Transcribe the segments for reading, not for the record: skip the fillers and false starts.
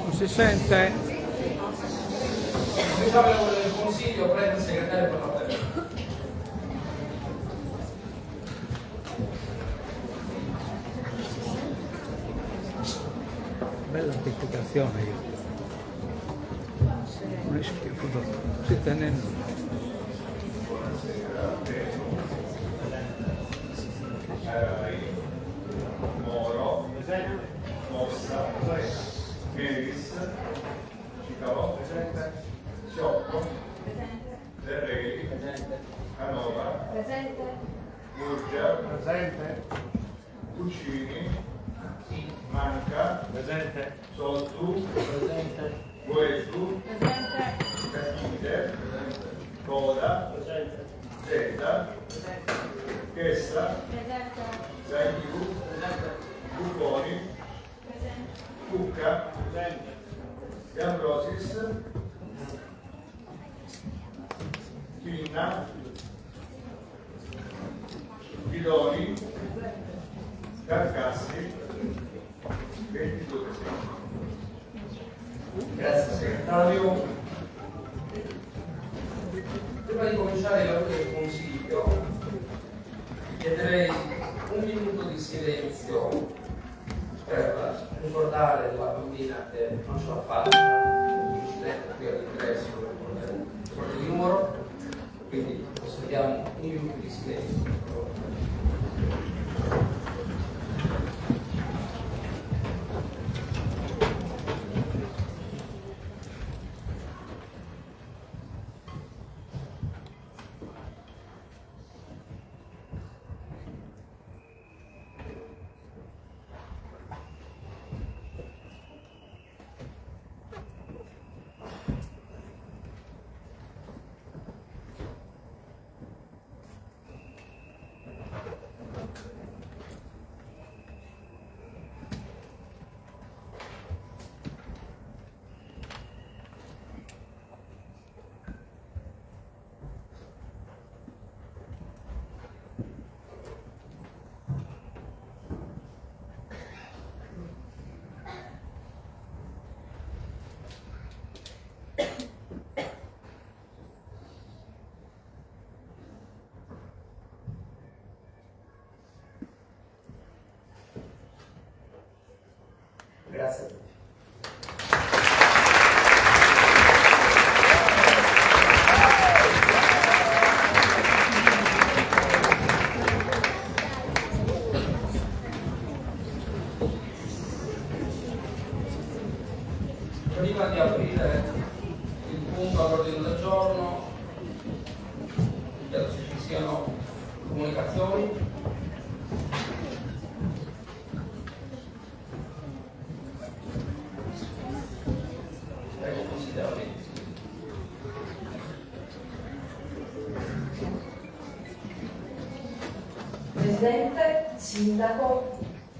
Non si sente? Diciamo del Consiglio, prego il segretario per la parola. Bella amplificazione io. Non è schifo, si tenendo. Moro, Mossa, Meris, Cicalò, Sciocco, Terrei, Canova, Murgia, Cucini, Manca, Sottu, Guesu, Cacchite, Coda, Zeta, Chessa, Zaiu, Buffoni, Cucca, De Ambrosis, Pinna, Bidoni, Carcassi, 22. Grazie segretario. Prima di cominciare i lavori del Consiglio, chiederei un minuto di silenzio per ricordare la bambina che non ce l'ha fatta, l'incidente qui all'ingresso del porto di numero, quindi osserviamo un minuto di silenzio, per favore. Grazie a tutti. Prima di aprire il punto all'ordine del giorno, chiedo se ci siano comunicazioni. Presidente, Sindaco,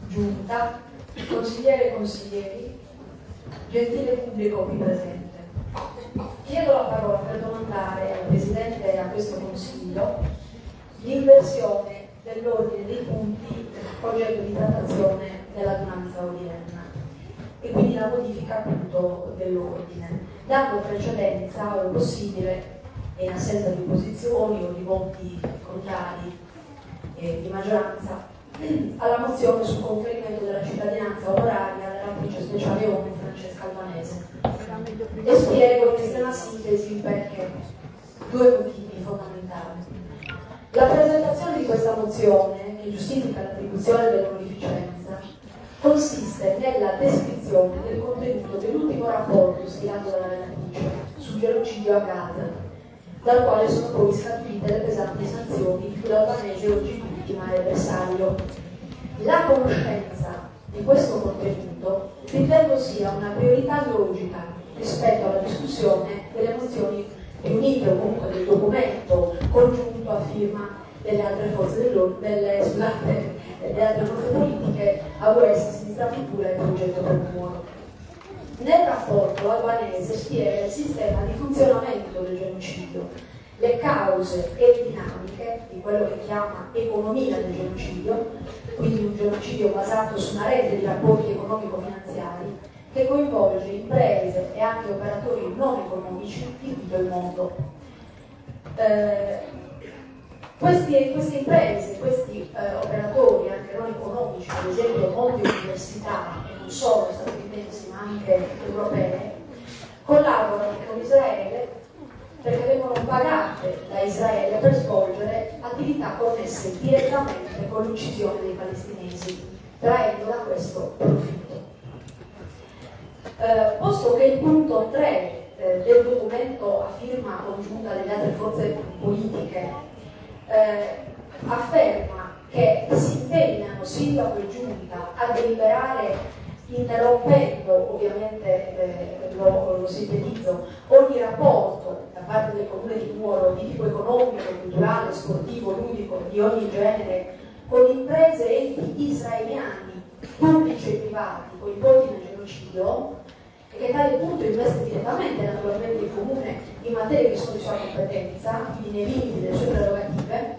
Giunta, consigliere e consiglieri, gentile pubblico qui presente. Chiedo la parola per domandare al Presidente e a questo Consiglio l'inversione dell'ordine dei punti oggetto di trattazione dell'adunanza odierna e quindi la modifica appunto dell'ordine, dando precedenza, ove possibile, e in assenza di opposizioni o di voti contrari di maggioranza, alla mozione sul conferimento della cittadinanza onoraria dell'attrice speciale ONU Francesca Albanese. E spiego in estrema sintesi il perché. Due motivi fondamentali. La presentazione di questa mozione, che giustifica l'attribuzione dell'onorificenza, consiste nella descrizione del contenuto dell'ultimo rapporto stilato dalla relatrice sul genocidio a Gaza, dal quale sono poi scaturite le pesanti sanzioni di cui l'Albanese oggi vittima è bersaglio. La conoscenza di questo contenuto ritengo sia una priorità logica rispetto alla discussione delle mozioni riunite o comunque del documento congiunto a firma delle altre forze delle altre forze politiche, AUS, Sinistra Futura e Progetto per il Muro. Nel rapporto albanese spiega il sistema di funzionamento del genocidio, le cause e le dinamiche di quello che chiama economia del genocidio, quindi un genocidio genocidio basato su una rete di rapporti economico-finanziari che coinvolge imprese e anche operatori non economici di tutto il mondo. Queste imprese, questi operatori anche non economici, ad esempio molte università, e non solo statunitensi ma anche europee, collaborano con Israele perché vengono pagate da Israele per svolgere attività connesse direttamente con l'uccisione dei palestinesi, traendo da questo profitto. Posto che il punto 3 del documento a firma congiunta delle altre forze politiche afferma che si impegnano sindaco e giunta a deliberare interrompendo, ovviamente lo sintetizzo, ogni rapporto da parte del Comune di Nuoro di tipo economico, culturale, sportivo, ludico, di ogni genere, con imprese e enti israeliani, pubblici e privati, coinvolti nel genocidio, e che tale punto investe direttamente naturalmente il Comune in materie che sono di sua competenza, quindi nei limiti delle sue prerogative,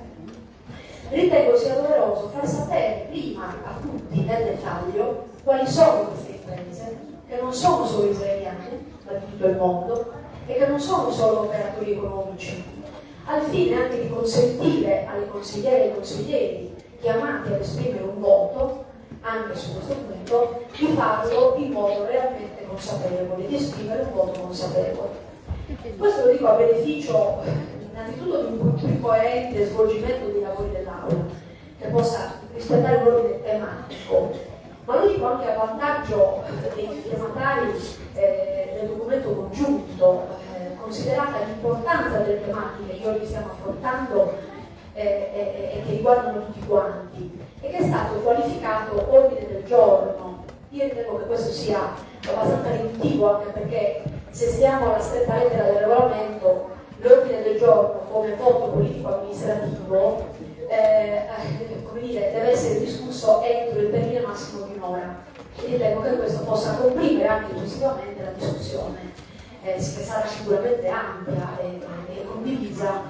ritengo sia doveroso far sapere prima a tutti nel dettaglio quali sono queste imprese, che non sono solo israeliane, ma di tutto il mondo, e che non sono solo operatori economici, al fine anche di consentire alle consigliere e ai consiglieri chiamati ad esprimere un voto, anche su questo punto, di farlo in modo realmente consapevole, di esprimere un voto consapevole. Questo lo dico a beneficio innanzitutto di un più coerente svolgimento dei lavori dell'Aula, che possa rispettare l'ordine tematico, ma lo dico anche a vantaggio dei firmatari del documento congiunto, considerata l'importanza delle tematiche che oggi stiamo affrontando e che riguardano tutti quanti, e che è stato qualificato ordine del giorno. Io ritengo che questo sia abbastanza riduttivo, anche perché se stiamo alla stretta lettera del regolamento, l'ordine del giorno come voto politico-amministrativo come dire, deve essere discusso entro il termine massimo di un'ora. E ritengo che questo possa comprimere anche eccessivamente la discussione, che sarà sicuramente ampia e condivisa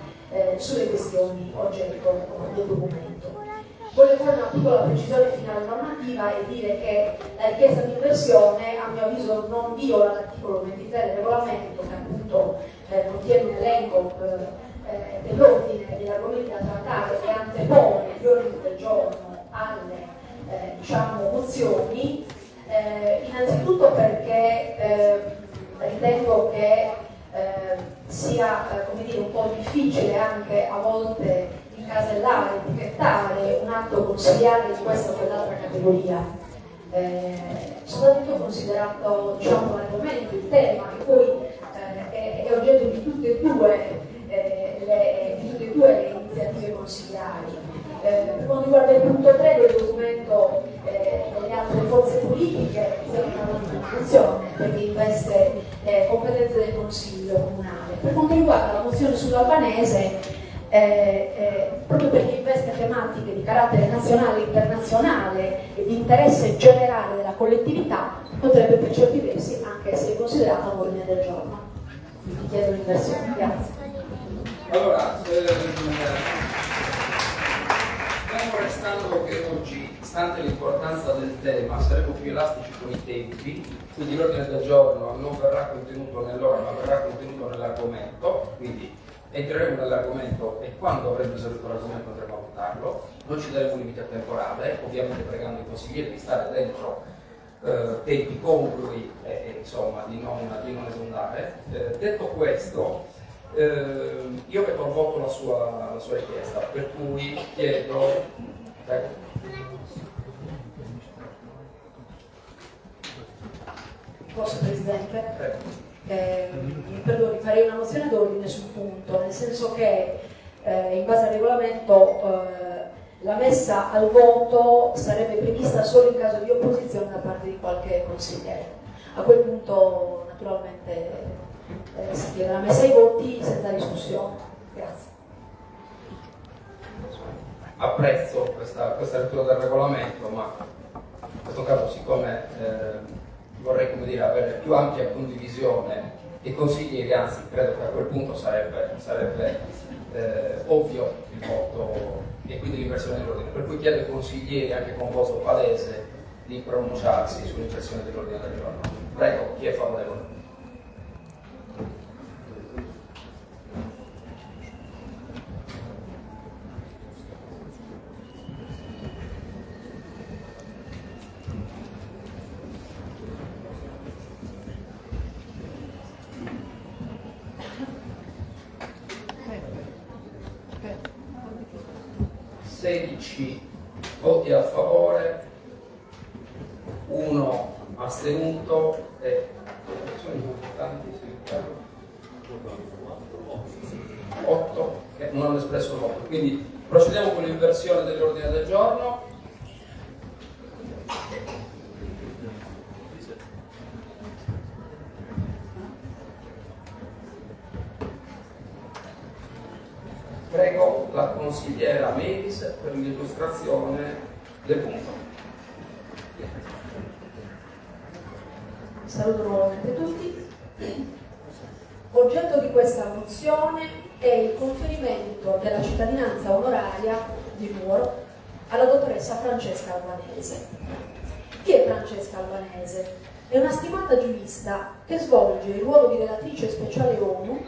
sulle questioni oggetto del documento. Voglio fare una piccola precisione finale normativa e dire che la richiesta di inversione, a mio avviso, non viola l'articolo 23 del regolamento, che appunto contiene un elenco dell'ordine degli argomenti da trattare e antepone gli ordini del giorno alle mozioni, innanzitutto perché ritengo che sia come dire, un po' difficile anche a volte incasellare, etichettare un atto consigliare di questa o quell'altra categoria, soprattutto considerato l'argomento, il tema, che poi è oggetto di tutte e due le iniziative consigliari. Per quanto riguarda il punto 3 del documento delle altre forze politiche, stiamo parlando di un'azione perché investe competenze del Consiglio Comunale. Per quanto riguarda la mozione sull'albanese, proprio perché investe tematiche di carattere nazionale e internazionale e di interesse generale della collettività, potrebbe per certi versi anche essere considerata un ordine del giorno. Quindi chiedo l'inversione. Grazie. Allora, stiamo restando che oggi, stante l'importanza del tema, saremo più elastici con i tempi, quindi l'ordine del giorno non verrà contenuto nell'ora ma verrà contenuto nell'argomento, quindi entreremo nell'argomento e quando avremo esaurito l'argomento andremo a votarlo. Non ci daremo un limite temporale, ovviamente pregando i consiglieri di stare dentro tempi congrui e insomma di non esondare. Detto questo, io metto al voto la sua richiesta, per cui chiedo. Prego. Posso, Presidente? Prego. Mi perdoni, farei una mozione d'ordine sul punto, nel senso che in base al regolamento la messa al voto sarebbe prevista solo in caso di opposizione da parte di qualche consigliere. A quel punto naturalmente si chiede la messa ai voti senza discussione. Grazie. Apprezzo questa lettura del regolamento, ma in questo caso siccome vorrei avere più ampia condivisione dei consiglieri, anzi credo che a quel punto sarebbe ovvio il voto e quindi l'inversione dell'ordine. Per cui chiedo ai consiglieri, anche con voto palese, di pronunciarsi sull'inversione dell'ordine del giorno. Prego, chi è favorevole? Voti a favore, 1 astenuto e 8 che non hanno espresso il voto. Quindi procediamo con l'inversione dell'ordine del giorno. Prego la consigliera Melis per l'illustrazione del punto. Saluto nuovamente tutti. Oggetto di questa mozione è il conferimento della cittadinanza onoraria di Nuoro alla dottoressa Francesca Albanese. Chi è Francesca Albanese? È una stimata giurista che svolge il ruolo di relatrice speciale ONU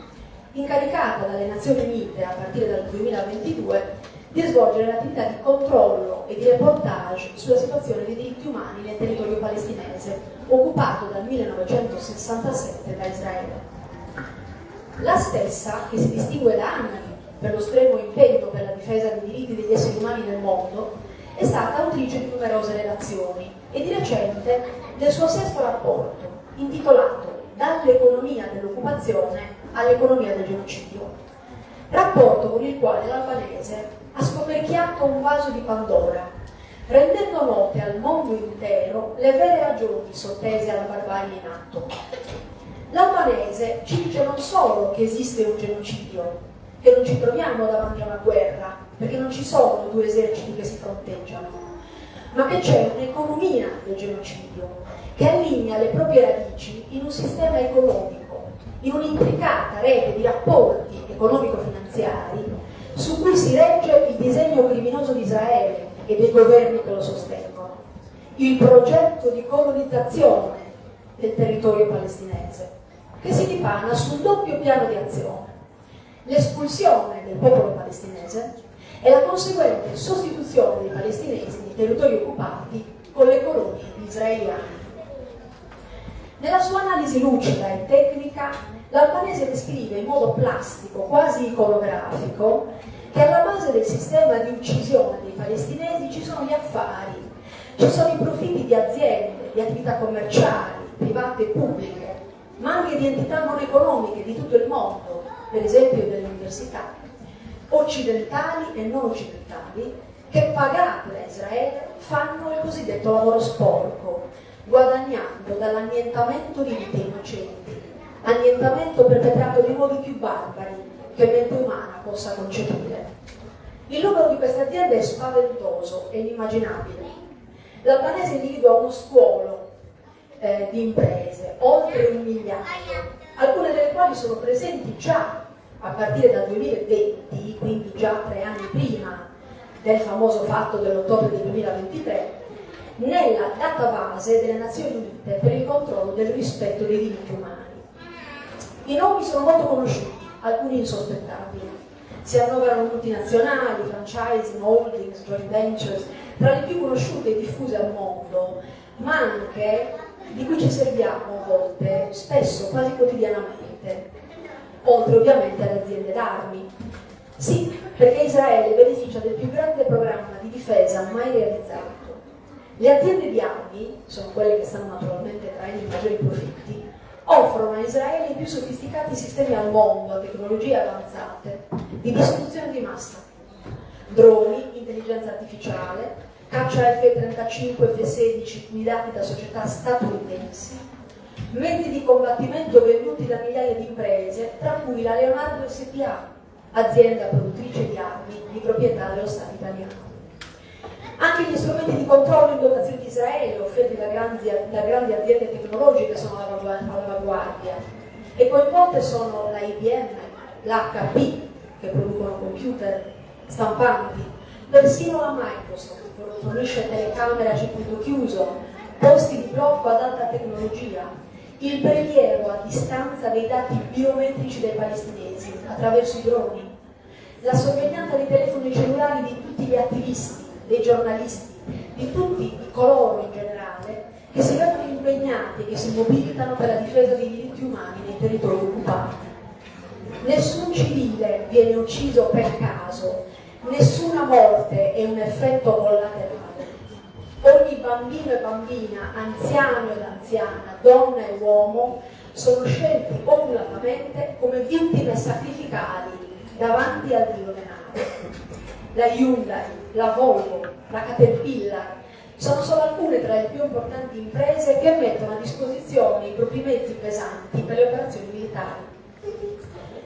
incaricata dalle Nazioni Unite a partire dal 2022 di svolgere l'attività di controllo e di reportage sulla situazione dei diritti umani nel territorio palestinese, occupato dal 1967 da Israele. La stessa, che si distingue da anni per lo strenuo impegno per la difesa dei diritti degli esseri umani nel mondo, è stata autrice di numerose relazioni e di recente del suo sesto rapporto, intitolato Dall'economia dell'occupazione all'economia del genocidio, rapporto con il quale l'Albanese ha scoperchiato un vaso di Pandora, rendendo note al mondo intero le vere ragioni sottese alla barbarie in atto. L'Albanese ci dice non solo che esiste un genocidio, che non ci troviamo davanti a una guerra, perché non ci sono due eserciti che si fronteggiano, ma che c'è un'economia del genocidio, che allinea le proprie radici in un sistema economico, in un'intricata rete di rapporti economico-finanziari su cui si regge il disegno criminoso di Israele e dei governi che lo sostengono, il progetto di colonizzazione del territorio palestinese, che si dipana su un doppio piano di azione: l'espulsione del popolo palestinese e la conseguente sostituzione dei palestinesi nei territori occupati con le colonie israeliane. Nella sua analisi lucida e tecnica, l'Albanese descrive in modo plastico, quasi iconografico, che alla base del sistema di uccisione dei palestinesi ci sono gli affari, ci sono i profitti di aziende, di attività commerciali, private e pubbliche, ma anche di entità non economiche di tutto il mondo, per esempio delle università, occidentali e non occidentali, che pagate da Israele fanno il cosiddetto lavoro sporco, guadagnando dall'annientamento di vite innocenti, annientamento perpetrato nei modi più barbari che mente umana possa concepire. Il numero di queste aziende è spaventoso e inimmaginabile. L'Albanese individua uno stuolo di imprese, oltre 1 miliardo, alcune delle quali sono presenti già a partire dal 2020, quindi già 3 anni prima del famoso fatto dell'ottobre del 2023, nella database delle Nazioni Unite per il controllo del rispetto dei diritti umani. I nomi sono molto conosciuti, alcuni insospettabili. Si annoverano multinazionali, franchising, holdings, joint ventures, tra le più conosciute e diffuse al mondo, ma anche di cui ci serviamo a volte, spesso, quasi quotidianamente, oltre ovviamente alle aziende d'armi. Sì, perché Israele beneficia del più grande programma di difesa mai realizzato. Le aziende di armi, sono quelle che stanno naturalmente traendo i maggiori profitti, offrono a Israele i più sofisticati sistemi al mondo, a tecnologie avanzate, di distruzione di massa, droni, intelligenza artificiale, caccia F-35 e F-16 guidati da società statunitensi, mezzi di combattimento venduti da migliaia di imprese, tra cui la Leonardo SpA, azienda produttrice di armi di proprietà dello Stato italiano. Anche gli strumenti di controllo in dotazione di Israele, offerti da grandi aziende tecnologiche, sono all'avanguardia e coinvolte sono la IBM, l'HP, che producono computer stampanti, Persino la Microsoft fornisce telecamere a circuito chiuso, posti di blocco ad alta tecnologia, il prelievo a distanza dei dati biometrici dei palestinesi attraverso i droni, la sorveglianza dei telefoni cellulari di tutti gli attivisti, dei giornalisti, di tutti coloro in generale che si vedono impegnati e che si mobilitano per la difesa dei diritti umani nei territori occupati. Nessun civile viene ucciso per caso, nessuna morte è un effetto collaterale. Ogni bambino e bambina, anziano ed anziana, donna e uomo sono scelti oculatamente come vittime sacrificali davanti al Dio denaro. La Hyundai, la Volvo, la Caterpillar sono solo alcune tra le più importanti imprese che mettono a disposizione i propri mezzi pesanti per le operazioni militari.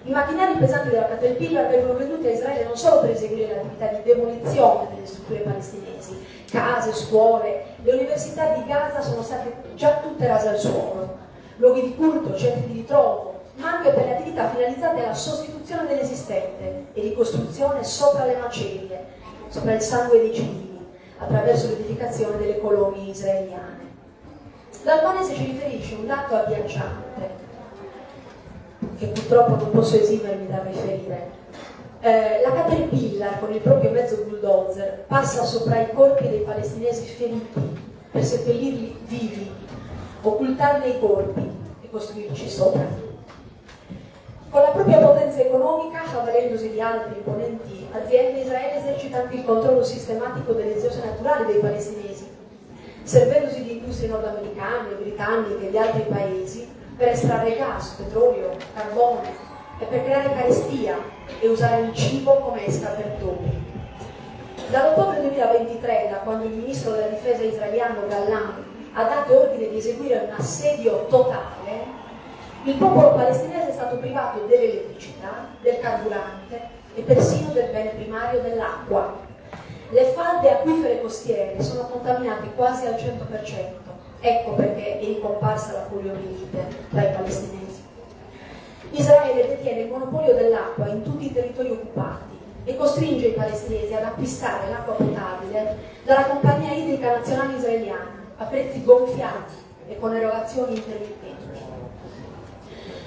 I macchinari pesanti della Caterpillar vengono venduti a Israele non solo per eseguire l'attività di demolizione delle strutture palestinesi, case, scuole, le università di Gaza sono state già tutte rase al suolo, luoghi di culto, centri di ritrovo, ma anche per le attività finalizzate alla sostituzione dell'esistente e ricostruzione sopra le macerie, sopra il sangue dei civili, attraverso l'edificazione delle colonie israeliane. L'Albanese ci riferisce un dato agghiacciante, che purtroppo non posso esimermi da riferire. La Caterpillar, con il proprio mezzo bulldozer, passa sopra i corpi dei palestinesi feriti per seppellirli vivi, occultarne i corpi e costruirci sopra. Con la propria potenza economica, avvalendosi di altre imponenti aziende, Israele esercita anche il controllo sistematico delle risorse naturali dei palestinesi, servendosi di industrie nordamericane, britanniche e di altri paesi per estrarre gas, petrolio, carbone e per creare carestia e usare il cibo come esca per topi. Dall'ottobre 2023, da quando il ministro della difesa israeliano Gallant ha dato ordine di eseguire un assedio totale, il popolo palestinese è stato privato dell'elettricità, del carburante e persino del bene primario dell'acqua. Le falde acquifere costiere sono contaminate quasi al 100%. Ecco perché è ricomparsa la poliomielite tra i palestinesi. Israele detiene il monopolio dell'acqua in tutti i territori occupati e costringe i palestinesi ad acquistare l'acqua potabile dalla compagnia idrica nazionale israeliana a prezzi gonfiati e con erogazioni intermittenti.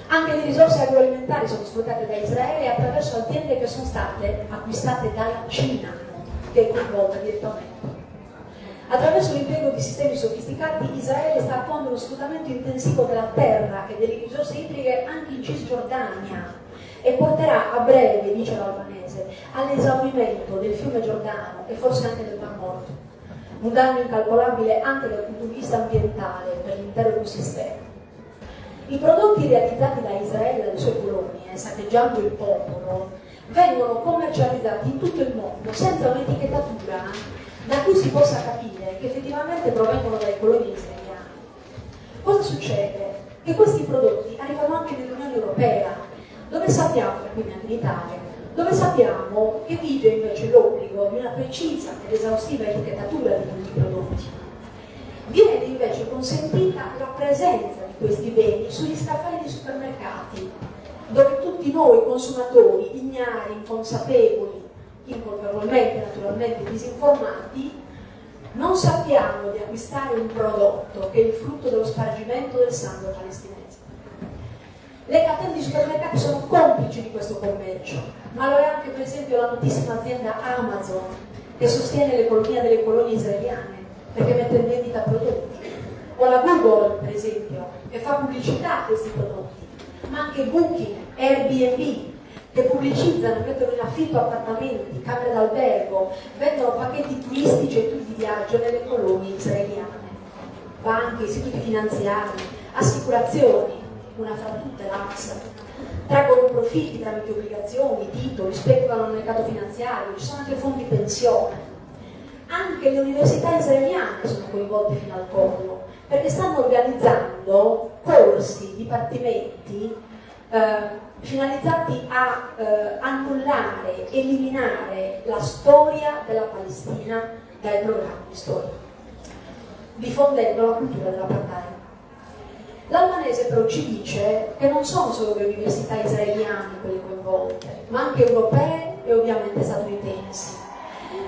Anche le risorse agroalimentari sono sfruttate da Israele attraverso aziende che sono state acquistate dalla Cina, che è coinvolta direttamente. Attraverso l'impiego di sistemi sofisticati, Israele sta attuando uno sfruttamento intensivo della terra e delle risorse idriche anche in Cisgiordania e porterà a breve, dice l'albanese, all'esaurimento del fiume Giordano e forse anche del Mar Morto. Un danno incalcolabile anche dal punto di vista ambientale per l'intero ecosistema. I prodotti realizzati da Israele e dalle sue colonie, saccheggiando il popolo, vengono commercializzati in tutto il mondo senza un'etichettatura da cui si possa capire che effettivamente provengono dai coloni israeliani. Cosa succede? Che questi prodotti arrivano anche nell'Unione Europea, dove sappiamo, e quindi anche in Italia, dove sappiamo che vige invece l'obbligo di una precisa ed esaustiva etichettatura di tutti i prodotti. Viene invece consentita la presenza di questi beni sugli scaffali dei supermercati, dove tutti noi consumatori, ignari, inconsapevoli, incolpevolmente naturalmente disinformati, non sappiamo di acquistare un prodotto che è il frutto dello spargimento del sangue palestinese. Le catene di supermercati sono complici di questo commercio, ma lo è anche per esempio la notissima azienda Amazon, che sostiene l'economia delle colonie israeliane perché mette in vendita prodotti, o la Google per esempio, che fa pubblicità a questi prodotti, ma anche Booking, Airbnb, che pubblicizzano, mettono in affitto appartamenti, camere d'albergo, vendono pacchetti turistici e tour di viaggio nelle colonie israeliane. Banche, istituti finanziari, assicurazioni, una fra tutte l'AXA, traggono profitti tramite obbligazioni, titoli, speculano nel mercato finanziario, ci sono anche fondi pensione. Anche le università israeliane sono coinvolte fino al collo, perché stanno organizzando corsi, dipartimenti finalizzati a annullare, eliminare la storia della Palestina dai programmi storici, diffondendo la cultura dell'apartheid. L'albanese però ci dice che non sono solo le università israeliane quelle coinvolte, ma anche europee e ovviamente statunitensi.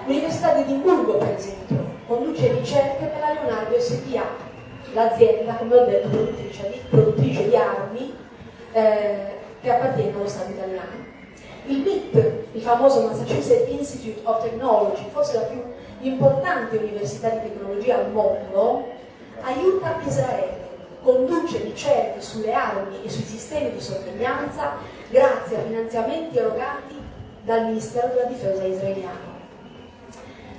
L'Università di Edimburgo, per esempio, conduce ricerche per la Leonardo SpA, l'azienda, come ho detto, produttrice di armi che appartiene allo Stato italiano. Il MIT, il famoso Massachusetts Institute of Technology, forse la più importante università di tecnologia al mondo, aiuta Israele, conduce ricerche sulle armi e sui sistemi di sorveglianza grazie a finanziamenti erogati dal Ministero della Difesa israeliano.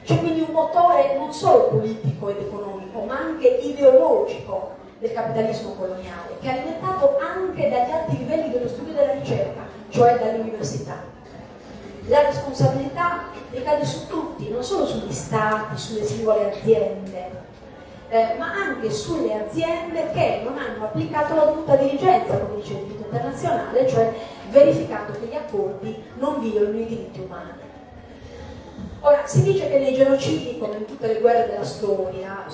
C'è quindi un motore non solo politico ed economico, ma anche ideologico del capitalismo coloniale, che è alimentato anche dagli alti livelli dello studio della ricerca, cioè dalle università. La responsabilità ricade su tutti, non solo sugli stati, sulle singole aziende, ma anche sulle aziende che non hanno applicato la dovuta diligenza, come dice il diritto internazionale, cioè verificato che gli accordi non violano i diritti umani. Ora, si dice che nei genocidi, come in tutte le guerre della storia,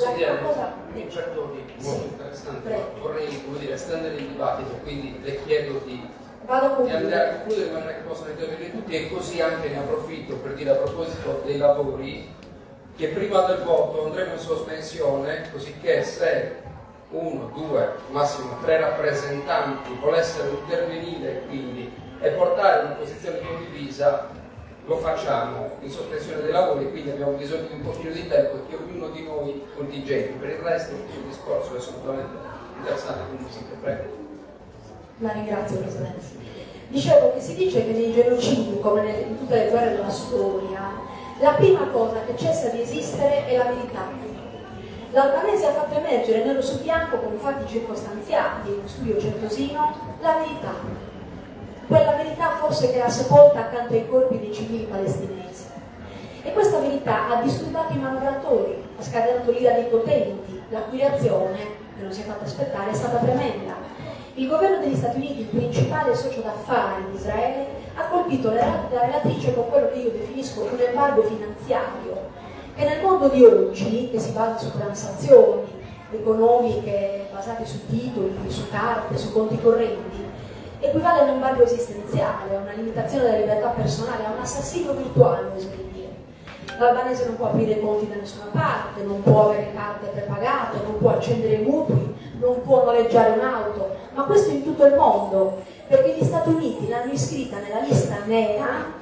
mi perdoni, molto interessante, prego. Vorrei estendere il dibattito, quindi le chiedo di Vado di andare a concludere in maniera che possano intervenire tutti, e così anche ne approfitto per dire a proposito dei lavori che prima del voto andremo in sospensione, così che se 1, 2, massimo 3 rappresentanti volessero intervenire quindi e portare una posizione condivisa, lo facciamo in sospensione dei lavori, quindi abbiamo bisogno di un pochino di tempo e che ognuno di noi contingenti. Per il resto il discorso è assolutamente interessante, quindi sì, prego. La ringrazio, Presidente. Dicevo che si dice che nei genocidi, come in tutte le guerre della storia, la prima cosa che cessa di esistere è la verità. L'albanese ha fatto emergere nero su bianco, con fatti circostanziati, in uno studio certosino, la verità. Quella verità forse che era sepolta accanto ai corpi dei civili palestinesi. E questa verità ha disturbato i manovratori, ha scatenato l'ira dei potenti, la cui reazione, che non si è fatta aspettare, è stata tremenda. Il governo degli Stati Uniti, il principale socio d'affari di Israele, ha colpito la relatrice con quello che io definisco un embargo finanziario, che nel mondo di oggi, che si basa su transazioni economiche basate su titoli, su carte, su conti correnti, equivale a un embargo esistenziale, a una limitazione della libertà personale, a un assassino virtuale, oserei dire. L'albanese non può aprire conti da nessuna parte, non può avere carte prepagate, non può accendere mutui, non può noleggiare un'auto, ma questo in tutto il mondo, perché gli Stati Uniti l'hanno iscritta nella lista nera,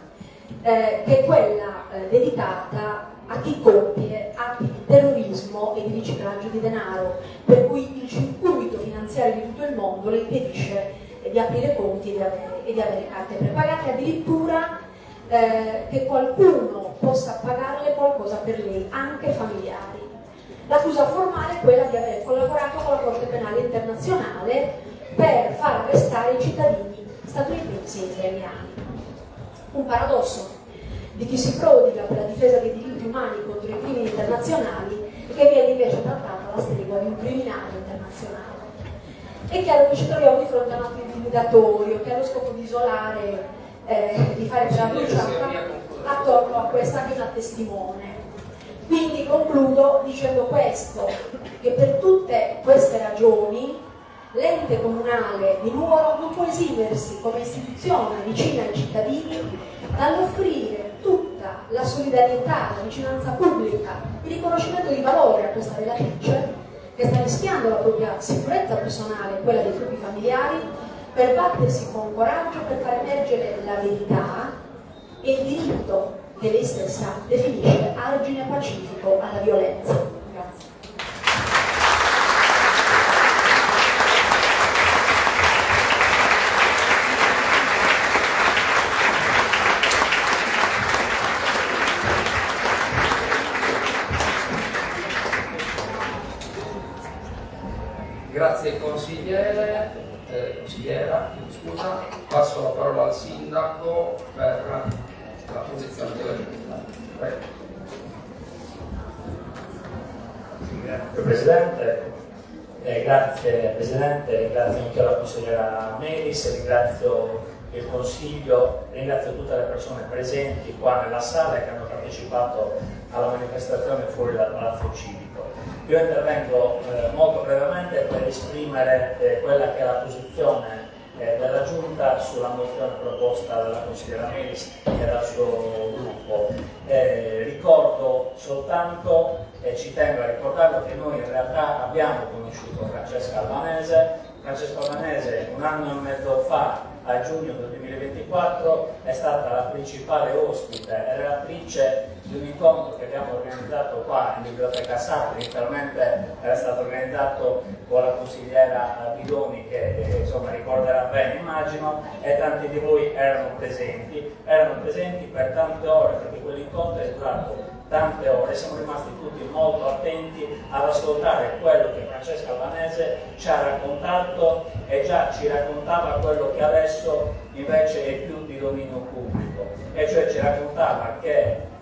che è quella dedicata a chi compie atti di terrorismo e di riciclaggio di denaro, per cui il circuito finanziario di tutto il mondo le impedisce di aprire conti e di avere carte prepagate, addirittura che qualcuno possa pagarle qualcosa per lei, anche familiari. L'accusa formale è quella di aver collaborato con la Corte Penale Internazionale per far arrestare i cittadini statunitensi e israeliani. Un paradosso di chi si prodiga per la difesa dei diritti umani contro i crimini internazionali e che viene invece trattato alla stregua di un criminale internazionale. È chiaro che ci troviamo di fronte a un atto intimidatorio che ha lo scopo di isolare, di fare una bruciata attorno a questa che è una testimone. Quindi concludo dicendo questo, che per tutte queste ragioni l'ente comunale di Nuoro non può esimersi come istituzione vicina ai cittadini dall'offrire tutta la solidarietà, la vicinanza pubblica, il riconoscimento di valore a questa relatrice che sta rischiando la propria sicurezza personale e quella dei propri familiari per battersi con coraggio per far emergere la verità e il diritto che lei stessa definisce argine pacifico alla violenza. Grazie. Grazie consigliera, scusa, passo la parola al sindaco per la posizione della giunta. Prego. Grazie Presidente, ringrazio anche la consigliera Melis, ringrazio il Consiglio, ringrazio tutte le persone presenti qua nella sala che hanno partecipato alla manifestazione fuori dal Palazzo Civico. Io intervengo molto brevemente per esprimere quella che è la posizione della Giunta sulla mozione proposta dalla consigliera Melis e dal suo gruppo. Ricordo soltanto, e ci tengo a ricordarlo, che noi in realtà abbiamo conosciuto Francesca Albanese. Francesca Albanese un anno e mezzo fa, a giugno del 2024, è stata la principale ospite e relatrice di un incontro che abbiamo organizzato qua in Biblioteca Sacra. Inizialmente era stato organizzato con la consigliera Bidoni, che insomma ricorderà bene, immagino, e tanti di voi erano presenti per tante ore, perché quell'incontro è durato tante ore. Siamo rimasti tutti molto attenti ad ascoltare quello che Francesca Albanese ci ha raccontato, e già ci raccontava quello che adesso invece è più di dominio pubblico, e cioè ci raccontava che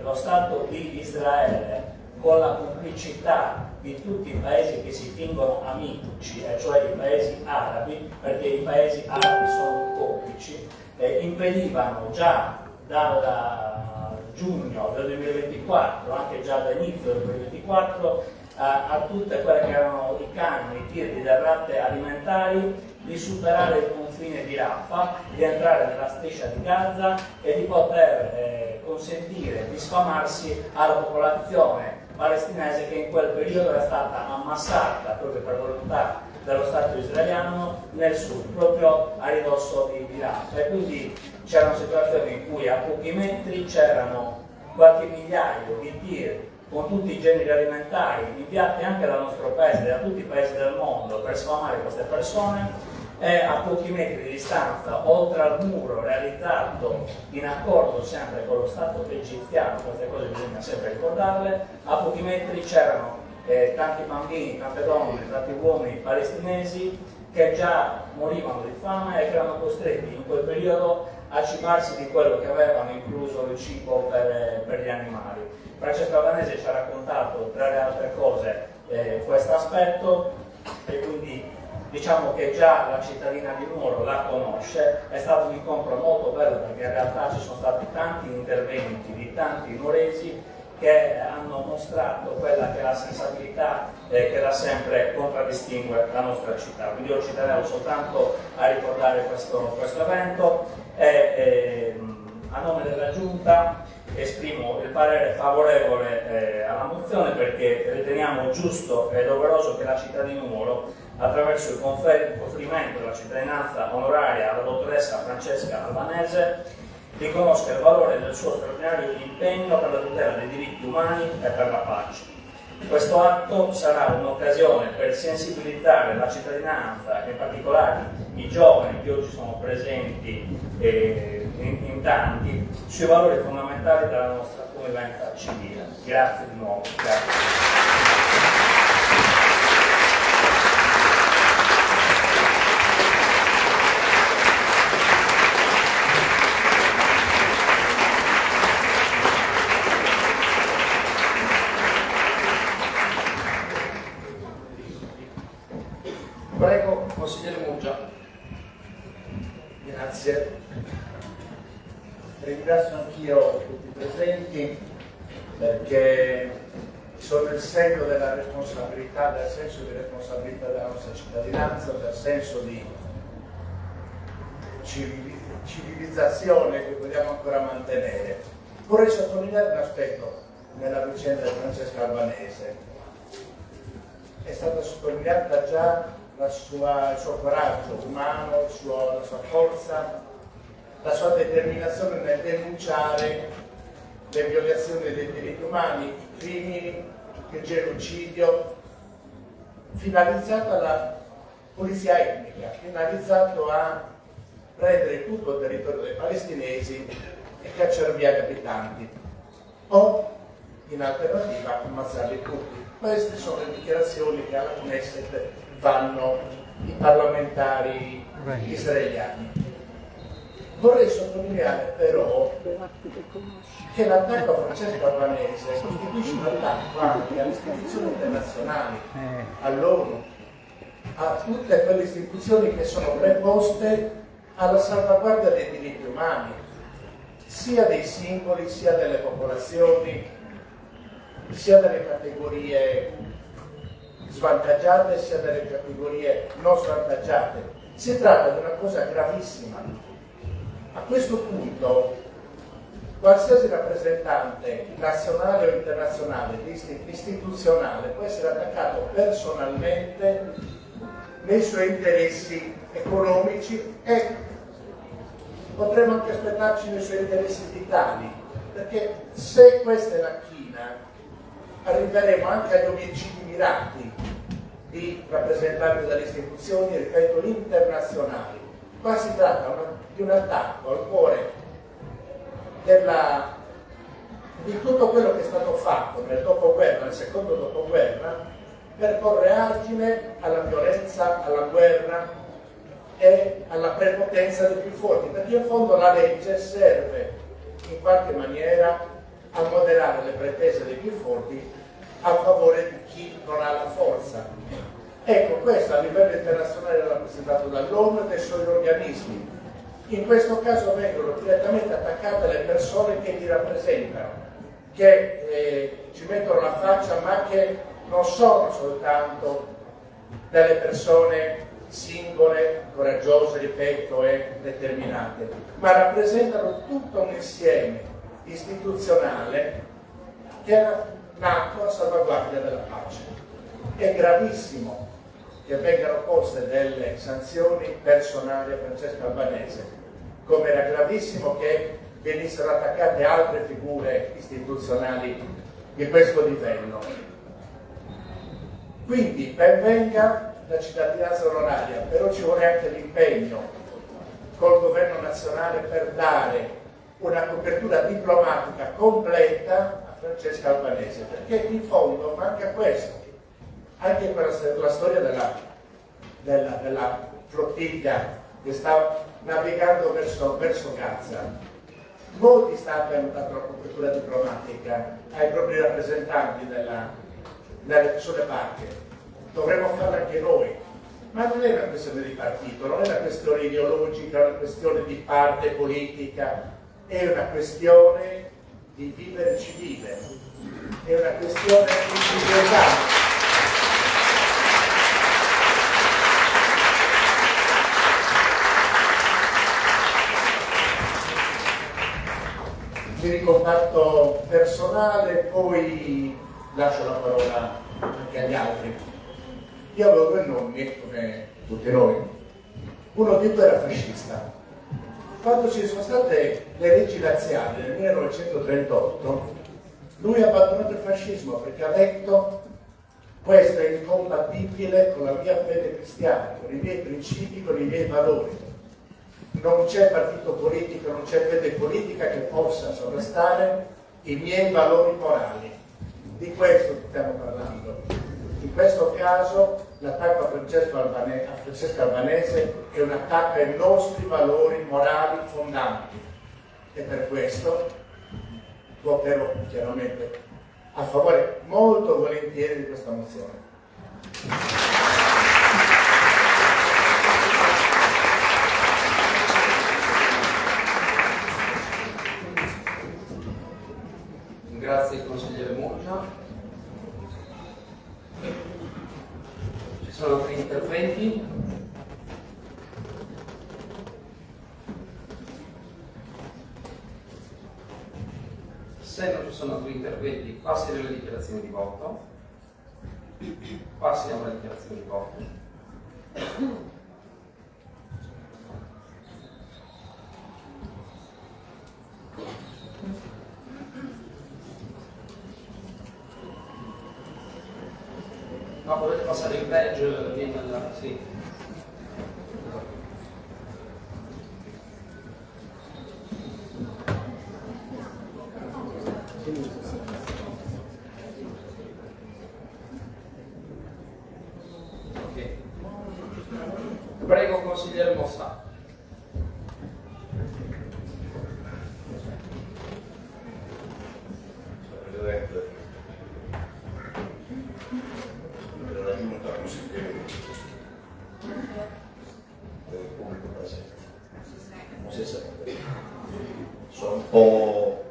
lo Stato di Israele, con la complicità di tutti i paesi che si fingono amici, e cioè i paesi arabi, perché i paesi arabi sono complici, impedivano già dal giugno del 2024, anche già dall'inizio del 2024, a tutte quelle che erano i canoni, i tir di derrate alimentari, di superare il confine di Rafah, di entrare nella striscia di Gaza e di poter consentire di sfamarsi alla popolazione palestinese, che in quel periodo era stata ammassata proprio per volontà dello Stato israeliano nel sud, proprio a ridosso di Rafah. E quindi c'era una situazione in cui a pochi metri c'erano qualche migliaio di tir con tutti i generi alimentari inviati anche dal nostro paese, da tutti i paesi del mondo, per sfamare queste persone. E a pochi metri di distanza, oltre al muro realizzato in accordo sempre con lo Stato egiziano, queste cose bisogna sempre ricordarle, a pochi metri c'erano tanti bambini, tante donne, tanti uomini palestinesi che già morivano di fame e che erano costretti in quel periodo a cibarsi di quello che avevano, incluso il cibo per gli animali. Francesca Albanese ci ha raccontato, tra le altre cose, questo aspetto, e quindi diciamo che già la cittadina di Nuoro la conosce. È stato un incontro molto bello, perché in realtà ci sono stati tanti interventi di tanti nuoresi che hanno mostrato quella che è la sensibilità che da sempre contraddistingue la nostra città. Quindi io ci tenevo soltanto a ricordare questo evento, e a nome della Giunta esprimo il parere favorevole alla mozione, perché riteniamo giusto e doveroso che la città di Nuoro, attraverso il conferimento della cittadinanza onoraria alla dottoressa Francesca Albanese, riconosca il valore del suo straordinario impegno per la tutela dei diritti umani e per la pace. Questo atto sarà un'occasione per sensibilizzare la cittadinanza, in particolare i giovani che oggi sono presenti in tanti, sui valori fondamentali della nostra convivenza civile. Grazie di nuovo. Grazie. Prego, consigliere Muggia. Grazie. Ringrazio anch'io tutti i presenti, perché sono il segno della responsabilità, del senso di responsabilità della nostra cittadinanza, del senso di civilizzazione che vogliamo ancora mantenere. Vorrei sottolineare un aspetto nella vicenda di Francesca Albanese. È stata sottolineata già il suo coraggio umano, la sua forza, la sua determinazione nel denunciare le violazioni dei diritti umani, i crimini, il genocidio, finalizzato alla pulizia etnica, finalizzato a prendere tutto il territorio dei palestinesi e cacciare via gli abitanti, o in alternativa ammazzarli tutti. Queste sono le dichiarazioni che alla Knesset fanno i parlamentari israeliani. Vorrei sottolineare però che l'attacco a Francesca Albanese costituisce un attacco anche alle istituzioni internazionali, all'ONU, a tutte quelle istituzioni che sono preposte alla salvaguardia dei diritti umani, sia dei singoli, sia delle popolazioni, sia delle categorie svantaggiate sia delle categorie non svantaggiate. Si tratta di una cosa gravissima. A questo punto qualsiasi rappresentante nazionale o internazionale, istituzionale, può essere attaccato personalmente nei suoi interessi economici e potremmo anche aspettarci nei suoi interessi vitali, perché se questa è la china arriveremo anche agli omicidi mirati di rappresentanti delle istituzioni, ripeto, internazionali. Qua si tratta di un attacco al cuore di tutto quello che è stato fatto nel dopoguerra, nel secondo dopoguerra, per porre argine alla violenza, alla guerra e alla prepotenza dei più forti, perché in fondo la legge serve in qualche maniera a moderare le pretese dei più forti a favore di chi non ha la forza. Ecco, questo a livello internazionale è rappresentato dall'ONU e dai suoi organismi. In questo caso vengono direttamente attaccate le persone che li rappresentano, che ci mettono la faccia, ma che non sono soltanto delle persone singole, coraggiose, ripeto, e determinate, ma rappresentano tutto un insieme istituzionale che è nato a salvaguardia della pace. È gravissimo che vengano poste delle sanzioni personali a Francesca Albanese, come era gravissimo che venissero attaccate altre figure istituzionali di questo livello. Quindi ben venga la cittadinanza onoraria, però ci vuole anche l'impegno col governo nazionale per dare una copertura diplomatica completa a Francesca Albanese, perché in fondo manca questo. Anche la storia della flottiglia che sta navigando verso Gaza. Molti stati hanno dato la copertura diplomatica ai propri rappresentanti sulle barche. Dovremmo farlo anche noi. Ma non è una questione di partito, non è una questione ideologica, è una questione di parte politica, è una questione di vivere civile, è una questione di civiltà. Mi ricomparto personale, poi lascio la parola anche agli altri. Io avevo due nonni, come tutti noi. Uno di due era fascista. Quando ci sono state le leggi razziali nel 1938, lui ha abbandonato il fascismo perché ha detto: questo è incompatibile con la mia fede cristiana, con i miei principi, con i miei valori. Non c'è partito politico, non c'è fede politica che possa sovrastare i miei valori morali. Di questo stiamo parlando. In questo caso l'attacco a Francesca Albanese è un attacco ai nostri valori morali fondanti e per questo voterò chiaramente a favore molto volentieri di questa mozione. Grazie consigliere Murgia. Ci sono altri interventi? Se non ci sono altri interventi, passi alle dichiarazioni di voto. Passiamo alle dichiarazioni di voto. No, potete passare il badge, sì. Ok. Prego, consigliere Mossa. Presidente, della Giunta consiglieri del pubblico presente, non si sente. Sono un po'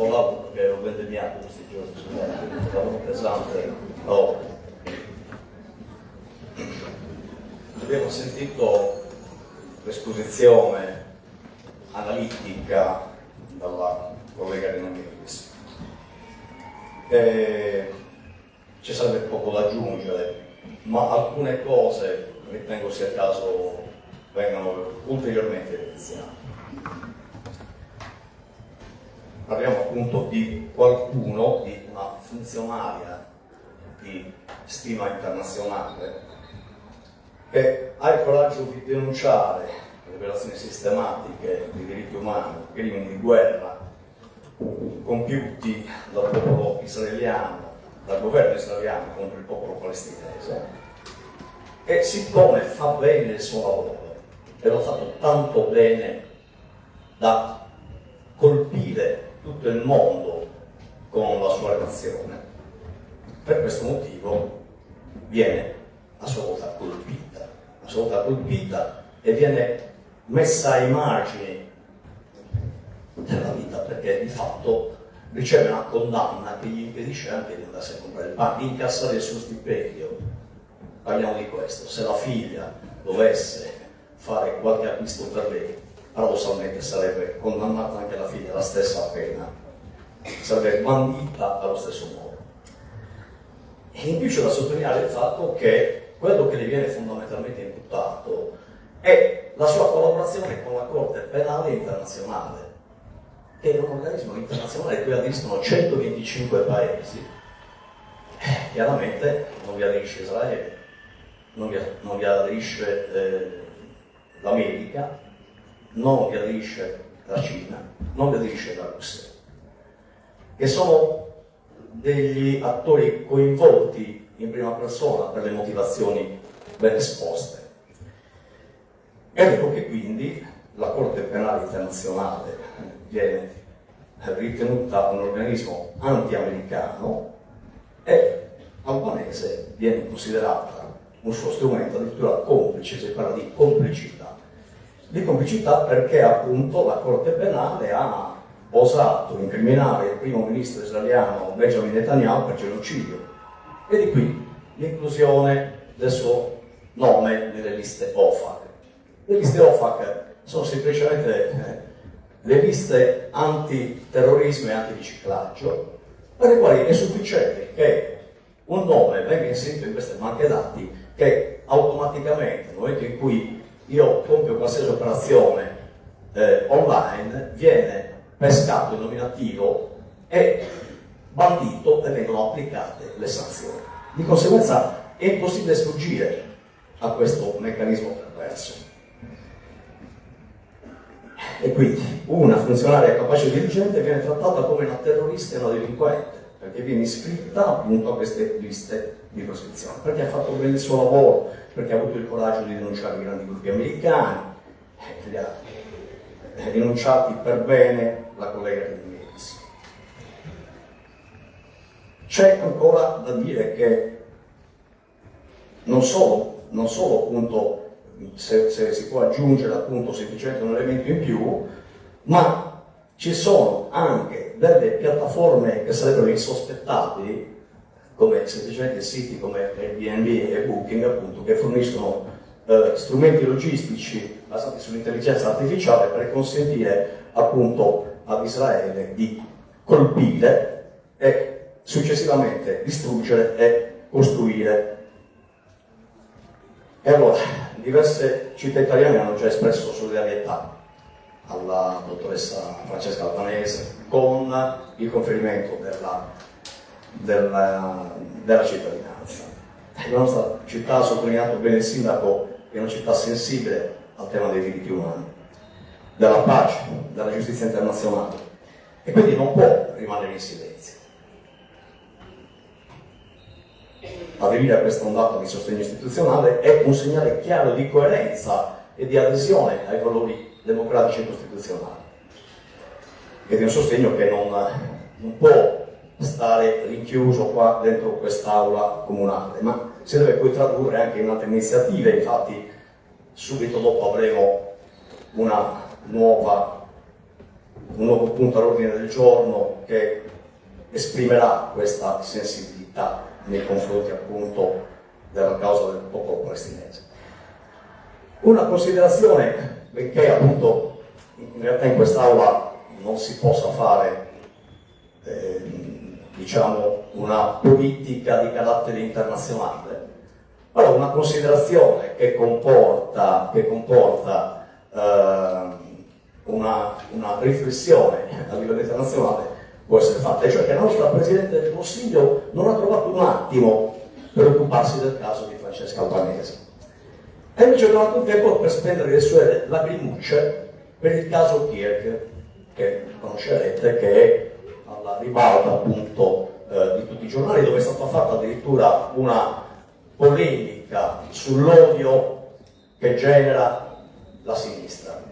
lauto perché ho vendemmiato questi giorni, un lavoro pesante. abbiamo sentito l'esposizione analitica dalla collega Rina Melis. Ci sarebbe poco da aggiungere, ma alcune cose ritengo sia il caso vengano ulteriormente evidenziate. Parliamo appunto di qualcuno, di una funzionaria di stima internazionale che ha il coraggio di denunciare le violazioni sistematiche dei diritti umani, crimini di guerra compiuti dal popolo israeliano, dal governo israeliano contro il popolo palestinese, e siccome fa bene il suo lavoro e lo ha fatto tanto bene da colpire tutto il mondo con la sua relazione, per questo motivo viene a sua volta colpita e viene messa ai margini della vita, perché di fatto riceve una condanna che gli impedisce anche di andarsi a comprare il pane, di incassare il suo stipendio. Parliamo di questo: se la figlia dovesse fare qualche acquisto per lei, paradossalmente sarebbe condannata anche la figlia alla stessa pena, sarebbe bandita allo stesso modo. E in più c'è da sottolineare il fatto che quello che le viene fondamentalmente imputato è la sua collaborazione con la Corte Penale Internazionale, che è un organismo internazionale a cui aderiscono 125 paesi. Chiaramente non vi aderisce Israele, non vi aderisce l'America, non vi aderisce la Cina, non vi aderisce la Russia, che sono degli attori coinvolti in prima persona per le motivazioni ben esposte. Ed ecco che quindi la Corte Penale Internazionale viene ritenuta un organismo anti-americano e albanese viene considerata un suo strumento addirittura complice. Si parla di complicità perché appunto la Corte Penale ha osato incriminare il primo ministro israeliano Benjamin Netanyahu per genocidio, e di qui l'inclusione del suo nome nelle liste OFAC. Le liste OFAC sono semplicemente le liste antiterrorismo e antiriciclaggio, per le quali è sufficiente che un nome venga inserito in queste banche dati, che automaticamente nel momento in cui io compio qualsiasi operazione online viene pescato il nominativo e bandito e vengono applicate le sanzioni. Di conseguenza è impossibile sfuggire a questo meccanismo perverso. E quindi una funzionaria capace dirigente viene trattata come una terrorista e una delinquente, perché viene iscritta appunto a queste liste di proscrizione, perché ha fatto bene il suo lavoro, perché ha avuto il coraggio di denunciare i grandi gruppi americani, li ha denunciati per bene la collega Rina Melis. C'è ancora da dire che non solo appunto se si può aggiungere appunto semplicemente un elemento in più, ma ci sono anche delle piattaforme che sarebbero insospettabili, come semplicemente siti come Airbnb e Booking, appunto, che forniscono strumenti logistici basati sull'intelligenza artificiale per consentire appunto ad Israele di colpire e successivamente distruggere e costruire. E allora, diverse città italiane hanno già espresso solidarietà alla dottoressa Francesca Albanese con il conferimento della cittadinanza. La nostra città, ha sottolineato bene il sindaco, è una città sensibile al tema dei diritti umani, della pace, della giustizia internazionale, e quindi non può rimanere in silenzio. Aderire a questa ondata di sostegno istituzionale è un segnale chiaro di coerenza e di adesione ai valori democratici e costituzionali, ed è un sostegno che non può stare rinchiuso qua dentro quest'aula comunale, ma si deve poi tradurre anche in altre iniziative. Infatti subito dopo avremo un nuovo punto all'ordine del giorno che esprimerà questa sensibilità nei confronti appunto della causa del popolo palestinese. Una considerazione, benché appunto in realtà in quest'Aula non si possa fare diciamo una politica di carattere internazionale, allora una considerazione che comporta una riflessione a livello internazionale può essere fatta, cioè che la nostra Presidente del Consiglio non ha trovato un attimo per occuparsi del caso di Francesca Albanese. E invece ha trovato un tempo per spendere le sue lagrimucce per il caso Kirk, che conoscerete, che è alla ribalta appunto di tutti i giornali, dove è stata fatta addirittura una polemica sull'odio che genera la sinistra.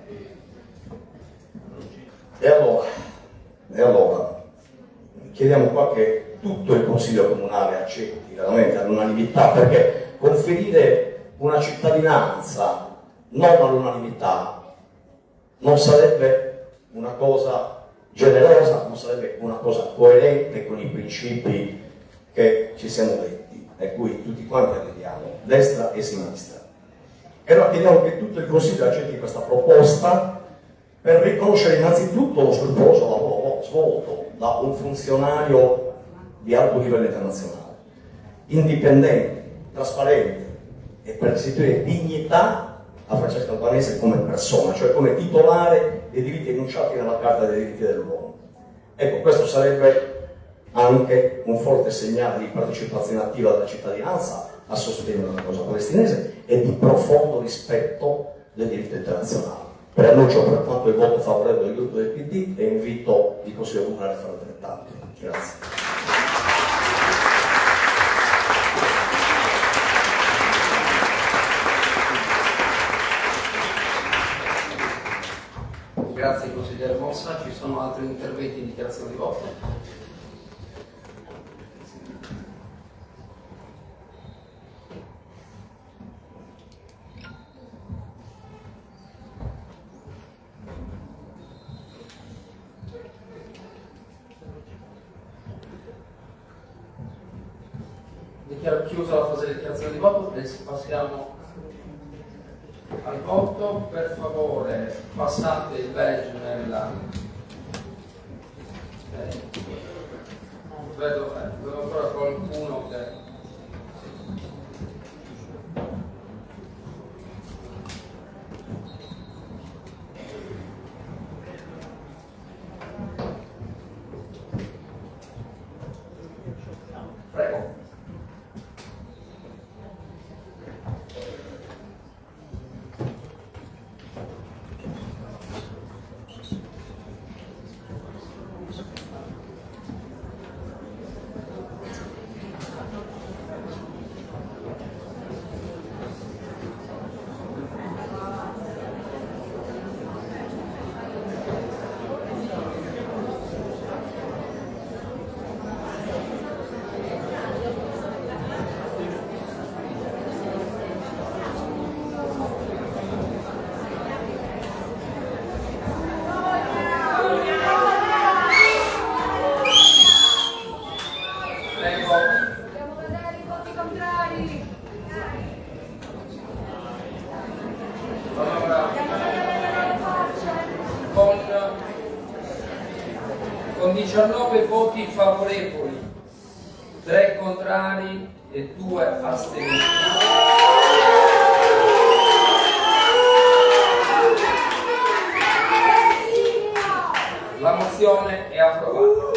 E allora chiediamo qua che tutto il Consiglio Comunale accetti veramente all'unanimità, perché conferire una cittadinanza non all'unanimità non sarebbe una cosa generosa, non sarebbe una cosa coerente con i principi che ci siamo detti e cui tutti quanti arriviamo, destra e sinistra. E allora chiediamo che tutto il Consiglio accetti questa proposta per riconoscere innanzitutto lo scrupoloso lavoro svolto da un funzionario di alto livello internazionale, indipendente, trasparente, e per restituire dignità a Francesca Albanese come persona, cioè come titolare dei diritti enunciati nella Carta dei diritti dell'uomo. Ecco, questo sarebbe anche un forte segnale di partecipazione attiva della cittadinanza a sostegno della causa palestinese e di profondo rispetto del diritto internazionale. Preannuncio pertanto il voto favorevole del gruppo del PD e invito il Consiglio Comunale a fare altrettanto. Grazie. Grazie consigliere Mossa, ci sono altri interventi in dichiarazione di voto? Dichiaro chiusa la fase di dichiarazione di voto, adesso passiamo al voto. Per favore passate il badge nella vedo ancora qualcuno che prego. Con 19 voti favorevoli, 3 contrari e 2 astenuti, la mozione è approvata.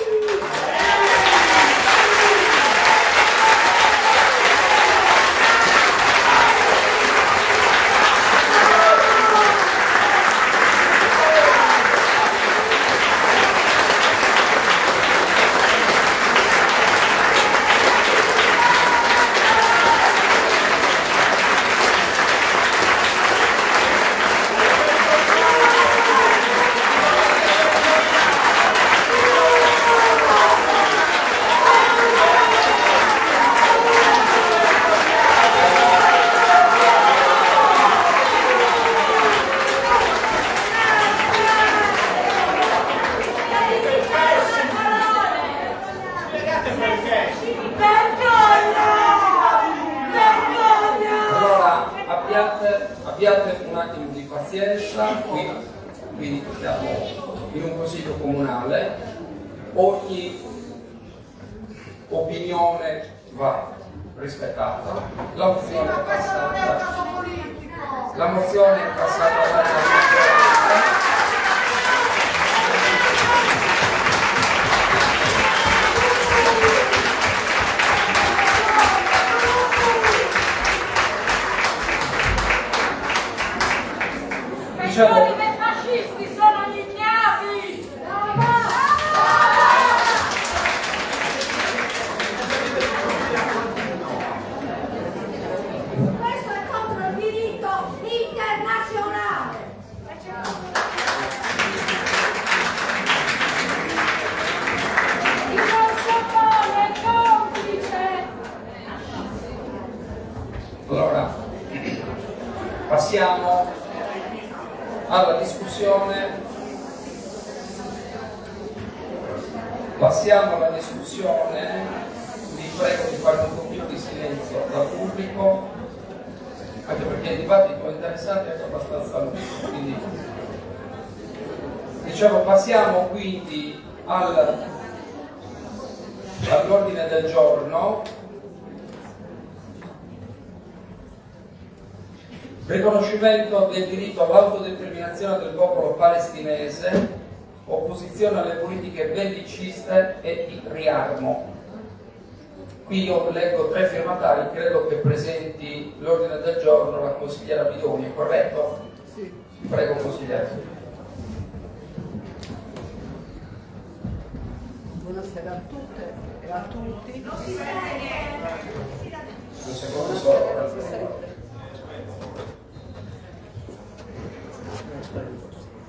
abbiate un attimo di pazienza, qui siamo in un consiglio comunale, ogni opinione va rispettata, la mozione è passata dalla maggioranza. I fascisti sono gli ignavi! Questo è contro il diritto internazionale! Il nostro popolo è complice! Allora, passiamo alla discussione. Vi prego di fare un pochino di silenzio dal pubblico, anche perché il dibattito interessante è anche abbastanza lungo. Quindi, passiamo quindi all'ordine del giorno. Riconoscimento del diritto all'autodeterminazione del popolo palestinese, opposizione alle politiche belliciste e di riarmo. Qui io leggo 3 firmatari, credo che presenti l'ordine del giorno la consigliera Bidoni, è corretto? Sì. Prego consigliere. Buonasera a tutte e a tutti. Un secondo solo.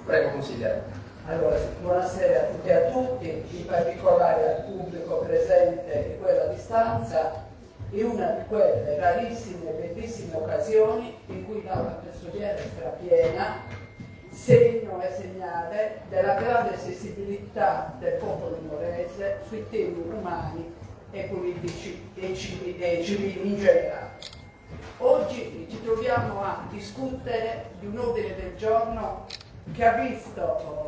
Prego consigliere. Allora, buonasera a tutti e a tutti, in particolare al pubblico presente e quello a distanza, in una di quelle rarissime e bellissime occasioni in cui l'aula pressoviera sarà piena, segno e segnale della grande sensibilità del popolo nuorese sui temi umani e politici e civili in generale. Oggi ci troviamo a discutere di un ordine del giorno che ha visto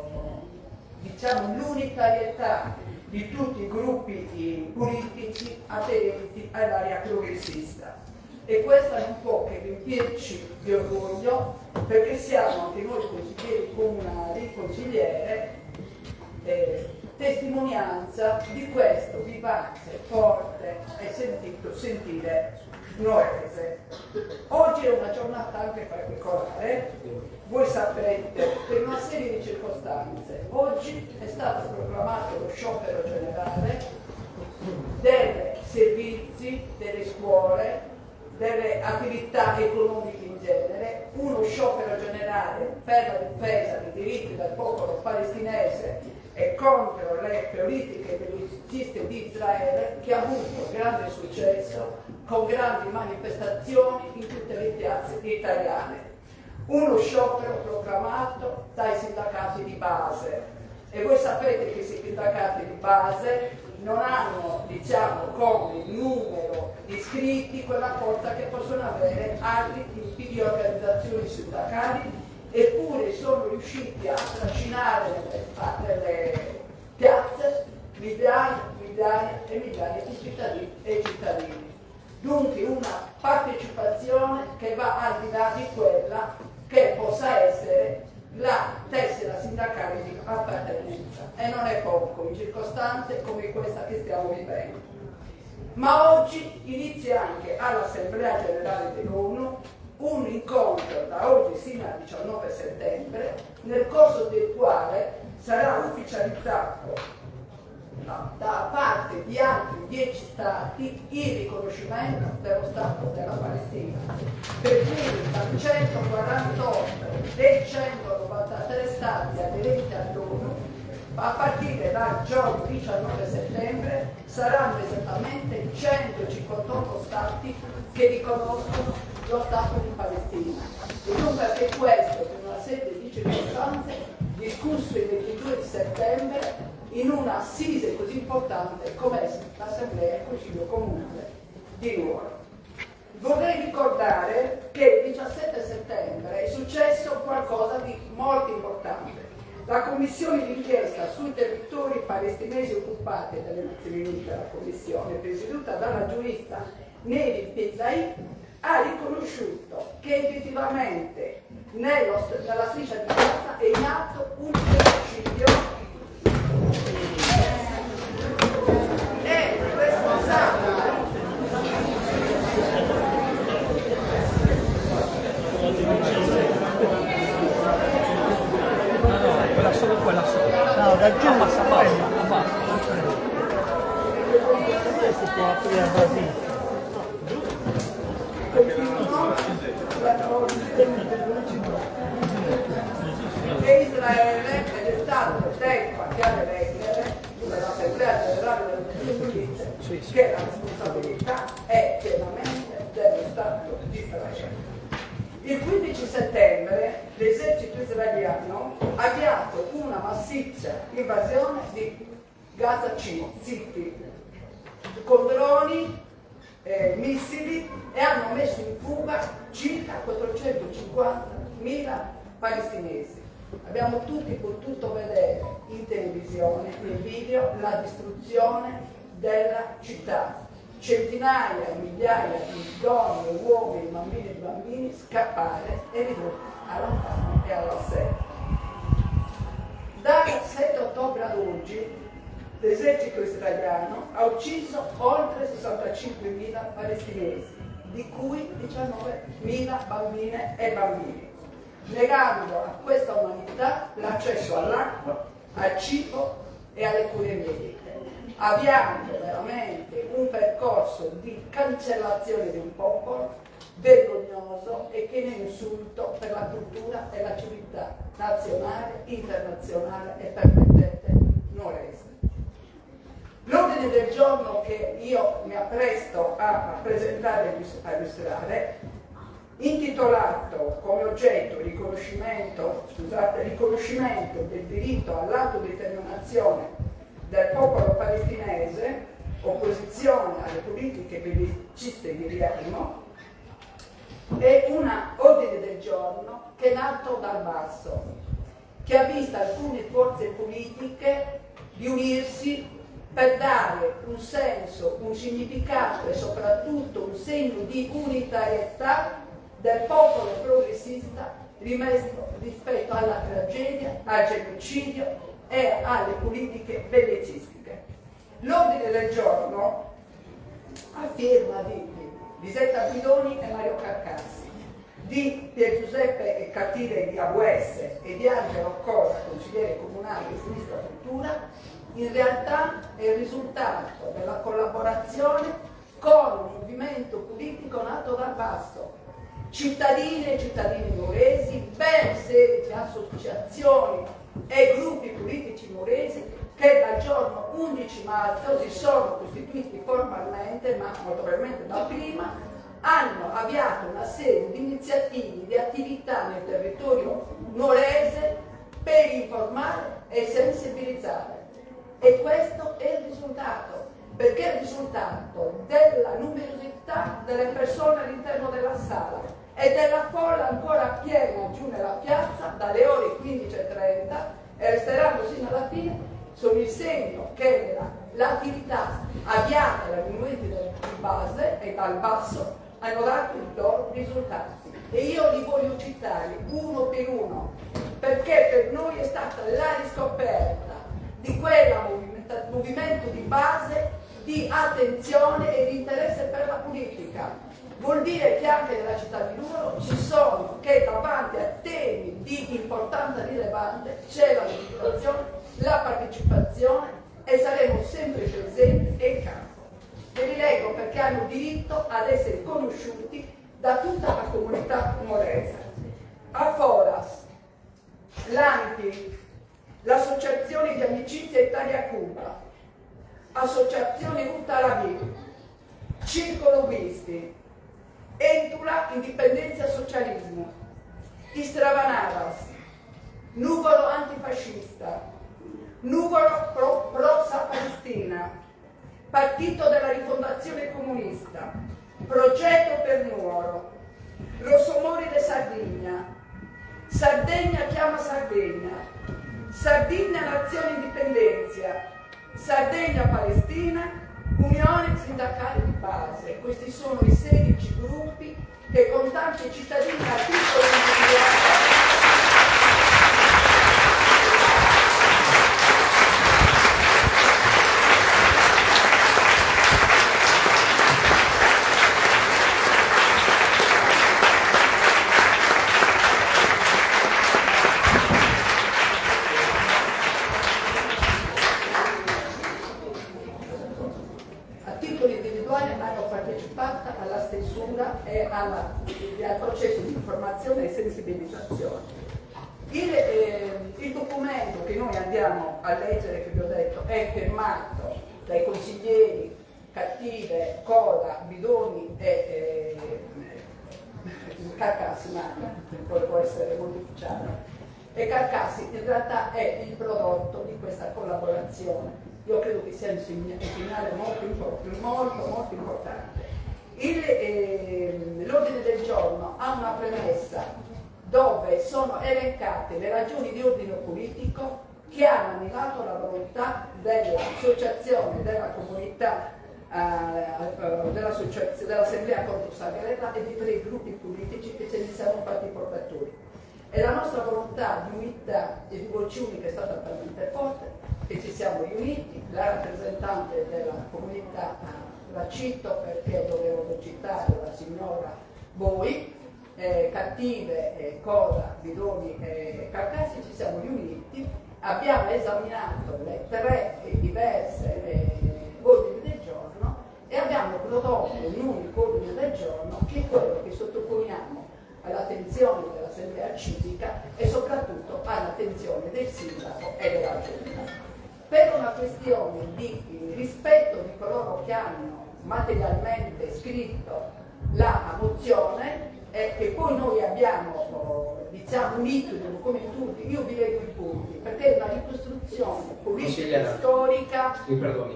l'unitarietà di tutti i gruppi politici aderenti all'area progressista, e questa non può che riempirci di orgoglio, perché siamo anche noi consiglieri comunali, consigliere, testimonianza di questo vivace, forte e sentire nuorese. Oggi è una giornata anche particolare, voi saprete, per una serie di circostanze. Oggi è stato proclamato lo sciopero generale dei servizi, delle scuole, delle attività economiche in genere, uno sciopero generale per la difesa dei diritti del popolo palestinese e contro le politiche belliciste di Israele, che ha avuto grande successo con grandi manifestazioni in tutte le piazze italiane. Uno sciopero proclamato dai sindacati di base, e voi sapete che i sindacati di base non hanno, come numero di iscritti quella forza che possono avere altri tipi di organizzazioni sindacali, eppure sono riusciti a trascinare nelle piazze migliaia e migliaia di cittadini e cittadini. Dunque una partecipazione che va al di là di quella che possa essere la tessera sindacale di appartenenza, e non è poco in circostanze come questa che stiamo vivendo. Ma oggi inizia anche all'Assemblea Generale dell'ONU un incontro da oggi sino al 19 settembre, nel corso del quale sarà ufficializzato da parte di altri 10 stati il riconoscimento dello Stato della Palestina, per cui dal 148 dei 193 stati aderenti all'ONU, a partire dal giorno 19 settembre saranno esattamente 158 stati che riconoscono lo Stato di Palestina. E dunque anche questo, in una serie di circostanze, discusso il 22 di settembre in un'assise così importante come l'Assemblea e il Consiglio Comunale di Nuoro. Vorrei ricordare che il 17 settembre molto importante. La commissione d'inchiesta sui territori palestinesi occupati dalle Nazioni Unite, la commissione presieduta dalla giurista Neri Pizzai, ha riconosciuto che effettivamente nella striscia di Gaza è in atto un genocidio e responsabile. Quella sola. No, da giù Abbassa. si può aprire da sinistra. E Israele è stato detto anche alle regole dell'Assemblea Generale delle Nazioni Unite che la responsabilità è pienamente dello Stato di Israele. Il 15 settembre l'esercito israeliano ha avviato una massiccia invasione di Gaza City con droni, missili, e hanno messo in fuga circa 450.000 palestinesi. Abbiamo tutti potuto vedere in televisione, in video, la distruzione della città. Centinaia, migliaia di donne, uomini, bambini e bambini scappare e ridotti alla fame e alla sete. Dal 7 ottobre ad oggi l'esercito israeliano ha ucciso oltre 65.000 palestinesi, di cui 19.000 bambine e bambini, negando a questa umanità l'accesso all'acqua, al cibo e alle cure mediche, avviando veramente un percorso di cancellazione di un popolo vergognoso e che ne è un insulto per la cultura e la civiltà nazionale, internazionale e permettete nuorese. L'ordine del giorno che io mi appresto a presentare e a illustrare, intitolato come oggetto riconoscimento del diritto all'autodeterminazione del popolo palestinese, opposizione alle politiche belliciste di Riarmo, è un ordine del giorno che è nato dal basso, che ha visto alcune forze politiche di unirsi per dare un senso, un significato e soprattutto un segno di unitarietà del popolo progressista rispetto alla tragedia, al genocidio e alle politiche belliциstiche. L'ordine del giorno a firma di Lisetta Bidoni e Mario Carcassi, di Pier Giuseppe Cattive di AUS e di Angelo Cosa, consigliere comunale di Sinistra Futura, in realtà è il risultato della collaborazione con un movimento politico nato dal basso, cittadine e cittadini nuoresi, ben 16 associazioni e gruppi politici nuoresi che dal giorno 11 marzo si sono costituiti formalmente, ma molto probabilmente da prima, hanno avviato una serie di iniziative, di attività nel territorio nuorese per informare e sensibilizzare. E questo è il risultato, perché è il risultato della numerosità delle persone all'interno della sala e della folla ancora piena giù nella piazza dalle ore 15:30 e resteranno sino alla fine, sono il segno che l'attività avviata dai movimenti di base e dal basso hanno dato i loro risultati. E io li voglio citare uno per uno, perché per noi è stata la riscoperta di quel movimento di base di attenzione e di interesse per la politica. Vuol dire che anche nella città di Nuoro ci sono, che davanti a temi di importanza rilevante c'è la motivazione, la partecipazione e saremo sempre presenti e in campo. Ve li leggo perché hanno diritto ad essere conosciuti da tutta la comunità nuorese. A Foras, l'ANPI, l'Associazione di Amicizia Italia-Cuba, Associazione Utarabi, Circolo Visti, Entula Indipendenza Socialismo, Istravanaras, Nuvolo Antifascista, Nuvolo Prosa Palestina, Partito della Rifondazione Comunista, Progetto per Nuoro, Rossomori de Sardegna, Sardegna chiama Sardegna. Sardegna nazione indipendenza, Sardegna Palestina, unione sindacale di base. Questi sono i 16 gruppi che con tanti cittadini a titolo individuale hanno partecipato alla stesura e al processo di informazione e sensibilizzazione. Il documento che noi andiamo a leggere, che vi ho detto, è firmato dai consiglieri Cattive, Coda, Bidoni e Carcassi, ma poi può essere modificato. E Carcassi in realtà è il prodotto di questa collaborazione. Io credo che sia un segnale molto importante. L'ordine del giorno ha una premessa dove sono elencate le ragioni di ordine politico che hanno animato la volontà dell'associazione della comunità dell'Assemblea contro Sagrada e di 3 gruppi politici che ce ne siamo fatti portatori. E la nostra volontà di unità e di voce unica è stata talmente forte che ci siamo riuniti. La rappresentante della comunità, la cito perché dovevo citare la signora Boi, Cattive, Coda, Bidoni e Carcassi, ci siamo riuniti, abbiamo esaminato le 3 diverse ordini del giorno e abbiamo prodotto un unico ordine del giorno che è quello che sottoponiamo all'attenzione dell'Assemblea civica e soprattutto all'attenzione del sindaco e della giunta. Per una questione di rispetto di coloro che hanno materialmente scritto la mozione e che poi noi abbiamo unito come tutti, io vi leggo i punti perché è una ricostruzione politica storica. Mi perdoni.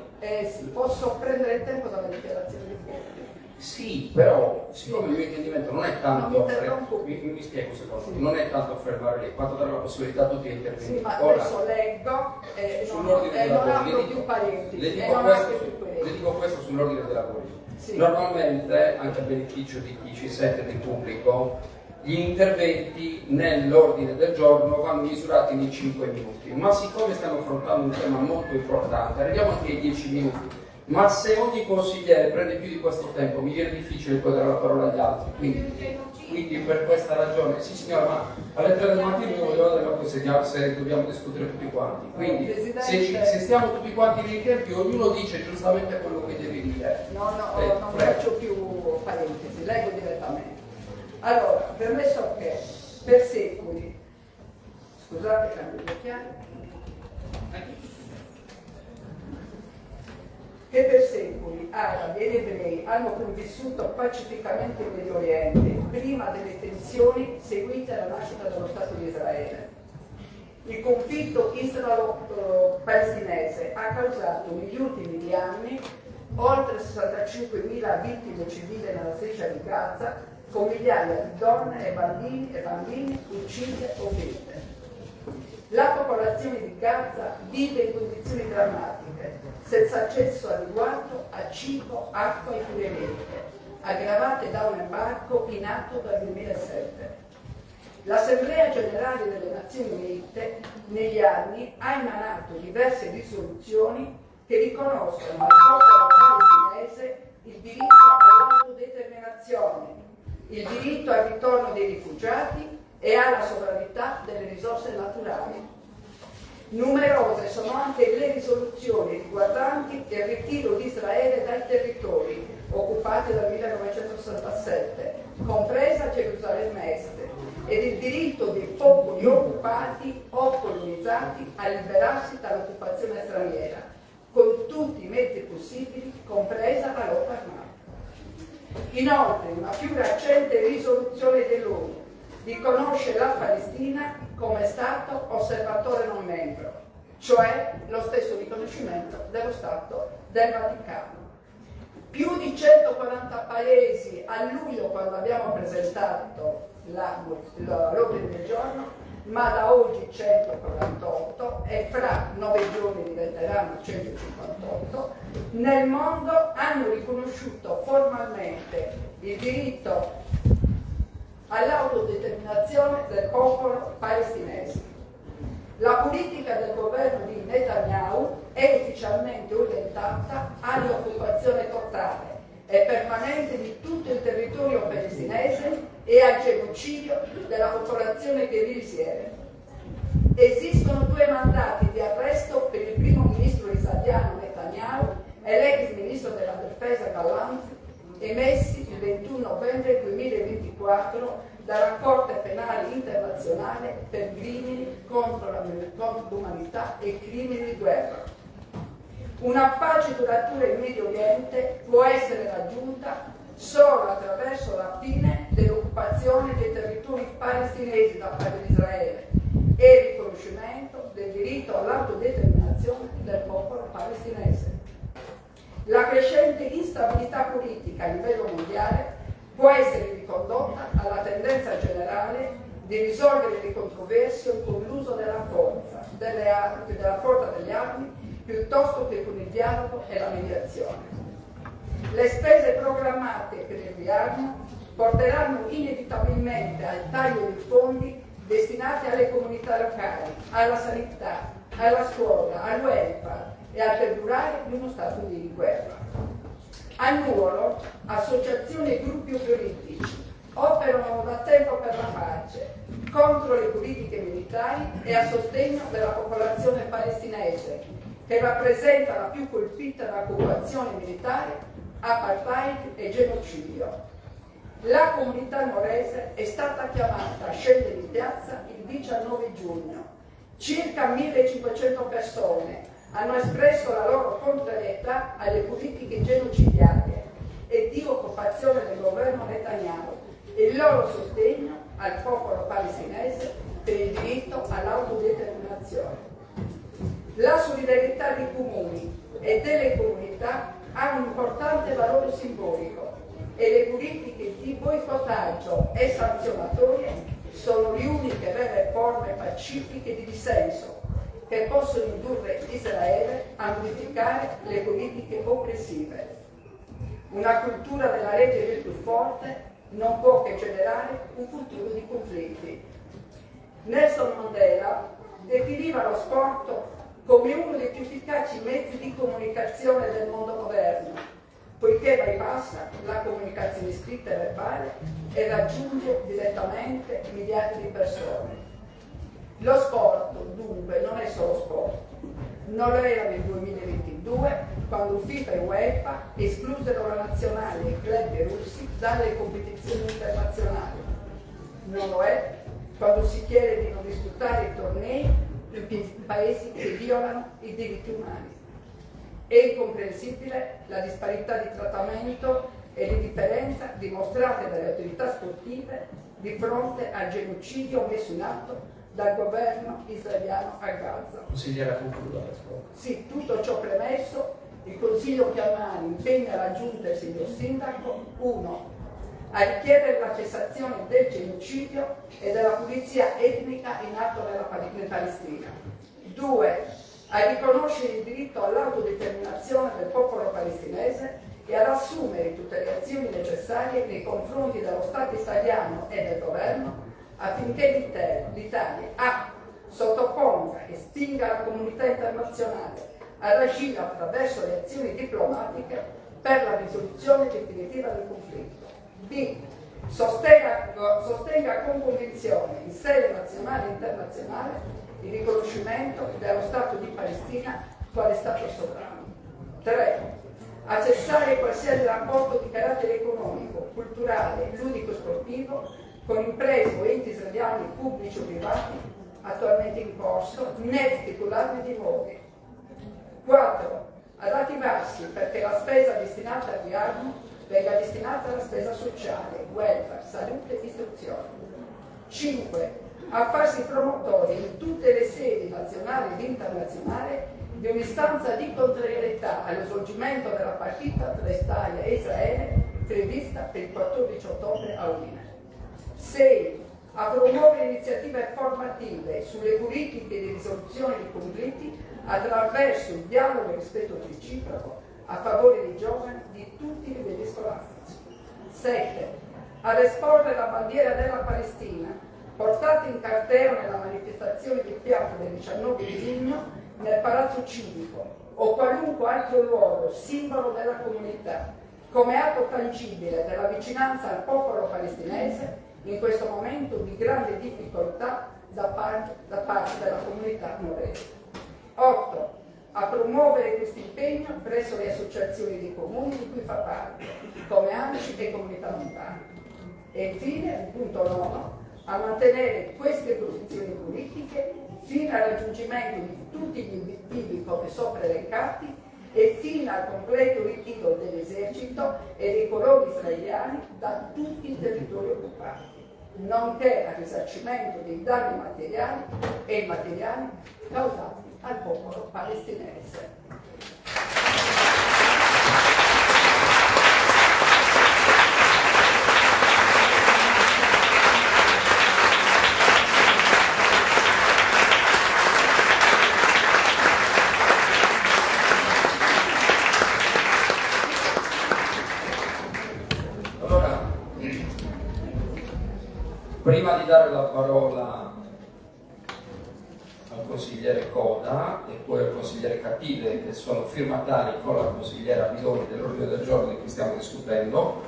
Posso prendere il tempo dalla dichiarazione di voto? Sì, però siccome il mio intendimento non è tanto mi spiego un secondo, sì. Non è tanto affermare lì, quanto dare la possibilità a tutti di intervenire. Sì, ma ora, adesso leggo sull'ordine non dei apro lavori, più parentesi le dico questo sull'ordine dei lavori. Sì. Normalmente, anche a beneficio di chi ci sente del pubblico, gli interventi nell'ordine del giorno vanno misurati nei 5 minuti, ma siccome stiamo affrontando un tema molto importante, arriviamo anche ai 10 minuti. Ma se ogni consigliere prende più di questo tempo mi viene difficile poi dare la parola agli altri, quindi per questa ragione, sì signora, ma alle 3 del mattino io voglio vedere poi se dobbiamo discutere tutti quanti, quindi se stiamo tutti quanti nei tempi ognuno dice giustamente quello che deve dire. Non faccio più parentesi, leggo direttamente. Allora, permesso che per secoli, scusate cambio gli occhiali, che per secoli arabi ed ebrei hanno convissuto pacificamente in Medio Oriente prima delle tensioni seguite alla nascita dello Stato di Israele. Il conflitto israelo-palestinese ha causato negli ultimi anni oltre 65.000 vittime civili nella striscia di Gaza, con migliaia di donne e bambini uccise o ferite. La popolazione di Gaza vive in condizioni drammatiche, senza accesso adeguato a cibo, acqua e cure mediche, aggravate da un embargo in atto dal 2007. L'Assemblea Generale delle Nazioni Unite negli anni ha emanato diverse risoluzioni che riconoscono al popolo palestinese il diritto all'autodeterminazione, il diritto al ritorno dei rifugiati e alla sovranità delle risorse naturali. Numerose sono anche le risoluzioni riguardanti il ritiro di Israele dai territori occupati dal 1967, compresa Gerusalemme Est, ed il diritto dei popoli occupati o colonizzati a liberarsi dall'occupazione straniera, con tutti i mezzi possibili, compresa la lotta armata. Inoltre, una più recente risoluzione dell'ONU riconosce la Palestina come Stato osservatore non membro, cioè lo stesso riconoscimento dello Stato del Vaticano. Più di 140 paesi a luglio, quando abbiamo presentato l'ordine del giorno, ma da oggi 148 e fra 9 giorni diventeranno 158, nel mondo hanno riconosciuto formalmente il diritto all'autodeterminazione del popolo palestinese. La politica del governo di Netanyahu è ufficialmente orientata all'occupazione totale e permanente di tutto il territorio palestinese e al genocidio della popolazione che vi risiede. Esistono 2 mandati di arresto per il primo ministro israeliano Netanyahu e l'ex ministro della difesa Gallant, emessi il 21 novembre 2024 dalla Corte Penale Internazionale per crimini contro l'umanità e crimini di guerra. Una pace duratura in Medio Oriente può essere raggiunta solo attraverso la fine dell'occupazione dei territori palestinesi da parte di Israele e il riconoscimento del diritto all'autodeterminazione del popolo palestinese. La crescente instabilità politica a livello mondiale può essere ricondotta alla tendenza generale di risolvere le controversie con l'uso della forza, delle armi, piuttosto che con il dialogo e la mediazione. Le spese programmate per il riarmo porteranno inevitabilmente al taglio di fondi destinati alle comunità locali, alla sanità, alla scuola, al welfare e al perdurare di uno stato di guerra. A Nuoro, associazioni e gruppi politici operano da tempo per la pace, contro le politiche militari e a sostegno della popolazione palestinese, che rappresenta la più colpita da occupazione militare, apartheid e genocidio. La comunità nuorese è stata chiamata a scendere in piazza il 19 giugno. Circa 1500 persone hanno espresso la loro contrarietà alle politiche genocidiarie e di occupazione del governo Netanyahu e il loro sostegno al popolo palestinese per il diritto all'autodeterminazione. La solidarietà dei comuni e delle comunità ha un importante valore simbolico e le politiche di boicottaggio e sanzionatorie sono le uniche vere forme pacifiche di dissenso che possono indurre Israele a modificare le politiche oppressive. Una cultura della legge del più forte non può che generare un futuro di conflitti. Nelson Mandela definiva lo sport come uno dei più efficaci mezzi di comunicazione del mondo moderno, poiché bypassa la comunicazione scritta e verbale e raggiunge direttamente migliaia di persone. Lo sport, dunque, non è solo sport. Non lo era nel 2022, quando FIFA e UEFA esclusero la nazionale e i club russi dalle competizioni internazionali. Non lo è quando si chiede di non disputare i tornei in paesi che violano i diritti umani. È incomprensibile la disparità di trattamento e l'indifferenza dimostrate dalle autorità sportive di fronte al genocidio messo in atto dal governo israeliano a Gaza. Consigliera, concludo. Sì, tutto ciò premesso, il Consiglio Chiamani impegna la Giunta e il signor Sindaco 1. A richiedere la cessazione del genocidio e della pulizia etnica in atto nella Palestina. 2. A riconoscere il diritto all'autodeterminazione del popolo palestinese e ad assumere tutte le azioni necessarie nei confronti dello Stato italiano e del governo affinché l'Italia A. sottoponga e spinga la comunità internazionale ad agire attraverso le azioni diplomatiche per la risoluzione definitiva del conflitto. B. Sostenga con convinzione in sede nazionale e internazionale il riconoscimento dello Stato di Palestina quale Stato sovrano. 3. A cessare qualsiasi rapporto di carattere economico, culturale, ludico-sportivo con imprese o enti israeliani pubblici o privati attualmente in corso, né stipulati di nuovi. 4. Ad attivarsi perché la spesa destinata al riarmo venga destinata alla spesa sociale, welfare, salute e istruzione. 5. A farsi promotori in tutte le sedi nazionali ed internazionali di un'istanza di contrarietà allo svolgimento della partita tra Italia e Israele prevista per il 14 ottobre a Udine. 6. A promuovere iniziative formative sulle politiche di risoluzione di conflitti attraverso il dialogo e il rispetto reciproco a favore dei giovani di tutti i livelli scolastici. 7. Ad esporre la bandiera della Palestina, portata in carteo nella manifestazione di piazza del 19 giugno nel Palazzo Civico o qualunque altro luogo simbolo della comunità, come atto tangibile della vicinanza al popolo palestinese in questo momento di grande difficoltà da parte della comunità nuorese. 8. A promuovere questo impegno presso le associazioni dei comuni di cui fa parte, come ANCI e Comunità Montana. E infine, il punto 9, a mantenere queste posizioni politiche fino al raggiungimento di tutti gli obiettivi come sopra elencati e fino al completo ritiro dell'esercito e dei coloni israeliani da tutti i territori occupati, nonché al risarcimento dei danni materiali e immateriali causati al popolo palestinese. Allora, prima di dare la parola al consigliere Coda e poi al consigliere Capide, che sono firmatari con la consigliera Bidoni dell'ordine del giorno di cui stiamo discutendo,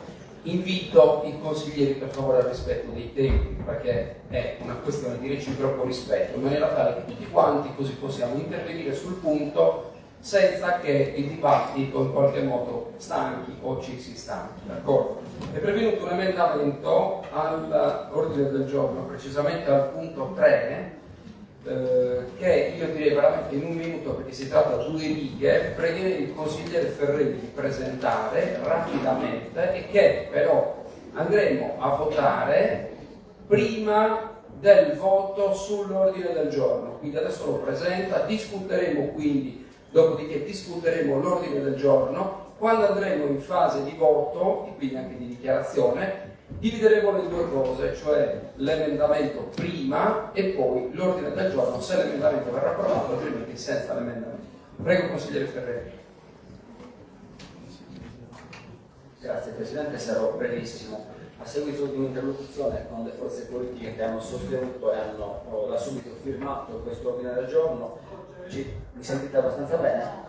invito i consiglieri per favore al rispetto dei tempi, perché è una questione di reciproco rispetto, in maniera tale che tutti quanti così possiamo intervenire sul punto senza che il dibattito in qualche modo stanchi o ci si stanchi, d'accordo? È pervenuto un emendamento all'ordine del giorno, precisamente al punto 3, che io direi veramente in un minuto, perché si tratta di 2 righe, pregherei il consigliere Ferreri di presentare rapidamente e che però andremo a votare prima del voto sull'ordine del giorno. Quindi adesso lo presenta, discuteremo quindi, dopodiché discuteremo l'ordine del giorno. Quando andremo in fase di voto e quindi anche di dichiarazione, divideremo le 2 cose, cioè l'emendamento prima e poi l'ordine del giorno, se l'emendamento verrà approvato, altrimenti senza l'emendamento. Prego, consigliere Ferreri. Grazie Presidente, sarò brevissimo. A seguito di un'interlocuzione con le forze politiche che hanno sostenuto e hanno da subito firmato questo ordine del giorno, mi sentite abbastanza bene?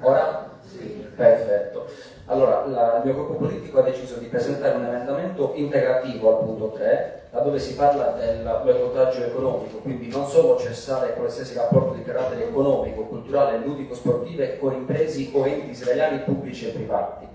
Ora? Sì, perfetto. Allora, il mio gruppo politico ha deciso di presentare un emendamento integrativo al punto 3, laddove si parla del boicottaggio economico, quindi non solo cessare qualsiasi rapporto di carattere economico, culturale, ludico-sportive con imprese o enti israeliani pubblici e privati,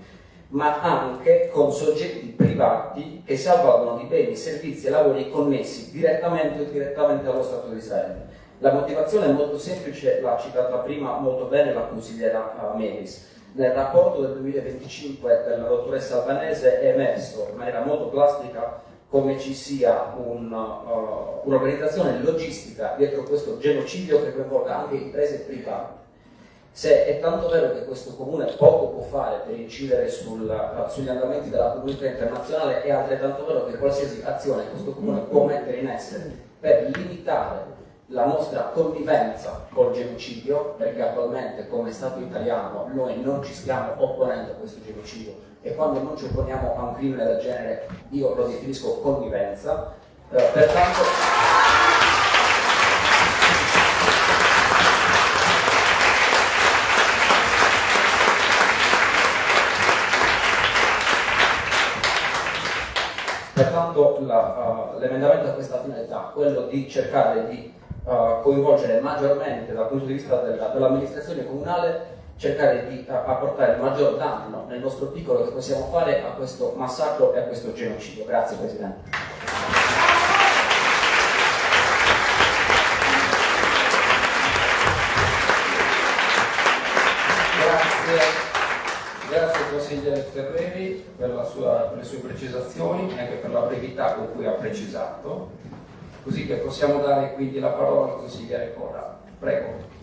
ma anche con soggetti privati che si avvalgono di beni, servizi e lavori connessi direttamente o indirettamente allo Stato di Israele. La motivazione è molto semplice, l'ha citata prima molto bene la consigliera Melis. Nel rapporto del 2025 della dottoressa Albanese è emerso in maniera molto plastica come ci sia un'organizzazione logistica dietro questo genocidio che coinvolga anche imprese private. Se è tanto vero che questo comune poco può fare per incidere sugli andamenti della comunità internazionale, è altrettanto vero che qualsiasi azione questo comune può mettere in essere per limitare la nostra connivenza col genocidio, perché attualmente come Stato italiano noi non ci stiamo opponendo a questo genocidio e quando non ci opponiamo a un crimine del genere io lo definisco connivenza, pertanto l'emendamento ha questa finalità, quello di cercare di coinvolgere maggiormente dal punto di vista dell'amministrazione comunale, cercare di apportare il maggior danno nel nostro piccolo che possiamo fare a questo massacro e a questo genocidio. Grazie Presidente. Grazie consigliere Ferreri per le sue precisazioni e anche per la brevità con cui ha precisato, così che possiamo dare quindi la parola al consigliere Cora. Prego.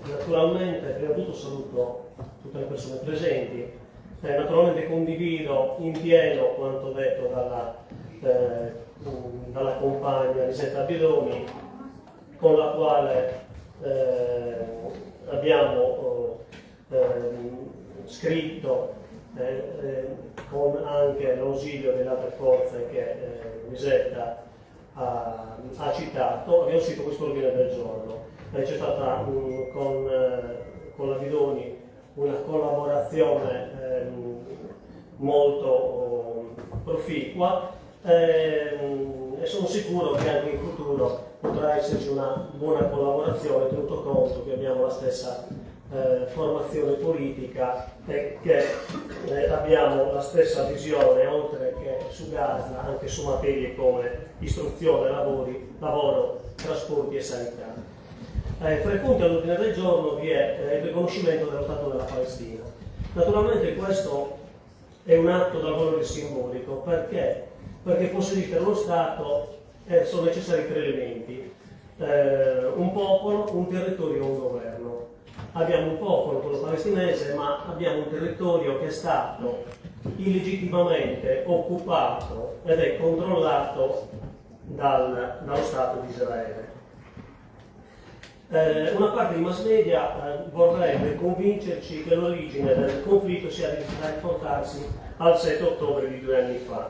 Naturalmente, prima di tutto saluto tutte le persone presenti, naturalmente condivido in pieno quanto detto dalla compagna Lisetta Bidoni, con la quale abbiamo scritto con anche l'ausilio delle altre forze che Lisetta ha citato, abbiamo scritto questo ordine del giorno. C'è stata con la Bidoni una collaborazione molto proficua e sono sicuro che anche in futuro potrà esserci una buona collaborazione, tenuto conto che abbiamo la stessa formazione politica e che abbiamo la stessa visione, oltre che su Gaza, anche su materie come istruzione, lavoro, trasporti e sanità. Tra i punti all'ordine del giorno vi è il riconoscimento dello Stato della Palestina. Naturalmente questo è un atto dal valore simbolico, perché può esistere lo Stato sono necessari 3 elementi: un popolo, un territorio e un governo. Abbiamo un popolo, quello palestinese, ma abbiamo un territorio che è stato illegittimamente occupato ed è controllato dallo Stato di Israele. Una parte dei mass media vorrebbe convincerci che l'origine del conflitto sia da riportarsi al 7 ottobre di 2 anni fa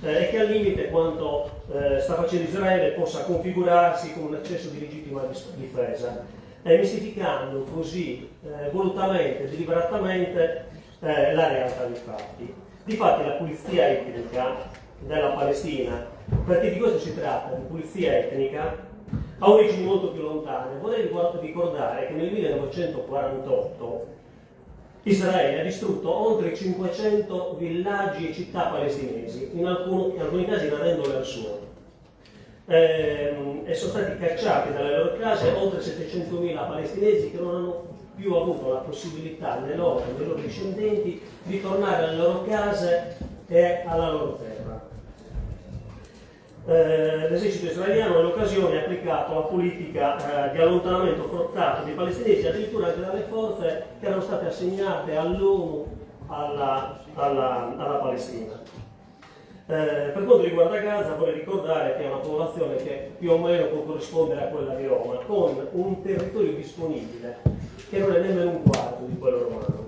e che al limite quanto sta facendo Israele possa configurarsi come un eccesso di legittima difesa, mistificando così volutamente, deliberatamente la realtà dei fatti. Difatti la pulizia etnica della Palestina, perché di questo si tratta, di pulizia etnica, ha origini molto più lontane. Vorrei ricordare che nel 1948 Israele ha distrutto oltre 500 villaggi e città palestinesi, in alcuni casi invadendole al suolo. E sono stati cacciati dalle loro case oltre 700.000 palestinesi che non hanno più avuto la possibilità né loro né i loro discendenti di tornare alle loro case e alla loro terra. L'esercito israeliano nell'occasione ha applicato la politica di allontanamento forzato dei palestinesi, addirittura anche dalle forze che erano state assegnate all'ONU alla Palestina. Per quanto riguarda Gaza, vorrei ricordare che è una popolazione che più o meno può corrispondere a quella di Roma, con un territorio disponibile che non è nemmeno un quarto di quello romano.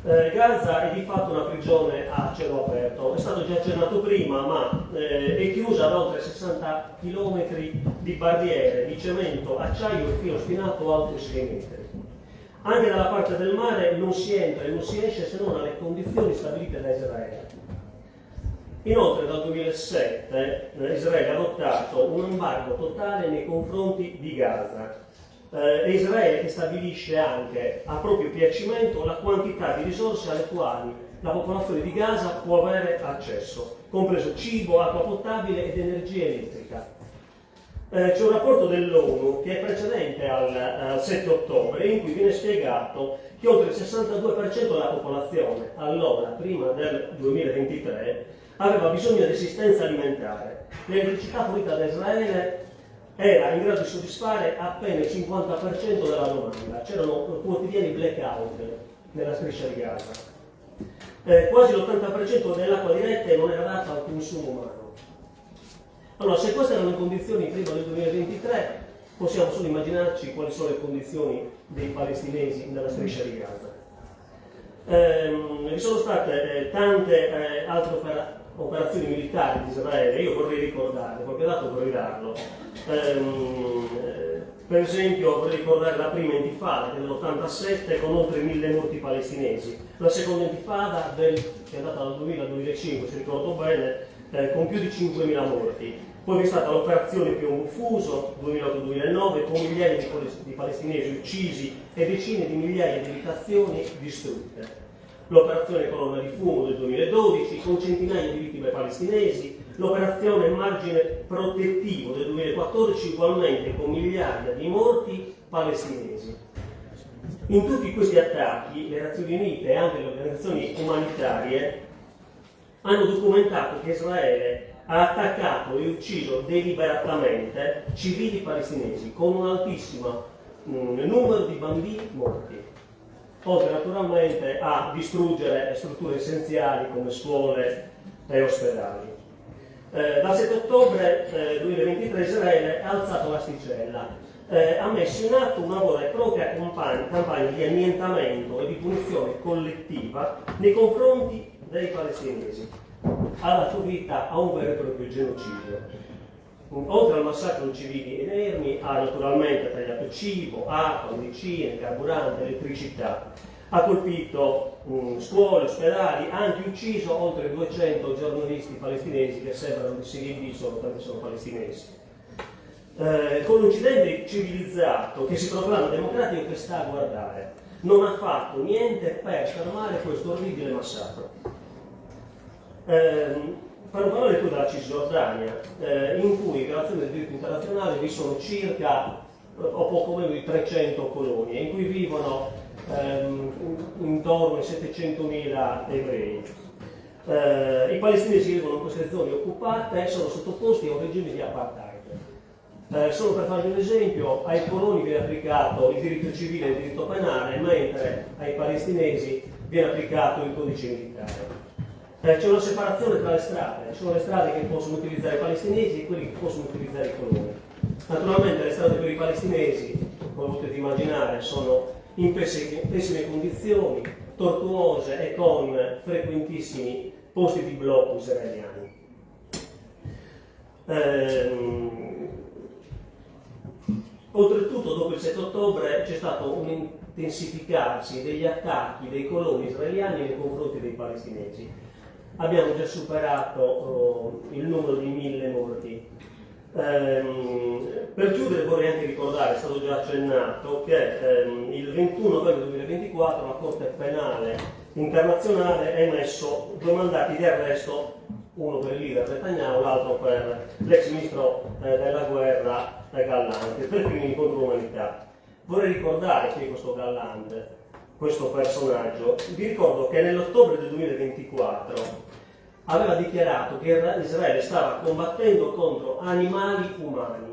Gaza è di fatto una prigione a cielo aperto, è stato già accennato prima, ma è chiusa da oltre 60 km di barriere di cemento, acciaio e filo spinato alto 6 metri. Anche dalla parte del mare non si entra e non si esce se non alle condizioni stabilite da Israele. Inoltre dal 2007 Israele ha adottato un embargo totale nei confronti di Gaza. È Israele che stabilisce anche a proprio piacimento la quantità di risorse alle quali la popolazione di Gaza può avere accesso, compreso cibo, acqua potabile ed energia elettrica. C'è un rapporto dell'ONU che è precedente al 7 ottobre in cui viene spiegato che oltre il 62% della popolazione, allora, prima del 2023, aveva bisogno di assistenza alimentare. L'elettricità fornita da Israele era in grado di soddisfare appena il 50% della domanda. C'erano quotidiani blackout nella striscia di Gaza. Quasi l'80% dell'acqua di rete non era data al consumo umano. Allora, se queste erano le condizioni prima del 2023, possiamo solo immaginarci quali sono le condizioni dei palestinesi nella striscia di Gaza. Vi sono state tante altre operazioni militari di Israele, io vorrei ricordarle, qualche dato vorrei darlo. Per esempio vorrei ricordare la prima intifada dell'87 con oltre 1000 morti palestinesi, la seconda intifada che è andata dal 2000 al 2005, se ricordo bene, con più di 5.000 morti. Poi vi è stata l'operazione Piombo Fuso 2008-2009 con migliaia di palestinesi uccisi e decine di migliaia di abitazioni distrutte. L'operazione Colonna di Fumo del 2012 con centinaia di vittime palestinesi, l'operazione Margine Protettivo del 2014 ugualmente con migliaia di morti palestinesi. In tutti questi attacchi le Nazioni Unite e anche le organizzazioni umanitarie hanno documentato che Israele ha attaccato e ucciso deliberatamente civili palestinesi con un altissimo numero di bambini morti, oltre naturalmente a distruggere strutture essenziali come scuole e ospedali. Dal 7 ottobre 2023 Israele ha alzato l'asticella, ha messo in atto una vera e propria campagna di annientamento e di punizione collettiva nei confronti dei palestinesi. Ha dato vita a un vero e proprio genocidio. Oltre al massacro di civili inermi, ha naturalmente tagliato cibo, acqua, medicine, carburante, elettricità. Ha colpito scuole, ospedali, ha anche ucciso oltre 200 giornalisti palestinesi che sembrano di Serie B solo perché sono palestinesi. Con l'Occidente civilizzato che si proclama democratico che sta a guardare, non ha fatto niente per fermare questo orribile massacro. Per non parlare più della Cisgiordania, in cui in violazione del diritto internazionale vi sono circa o poco meno di 300 colonie, in cui vivono intorno ai 700.000 ebrei. I palestinesi vivono in queste zone occupate e sono sottoposti a un regime di apartheid. Solo per farvi un esempio, ai coloni viene applicato il diritto civile e il diritto penale, mentre ai palestinesi viene applicato il codice militare. C'è una separazione tra le strade, ci sono le strade che possono utilizzare i palestinesi e quelli che possono utilizzare i coloni. Naturalmente le strade per i palestinesi, come potete immaginare, sono in pessime condizioni, tortuose e con frequentissimi posti di blocco israeliani. Oltretutto, dopo il 7 ottobre c'è stato un intensificarsi degli attacchi dei coloni israeliani nei confronti dei palestinesi. Abbiamo già superato il numero di 1000 morti. Per chiudere vorrei anche ricordare, è stato già accennato, che il 21 novembre 2024 la Corte Penale Internazionale ha emesso 2 mandati di arresto, uno per il leader Netanyahu, l'altro per l'ex ministro della guerra Gallant, per crimini contro l'umanità. Vorrei ricordare qui questo Gallant, questo personaggio. Vi ricordo che nell'ottobre del 2024 aveva dichiarato che Israele stava combattendo contro animali umani.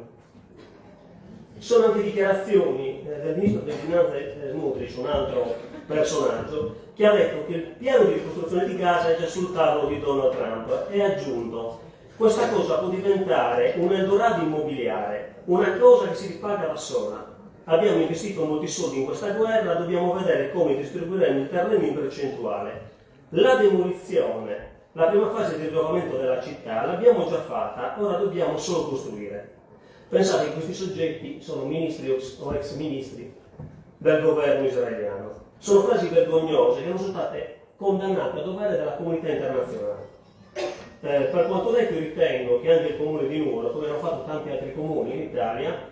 Sono anche dichiarazioni del ministro delle finanze Smotrich, un altro personaggio, che ha detto che il piano di ricostruzione di Gaza è già sul tavolo di Donald Trump e ha aggiunto: questa cosa può diventare un Eldorado immobiliare, una cosa che si ripaga da sola. Abbiamo investito molti soldi in questa guerra, dobbiamo vedere come distribuiremo il terreno in percentuale. La demolizione, la prima fase di rinnovamento della città l'abbiamo già fatta, ora dobbiamo solo costruire. Pensate che questi soggetti sono ministri o ex ministri del governo israeliano. Sono frasi vergognose che non sono state condannate a dovere dalla comunità internazionale. Per quanto detto, ritengo che anche il comune di Nuoro, come hanno fatto tanti altri comuni in Italia,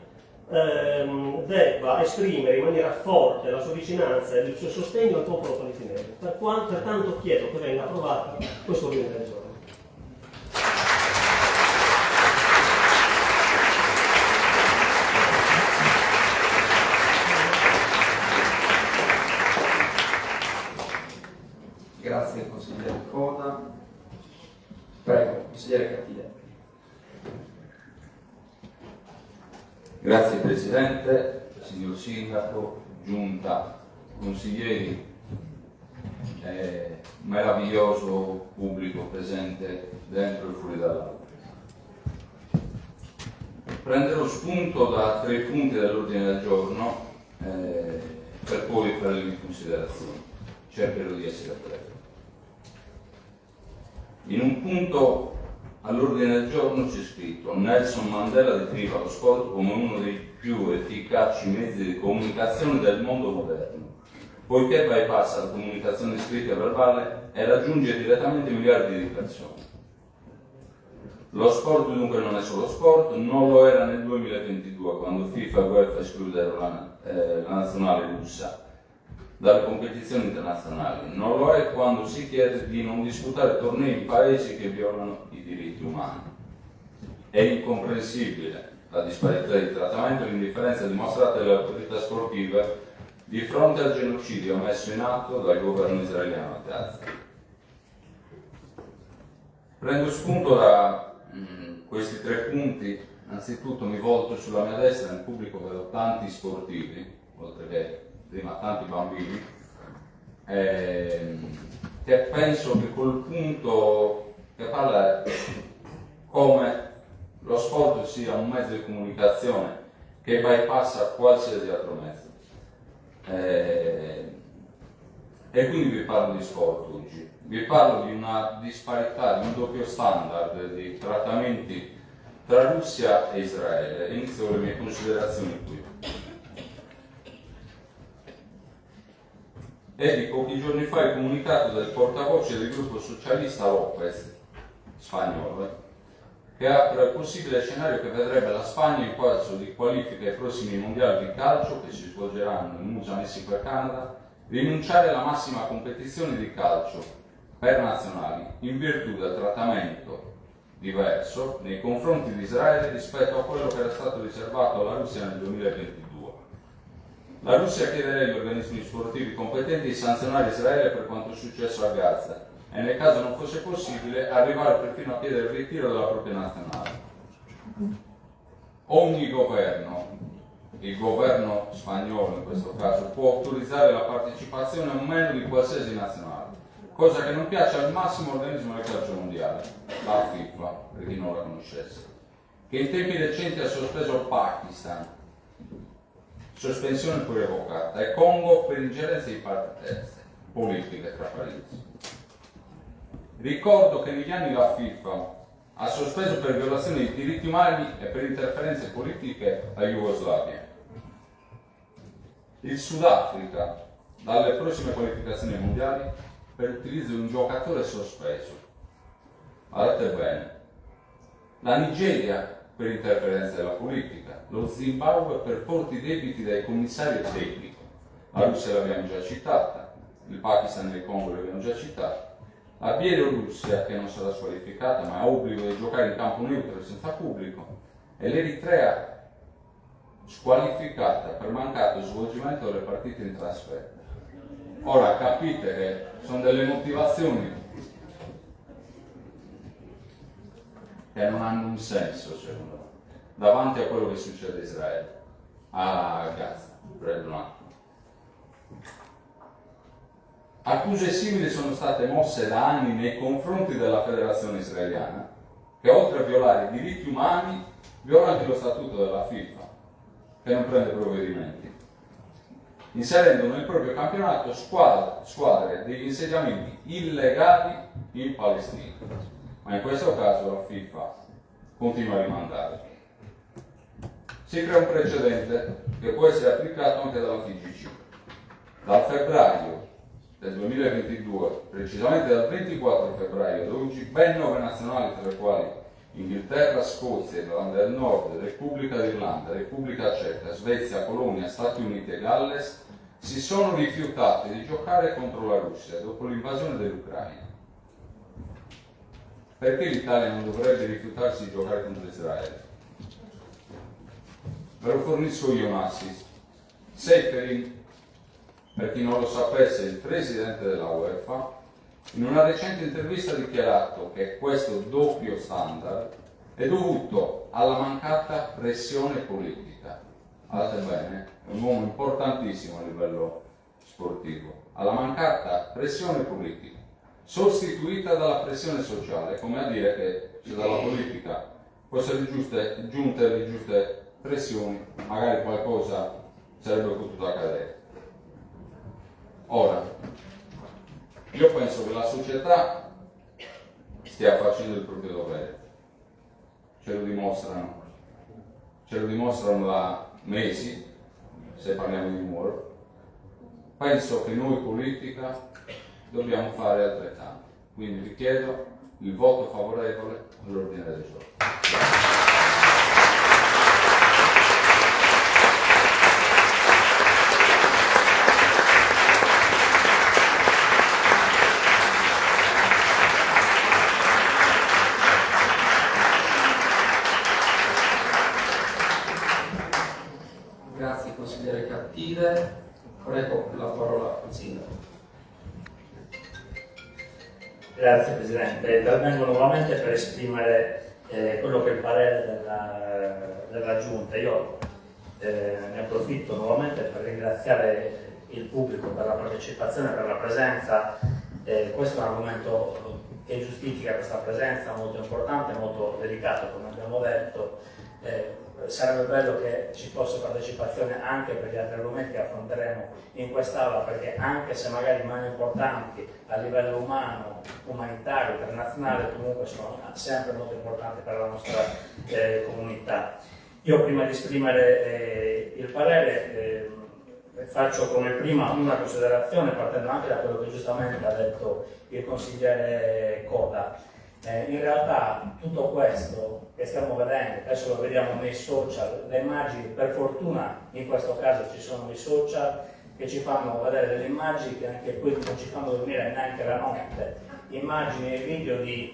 debba esprimere in maniera forte la sua vicinanza e il suo sostegno al popolo palestinese. Pertanto chiedo che venga approvato questo ordine del giorno. Grazie consigliere Coda. Prego, consigliere Cattilia. Grazie Presidente, signor Sindaco, Giunta, consiglieri, meraviglioso pubblico presente dentro e fuori dall'Aula. Prenderò spunto da 3 punti dell'ordine del giorno per poi fare le mie considerazioni. Cercherò di essere breve. In un punto all'ordine del giorno c'è scritto: Nelson Mandela definiva lo sport come uno dei più efficaci mezzi di comunicazione del mondo moderno, poiché bypassa la comunicazione scritta e verbale e raggiunge direttamente miliardi di persone. Lo sport dunque non è solo sport, non lo era nel 2022 quando FIFA e UEFA escludero la nazionale russa dalle competizioni internazionali, non lo è quando si chiede di non disputare tornei in paesi che violano i diritti umani. È incomprensibile la disparità di trattamento e l'indifferenza dimostrata dalle autorità sportive di fronte al genocidio messo in atto dal governo israeliano a Gaza. Prendo spunto da questi 3 punti. Anzitutto mi volto sulla mia destra, nel pubblico vedo tanti sportivi, oltre che prima tanti bambini, che penso che quel punto che parla è come lo sport sia un mezzo di comunicazione che bypassa qualsiasi altro mezzo. E quindi vi parlo di sport oggi, vi parlo di una disparità, di un doppio standard di trattamenti tra Russia e Israele. Inizio con le mie considerazioni qui. È di pochi giorni fa il comunicato del portavoce del gruppo socialista Lopez, spagnolo, che apre il possibile scenario che vedrebbe la Spagna in caso di qualifica ai prossimi mondiali di calcio che si svolgeranno in USA, Messico e Canada, rinunciare alla massima competizione di calcio per nazionali in virtù del trattamento diverso nei confronti di Israele rispetto a quello che era stato riservato alla Russia nel 2022. La Russia chiede agli organismi sportivi competenti di sanzionare Israele per quanto è successo a Gaza e, nel caso non fosse possibile, arrivare perfino a chiedere il ritiro della propria nazionale. Ogni governo, il governo spagnolo in questo caso, può autorizzare la partecipazione o meno di qualsiasi nazionale, cosa che non piace al massimo organismo del calcio mondiale, la FIFA, per chi non la conoscesse, che in tempi recenti ha sospeso il Pakistan, sospensione poi revocata, e Congo per ingerenze di parti terze, politiche tra parentesi. Ricordo che negli anni la FIFA ha sospeso per violazione dei diritti umani e per interferenze politiche la Jugoslavia. Il Sudafrica, dalle prossime qualificazioni mondiali, per l'utilizzo di un giocatore sospeso. Guardate bene. La Nigeria per interferenze della politica, lo Zimbabwe per forti debiti dai commissari tecnici. La Russia l'abbiamo già citata, il Pakistan e il Congo l'abbiamo già citata. La Bielorussia, che non sarà squalificata ma ha obbligo di giocare in campo neutro e senza pubblico, e l'Eritrea squalificata per mancato svolgimento delle partite in trasferta. Ora capite che sono delle motivazioni che non hanno un senso, secondo me, davanti a quello che succede a Israele, a Gaza. Prendo un attimo. Accuse simili sono state mosse da anni nei confronti della Federazione Israeliana, che oltre a violare i diritti umani, viola anche lo statuto della FIFA, che non prende provvedimenti, inserendo nel proprio campionato squadre degli insediamenti illegali in Palestina. Ma in questo caso la FIFA continua a rimandare. Si crea un precedente che può essere applicato anche dalla FIGC. Dal febbraio del 2022, precisamente dal 24 febbraio ad oggi, ben 9 nazionali, tra le quali Inghilterra, Scozia, Irlanda del Nord, Repubblica d'Irlanda, Repubblica Ceca, Svezia, Polonia, Stati Uniti e Galles, si sono rifiutati di giocare contro la Russia dopo l'invasione dell'Ucraina. Perché l'Italia non dovrebbe rifiutarsi di giocare contro Israele? Ve lo fornisco io un assist. Seferin, per chi non lo sapesse, il presidente della UEFA, in una recente intervista ha dichiarato che questo doppio standard è dovuto alla mancata pressione politica. Guardate bene, è un uomo importantissimo a livello sportivo. Alla mancata pressione politica, sostituita dalla pressione sociale, come a dire che se dalla politica fossero giunte le giuste pressioni, magari qualcosa sarebbe potuto accadere. Ora, io penso che la società stia facendo il proprio dovere, ce lo dimostrano da mesi, se parliamo di Moro. Penso che noi politica dobbiamo fare altrettanto, quindi vi chiedo il voto favorevole all'ordine del giorno. Grazie consigliere Cattive. Prego la parola al sindaco. Grazie Presidente, intervengo nuovamente per esprimere quello che è il parere della Giunta. Io ne approfitto nuovamente per ringraziare il pubblico per la partecipazione, per la presenza. Questo è un argomento che giustifica questa presenza molto importante, molto delicato, come abbiamo detto. Sarebbe bello che ci fosse partecipazione anche per gli altri argomenti che affronteremo in quest'Aula, perché anche se magari meno importanti a livello umano, umanitario, internazionale, comunque sono sempre molto importanti per la nostra comunità. Io prima di esprimere il parere faccio come prima una considerazione, partendo anche da quello che giustamente ha detto il consigliere Coda. In realtà tutto questo che stiamo vedendo, adesso lo vediamo nei social, le immagini, per fortuna in questo caso ci sono i social che ci fanno vedere delle immagini che anche poi non ci fanno dormire neanche la notte, immagini e video di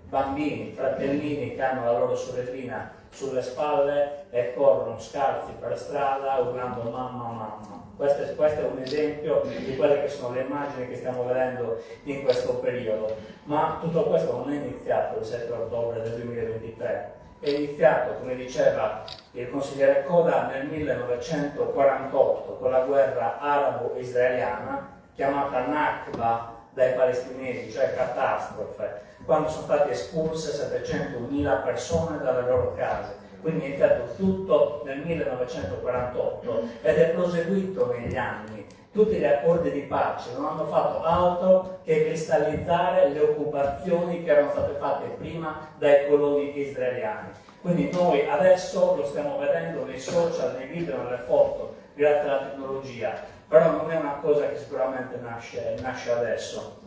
bambini, fratellini che hanno la loro sorellina sulle spalle e corrono scalzi per strada urlando mamma mamma. Questo è un esempio di quelle che sono le immagini che stiamo vedendo in questo periodo, ma tutto questo non è iniziato il 7 ottobre del 2023, è iniziato, come diceva il consigliere Coda, nel 1948 con la guerra arabo-israeliana, chiamata Nakba dai palestinesi, cioè catastrofe, quando sono state espulse 700.000 persone dalle loro case. Quindi è iniziato tutto nel 1948 ed è proseguito negli anni. Tutti gli accordi di pace non hanno fatto altro che cristallizzare le occupazioni che erano state fatte prima dai coloni israeliani. Quindi noi adesso lo stiamo vedendo nei social, nei video, nelle foto, grazie alla tecnologia, però non è una cosa che sicuramente nasce adesso.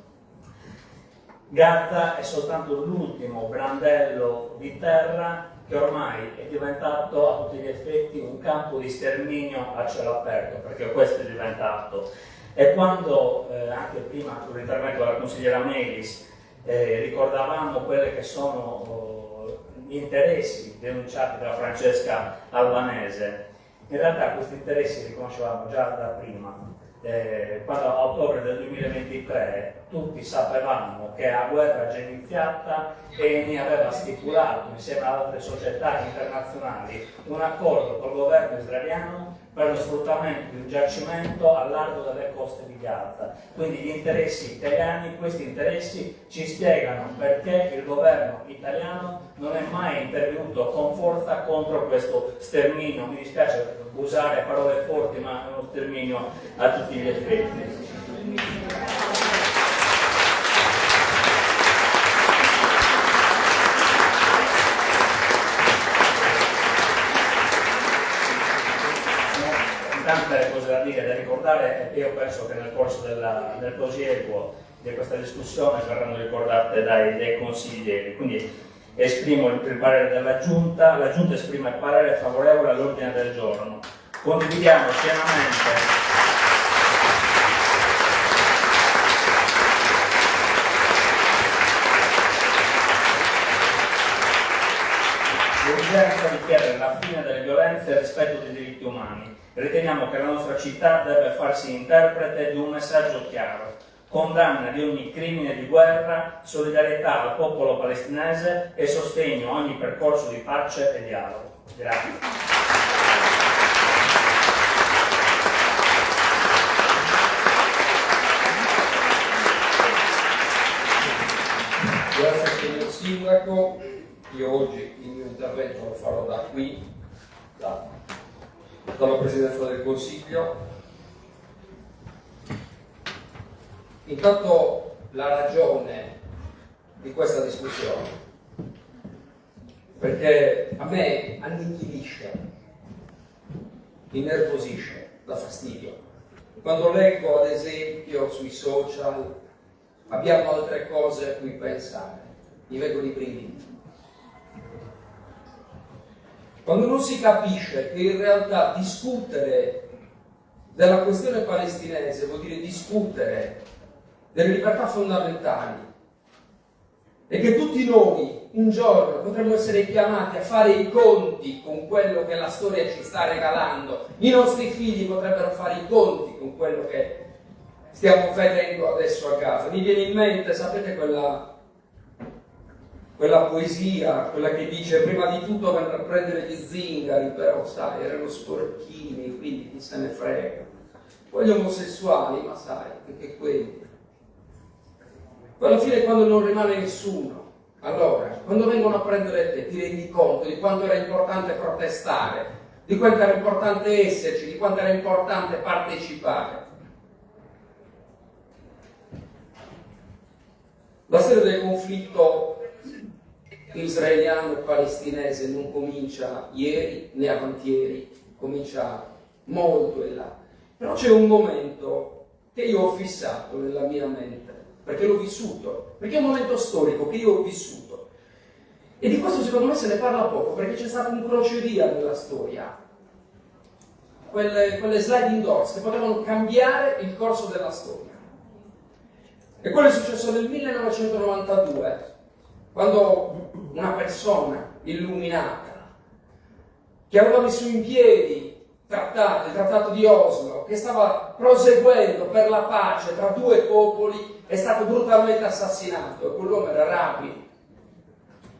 Gaza è soltanto l'ultimo brandello di terra che ormai è diventato a tutti gli effetti un campo di sterminio a cielo aperto, perché questo è diventato. E quando, anche prima con l'intervento della consigliera Melis, ricordavamo quelli che sono gli interessi denunciati da Francesca Albanese, in realtà questi interessi li conoscevamo già da prima. Quando a ottobre del 2023 tutti sapevamo che la guerra già iniziata e ne aveva stipulato insieme ad altre società internazionali un accordo col governo israeliano per lo sfruttamento di un giacimento a largo delle coste di Gaza. Quindi gli interessi italiani, questi interessi ci spiegano perché il governo italiano non è mai intervenuto con forza contro questo sterminio. Mi dispiace usare parole forti, ma è uno sterminio a tutti gli effetti. Tante cose da dire, da ricordare, e io penso che nel corso del prosieguo di questa discussione verranno ricordate dai consiglieri. Quindi esprimo il parere della Giunta, la Giunta esprime il parere favorevole all'ordine del giorno. Condividiamo pienamente l'urgenza di chiedere la fine delle violenze e il rispetto dei diritti umani. Riteniamo che la nostra città deve farsi interprete di un messaggio chiaro: condanna di ogni crimine di guerra, solidarietà al popolo palestinese e sostegno a ogni percorso di pace e dialogo. Grazie. Grazie signor Sindaco. Io oggi il mio intervento lo farò da qui, dalla Presidenza del Consiglio. Intanto la ragione di questa discussione, perché a me annichilisce, innervosisce, dà fastidio. Quando leggo ad esempio sui social abbiamo altre cose a cui pensare, mi vengono i brividi. Quando non si capisce che in realtà discutere della questione palestinese vuol dire discutere delle libertà fondamentali e che tutti noi un giorno potremmo essere chiamati a fare i conti con quello che la storia ci sta regalando, i nostri figli potrebbero fare i conti con quello che stiamo vedendo adesso a Gaza. Mi viene in mente, sapete, quella poesia, quella che dice prima di tutto vennero a prendere gli zingari, però sai, erano sporchini, quindi chi se ne frega. Poi gli omosessuali, ma sai, anche quelli. Poi alla fine quando non rimane nessuno, allora, quando vengono a prendere te, ti rendi conto di quanto era importante protestare, di quanto era importante esserci, di quanto era importante partecipare. La storia del conflitto israeliano e palestinese non comincia ieri né avantieri, comincia molto in là. Però c'è un momento che io ho fissato nella mia mente, perché l'ho vissuto, perché è un momento storico che io ho vissuto. E di questo secondo me se ne parla poco, perché c'è stato un crocevia nella storia. Quelle sliding doors che potevano cambiare il corso della storia. E quello è successo nel 1992, quando una persona illuminata, che aveva messo in piedi il trattato di Oslo, che stava proseguendo per la pace tra due popoli, è stato brutalmente assassinato. E quell'uomo era Rabin,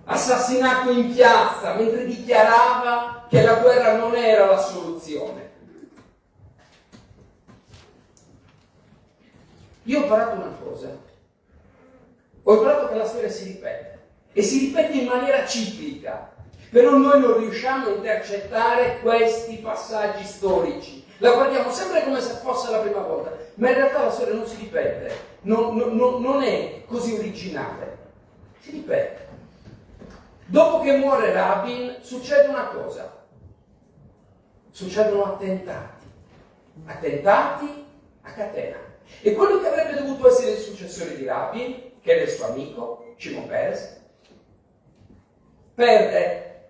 assassinato in piazza mentre dichiarava che la guerra non era la soluzione. Io ho imparato una cosa, ho imparato che la storia si ripete, e si ripete in maniera ciclica, però noi non riusciamo a intercettare questi passaggi storici, la guardiamo sempre come se fosse la prima volta, ma in realtà la storia non si ripete, non è così originale, si ripete. Dopo che muore Rabin succede una cosa, succedono attentati a catena. E quello che avrebbe dovuto essere il successore di Rabin, che era il suo amico, Shimon Peres, perde,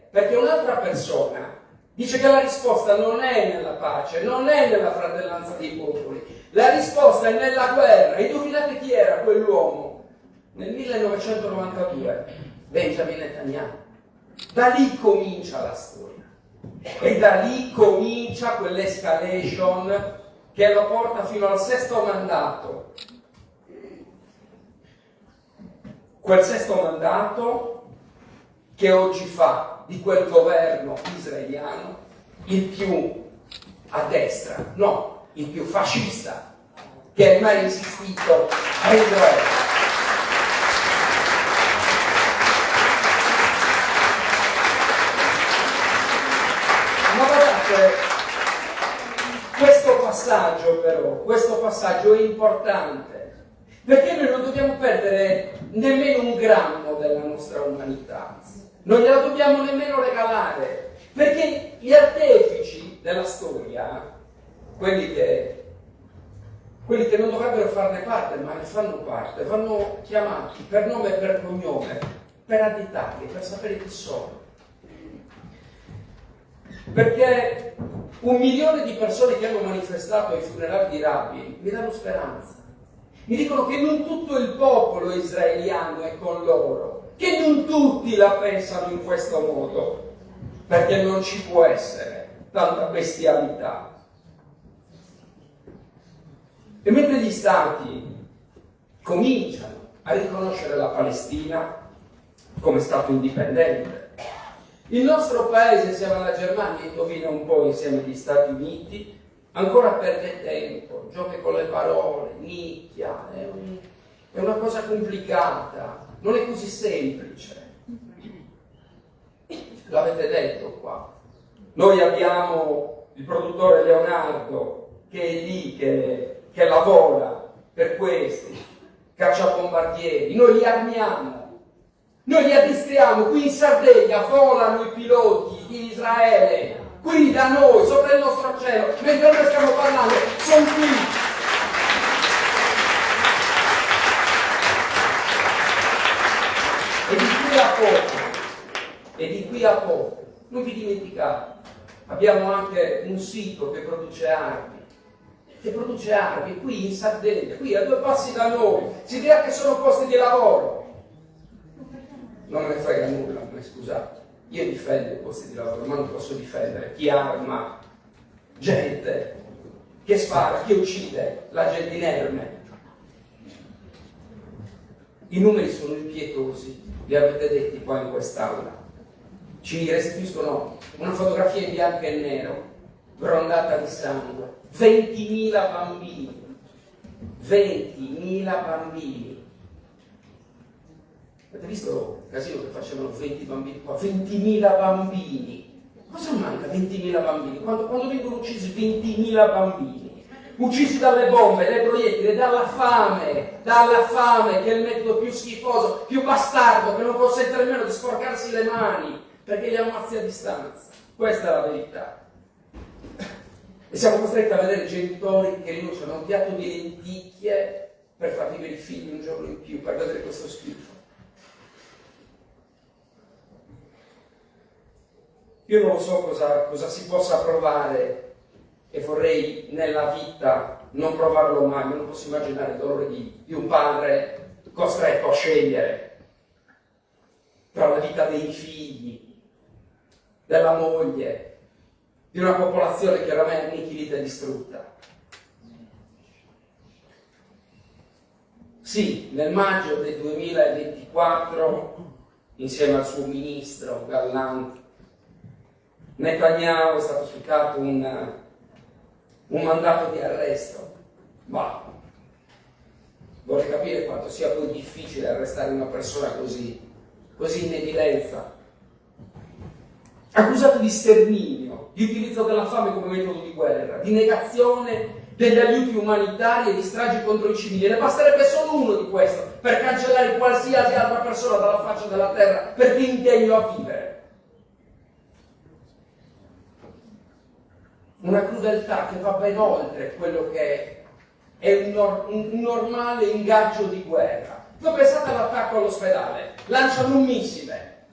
perché un'altra persona dice che la risposta non è nella pace, non è nella fratellanza dei popoli, la risposta è nella guerra. E indovinate chi era quell'uomo? Nel 1992, Benjamin Netanyahu. Da lì comincia la storia, e da lì comincia quell'escalation che lo porta fino al sesto mandato. Quel sesto mandato che oggi fa di quel governo israeliano il più a destra, no, il più fascista che è mai esistito a Israele. Ma guardate, questo passaggio è importante, perché noi non dobbiamo perdere nemmeno un grammo della nostra umanità, non gliela dobbiamo nemmeno regalare, perché gli artefici della storia, quelli che non dovrebbero farne parte, ma ne fanno parte, vanno chiamati per nome e per cognome, per additarli, per sapere chi sono. Perché 1 milione di persone che hanno manifestato ai funerali di Rabin mi danno speranza. Mi dicono che non tutto il popolo israeliano è con loro, che non tutti la pensano in questo modo, perché non ci può essere tanta bestialità. E mentre gli stati cominciano a riconoscere la Palestina come stato indipendente, il nostro paese, insieme alla Germania, indovina un po' insieme agli Stati Uniti, ancora perde tempo, gioca con le parole, nicchia, è una cosa complicata, non è così semplice. L'avete detto qua. Noi abbiamo il produttore Leonardo che è lì, che lavora per questi cacciabombardieri, noi li armiamo. Noi li addestriamo, qui in Sardegna volano i piloti di Israele, qui da noi, sopra il nostro cielo, mentre noi stiamo parlando, sono qui. E di qui a poco, non vi dimenticate, abbiamo anche un sito che produce armi qui in Sardegna, qui a 2 passi da noi, si dirà che sono posti di lavoro. Non me ne frega nulla, scusate, io difendo i posti di lavoro, ma non posso difendere chi arma gente, che spara, chi uccide la gente inerme. I numeri sono impietosi, li avete detti qua in quest'aula. Ci restituiscono una fotografia in bianco e nero, grondata di sangue. 20.000 bambini. 20.000 bambini. Avete visto il casino che facevano 20 bambini qua? 20.000 bambini. Cosa manca 20.000 bambini? Quando vengono uccisi 20.000 bambini? Uccisi dalle bombe, dai proiettili, dalla fame, che è il metodo più schifoso, più bastardo, che non consente nemmeno di sporcarsi le mani, perché li ammazzi a distanza. Questa è la verità. E siamo costretti a vedere genitori che rinunciano a un piatto di lenticchie per far vivere i figli un giorno in più, per vedere questo schifo. Io non so cosa si possa provare e vorrei nella vita non provarlo mai, ma non posso immaginare il dolore di un padre costretto a scegliere tra la vita dei figli, della moglie, di una popolazione che oramai è annichilita e distrutta. Sì, nel maggio del 2024, insieme al suo ministro Gallant, Netanyahu è stato applicato un mandato di arresto. Ma vorrei capire quanto sia poi difficile arrestare una persona così in evidenza, accusato di sterminio, di utilizzo della fame come metodo di guerra, di negazione degli aiuti umanitari e di stragi contro i civili. Ne basterebbe solo uno di questo per cancellare qualsiasi altra persona dalla faccia della terra perché indegno a vivere. Una crudeltà che va ben oltre quello che è un normale ingaggio di guerra. Voi pensate all'attacco all'ospedale, lanciano un missile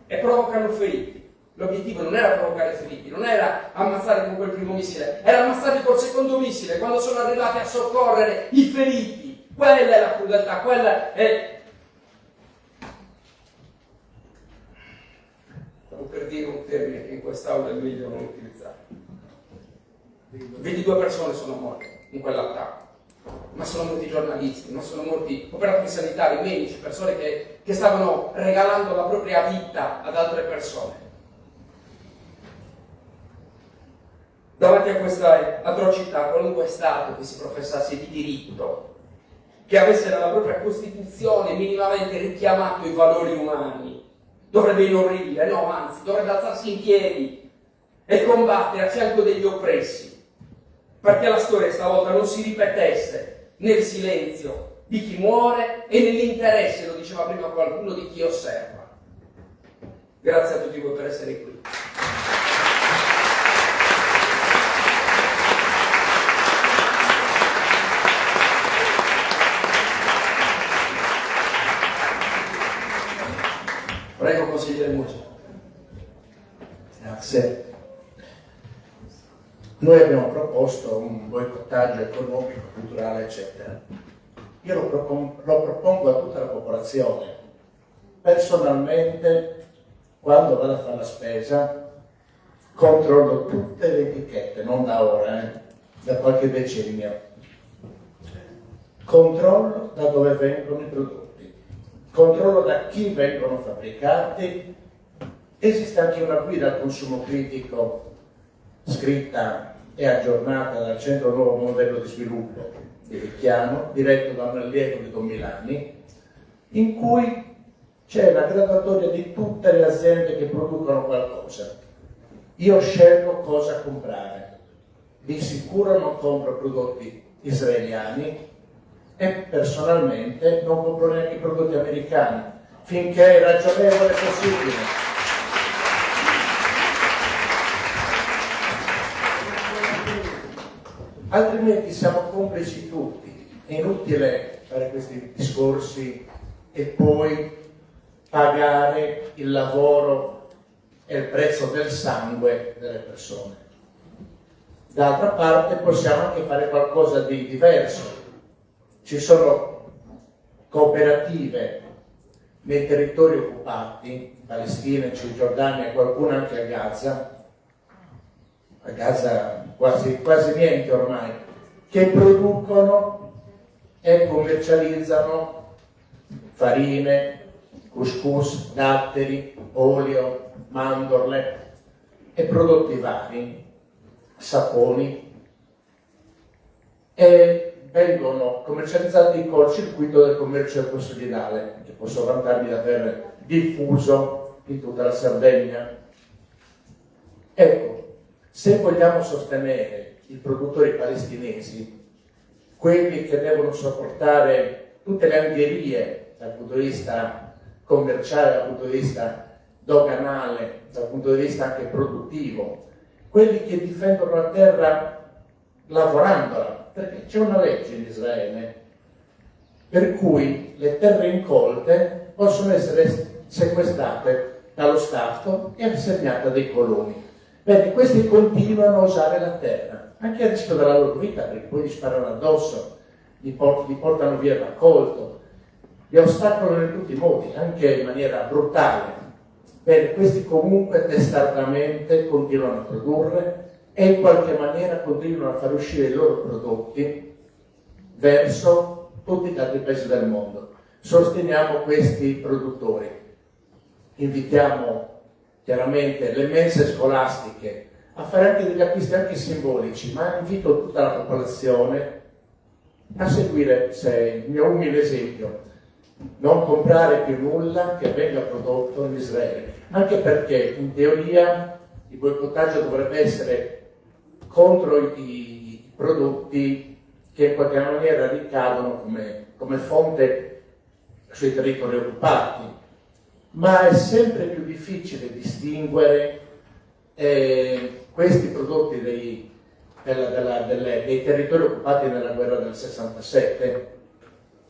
e provocano feriti. L'obiettivo non era provocare feriti, non era ammazzare con quel primo missile, era ammazzarli col secondo missile, quando sono arrivati a soccorrere i feriti. Quella è la crudeltà, quella è... Stavo per dire un termine che in quest'aula è meglio non utilizzare. 22 persone sono morte in quell'attacco, ma sono morti giornalisti, ma sono morti operatori sanitari, medici, persone che stavano regalando la propria vita ad altre persone. Davanti a questa atrocità, qualunque Stato che si professasse di diritto, che avesse nella propria Costituzione minimamente richiamato i valori umani, dovrebbe inorridire, no, anzi, dovrebbe alzarsi in piedi e combattere a fianco degli oppressi, perché la storia stavolta non si ripetesse nel silenzio di chi muore e nell'interesse, lo diceva prima qualcuno, di chi osserva. Grazie a tutti voi per essere qui. Prego, consigliere Mucci. Grazie. Noi abbiamo proposto un boicottaggio economico, culturale, eccetera. Io lo propongo a tutta la popolazione. Personalmente, quando vado a fare la spesa, controllo tutte le etichette, non da ora, da qualche decennio. Controllo da dove vengono i prodotti, controllo da chi vengono fabbricati. Esiste anche una guida al consumo critico scritta e aggiornata dal Centro Nuovo Modello di Sviluppo di Ricchiano, diretto da un allievo di Don Milani, in cui c'è la graduatoria di tutte le aziende che producono qualcosa. Io scelgo cosa comprare. Di sicuro non compro prodotti israeliani e personalmente non compro neanche i prodotti americani, finché è ragionevole possibile. Altrimenti siamo complici tutti. È inutile fare questi discorsi e poi pagare il lavoro e il prezzo del sangue delle persone. D'altra parte possiamo anche fare qualcosa di diverso. Ci sono cooperative nei territori occupati, Palestina, Cisgiordania, qualcuno anche a Gaza quasi niente ormai, che producono e commercializzano farine, couscous, datteri, olio, mandorle e prodotti vari, saponi, e vengono commercializzati col circuito del commercio ecosolidale, che posso vantarmi di aver diffuso in tutta la Sardegna. Ecco, se vogliamo sostenere i produttori palestinesi, quelli che devono sopportare tutte le angherie dal punto di vista commerciale, dal punto di vista doganale, dal punto di vista anche produttivo, quelli che difendono la terra lavorandola, perché c'è una legge in Israele per cui le terre incolte possono essere sequestrate dallo Stato e assegnate a dei coloni. Bene, questi continuano a usare la terra, anche a rischio della loro vita, perché poi gli sparano addosso, gli portano via il raccolto, li ostacolano in tutti i modi, anche in maniera brutale. Bene, questi comunque testardamente continuano a produrre e in qualche maniera continuano a far uscire i loro prodotti verso tutti gli altri paesi del mondo. Sosteniamo questi produttori, invitiamo chiaramente le mense scolastiche a fare anche degli acquisti anche simbolici, ma invito tutta la popolazione a seguire il mio umile esempio: non comprare più nulla che venga prodotto in Israele, anche perché in teoria il boicottaggio dovrebbe essere contro i prodotti che in qualche maniera ricadono come fonte sui territori occupati, ma è sempre più difficile distinguere questi prodotti dei territori occupati nella guerra del 67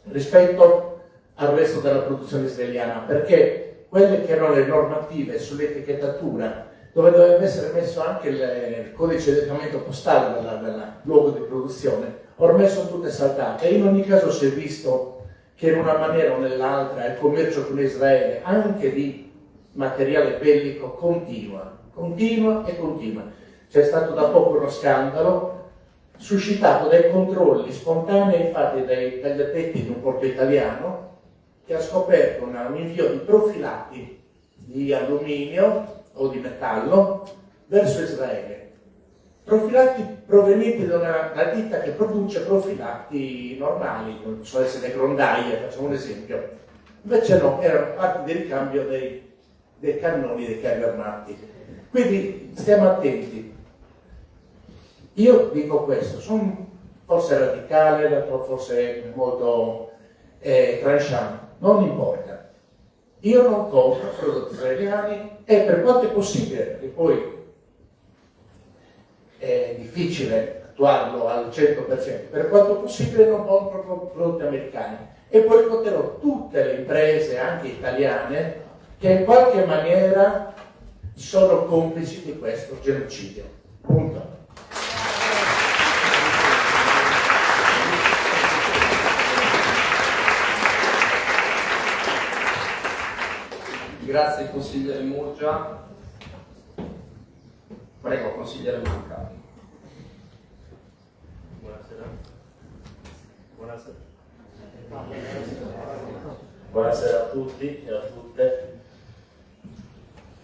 rispetto al resto della produzione israeliana, perché quelle che erano le normative sull'etichettatura, dove doveva essere messo anche il codice di decamento postale del luogo di produzione, ormai sono tutte saltate, e in ogni caso si è visto che in una maniera o nell'altra il commercio con Israele, anche di materiale bellico, continua. C'è stato da poco uno scandalo suscitato dai controlli spontanei fatti dagli addetti di un porto italiano, che ha scoperto un invio di profilati di alluminio o di metallo verso Israele. Profilati provenienti da una ditta che produce profilati normali, come possono essere le grondaie, facciamo un esempio. Invece no, erano parte di ricambio dei cannoni dei carri armati. Quindi stiamo attenti. Io dico questo, sono forse radicale, forse molto tranchant, non importa. Io non compro prodotti israeliani e per quanto è possibile, perché poi è difficile attuarlo al 100%, per quanto possibile non compro prodotti americani e boicotterò tutte le imprese, anche italiane, che in qualche maniera sono complici di questo genocidio. Punto. Grazie consigliere Murgia. Prego, consigliere Manca. Buonasera. Buonasera a tutti e a tutte.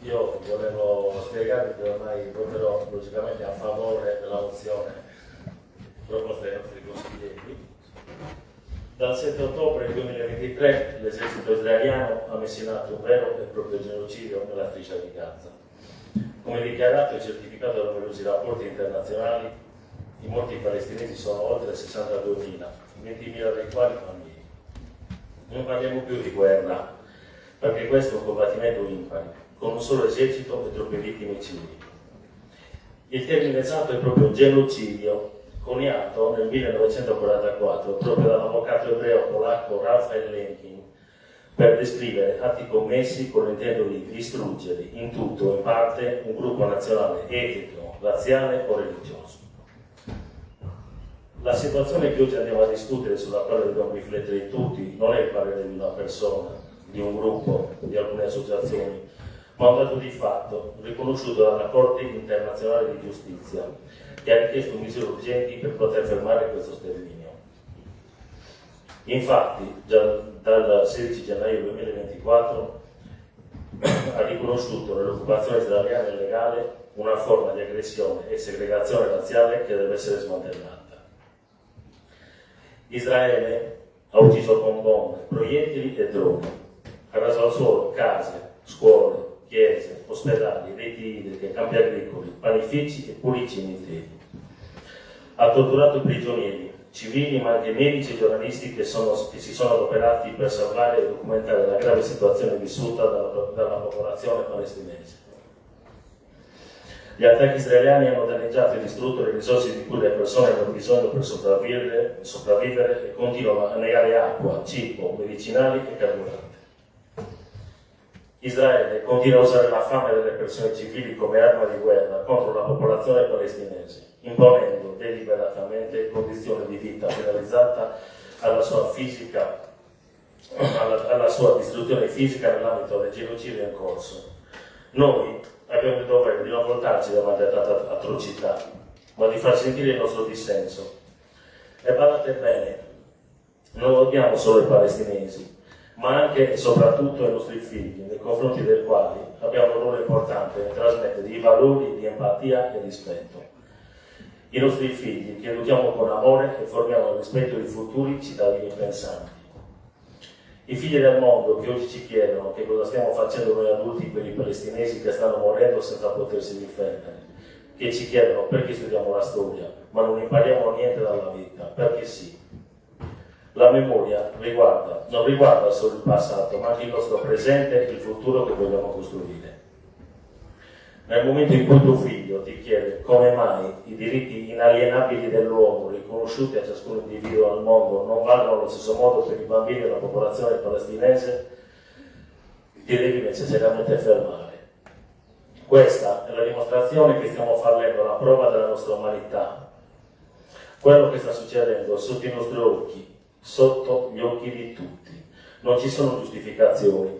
Io volevo spiegarvi che ormai voterò logicamente a favore della mozione proposta dai nostri consiglieri. Dal 7 ottobre 2023 l'esercito israeliano ha messo in atto un vero e proprio genocidio nella striscia di Gaza. Come dichiarato e certificato da numerosi rapporti internazionali, i morti palestinesi sono oltre 62.000, 20.000 dei quali bambini. Non parliamo più di guerra, perché questo è un combattimento impari, con un solo esercito e troppe vittime civili. Il termine esatto è proprio genocidio, coniato nel 1944 proprio dall'avvocato ebreo polacco Raphael Lemkin per descrivere atti commessi con l'intento di distruggere in tutto o in parte un gruppo nazionale, etnico, razziale o religioso. La situazione che oggi andiamo a discutere, sulla quale dobbiamo riflettere tutti, non è il parere di una persona, di un gruppo, di alcune associazioni, ma un dato di fatto riconosciuto dalla Corte internazionale di giustizia, che ha richiesto misure urgenti per poter fermare questo sterminio. Infatti, già dal 16 gennaio 2024 ha riconosciuto nell'occupazione israeliana illegale una forma di aggressione e segregazione razziale che deve essere smantellata. Israele ha ucciso con bombe, proiettili e droni, ha raso al suolo case, scuole, chiese, ospedali, reti idriche, campi agricoli, panifici e pulicini interi. Ha torturato prigionieri, civili ma anche medici e giornalisti che si sono adoperati per salvare e documentare la grave situazione vissuta dalla popolazione palestinese. Gli attacchi israeliani hanno danneggiato e distrutto le risorse di cui le persone hanno bisogno per sopravvivere e continuano a negare acqua, cibo, medicinali e carburante. Israele continua a usare la fame delle persone civili come arma di guerra contro la popolazione palestinese, imponendo deliberatamente condizioni di vita finalizzata alla sua distruzione fisica nell'ambito del genocidio in corso. Noi abbiamo il dovere di non voltarci davanti a tanta atrocità, ma di far sentire il nostro dissenso. E badate bene, non lo dobbiamo solo ai palestinesi, ma anche e soprattutto ai nostri figli, nei confronti dei quali abbiamo un ruolo importante nel trasmettere i valori di empatia e rispetto. I nostri figli che educhiamo con amore e formiamo il rispetto dei futuri cittadini pensanti. I figli del mondo che oggi ci chiedono che cosa stiamo facendo noi adulti per i palestinesi che stanno morendo senza potersi difendere, che ci chiedono perché studiamo la storia, ma non impariamo niente dalla vita, perché sì. La memoria non riguarda solo il passato, ma anche il nostro presente e il futuro che vogliamo costruire. Nel momento in cui tuo figlio ti chiede come mai i diritti inalienabili dell'uomo riconosciuti a ciascun individuo al mondo non valgono allo stesso modo per i bambini della popolazione palestinese, ti devi necessariamente fermare. Questa è la dimostrazione che stiamo fallendo la prova della nostra umanità. Quello che sta succedendo sotto i nostri occhi, sotto gli occhi di tutti. Non ci sono giustificazioni.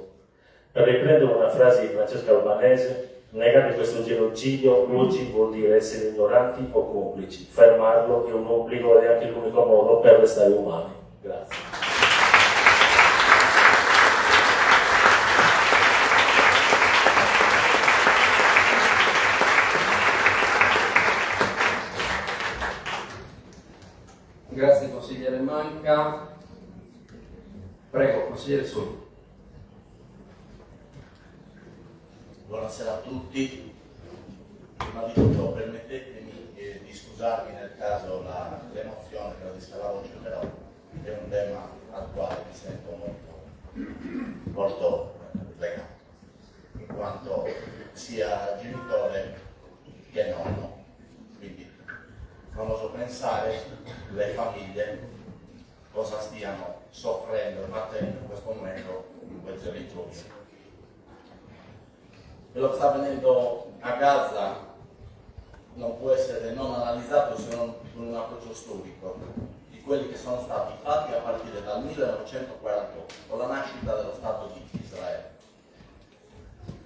Per riprendere una frase di Francesca Albanese, negare questo genocidio oggi vuol dire essere ignoranti o complici. Fermarlo è un obbligo ed è anche l'unico modo per restare umani. Grazie. Grazie consigliere Manca. Prego, consigliere Soli. Buonasera a tutti. Prima di tutto permettetemi di scusarmi nel caso l'emozione che la discala oggi, però è un tema al quale mi sento molto legato, in quanto sia genitore che nonno. Quindi non oso pensare le famiglie cosa stiano soffrendo e battendo in questo momento in quel territorio. Quello che sta avvenendo a Gaza non può essere non analizzato se non con un approccio storico di quelli che sono stati fatti a partire dal 1948 con la nascita dello Stato di Israele.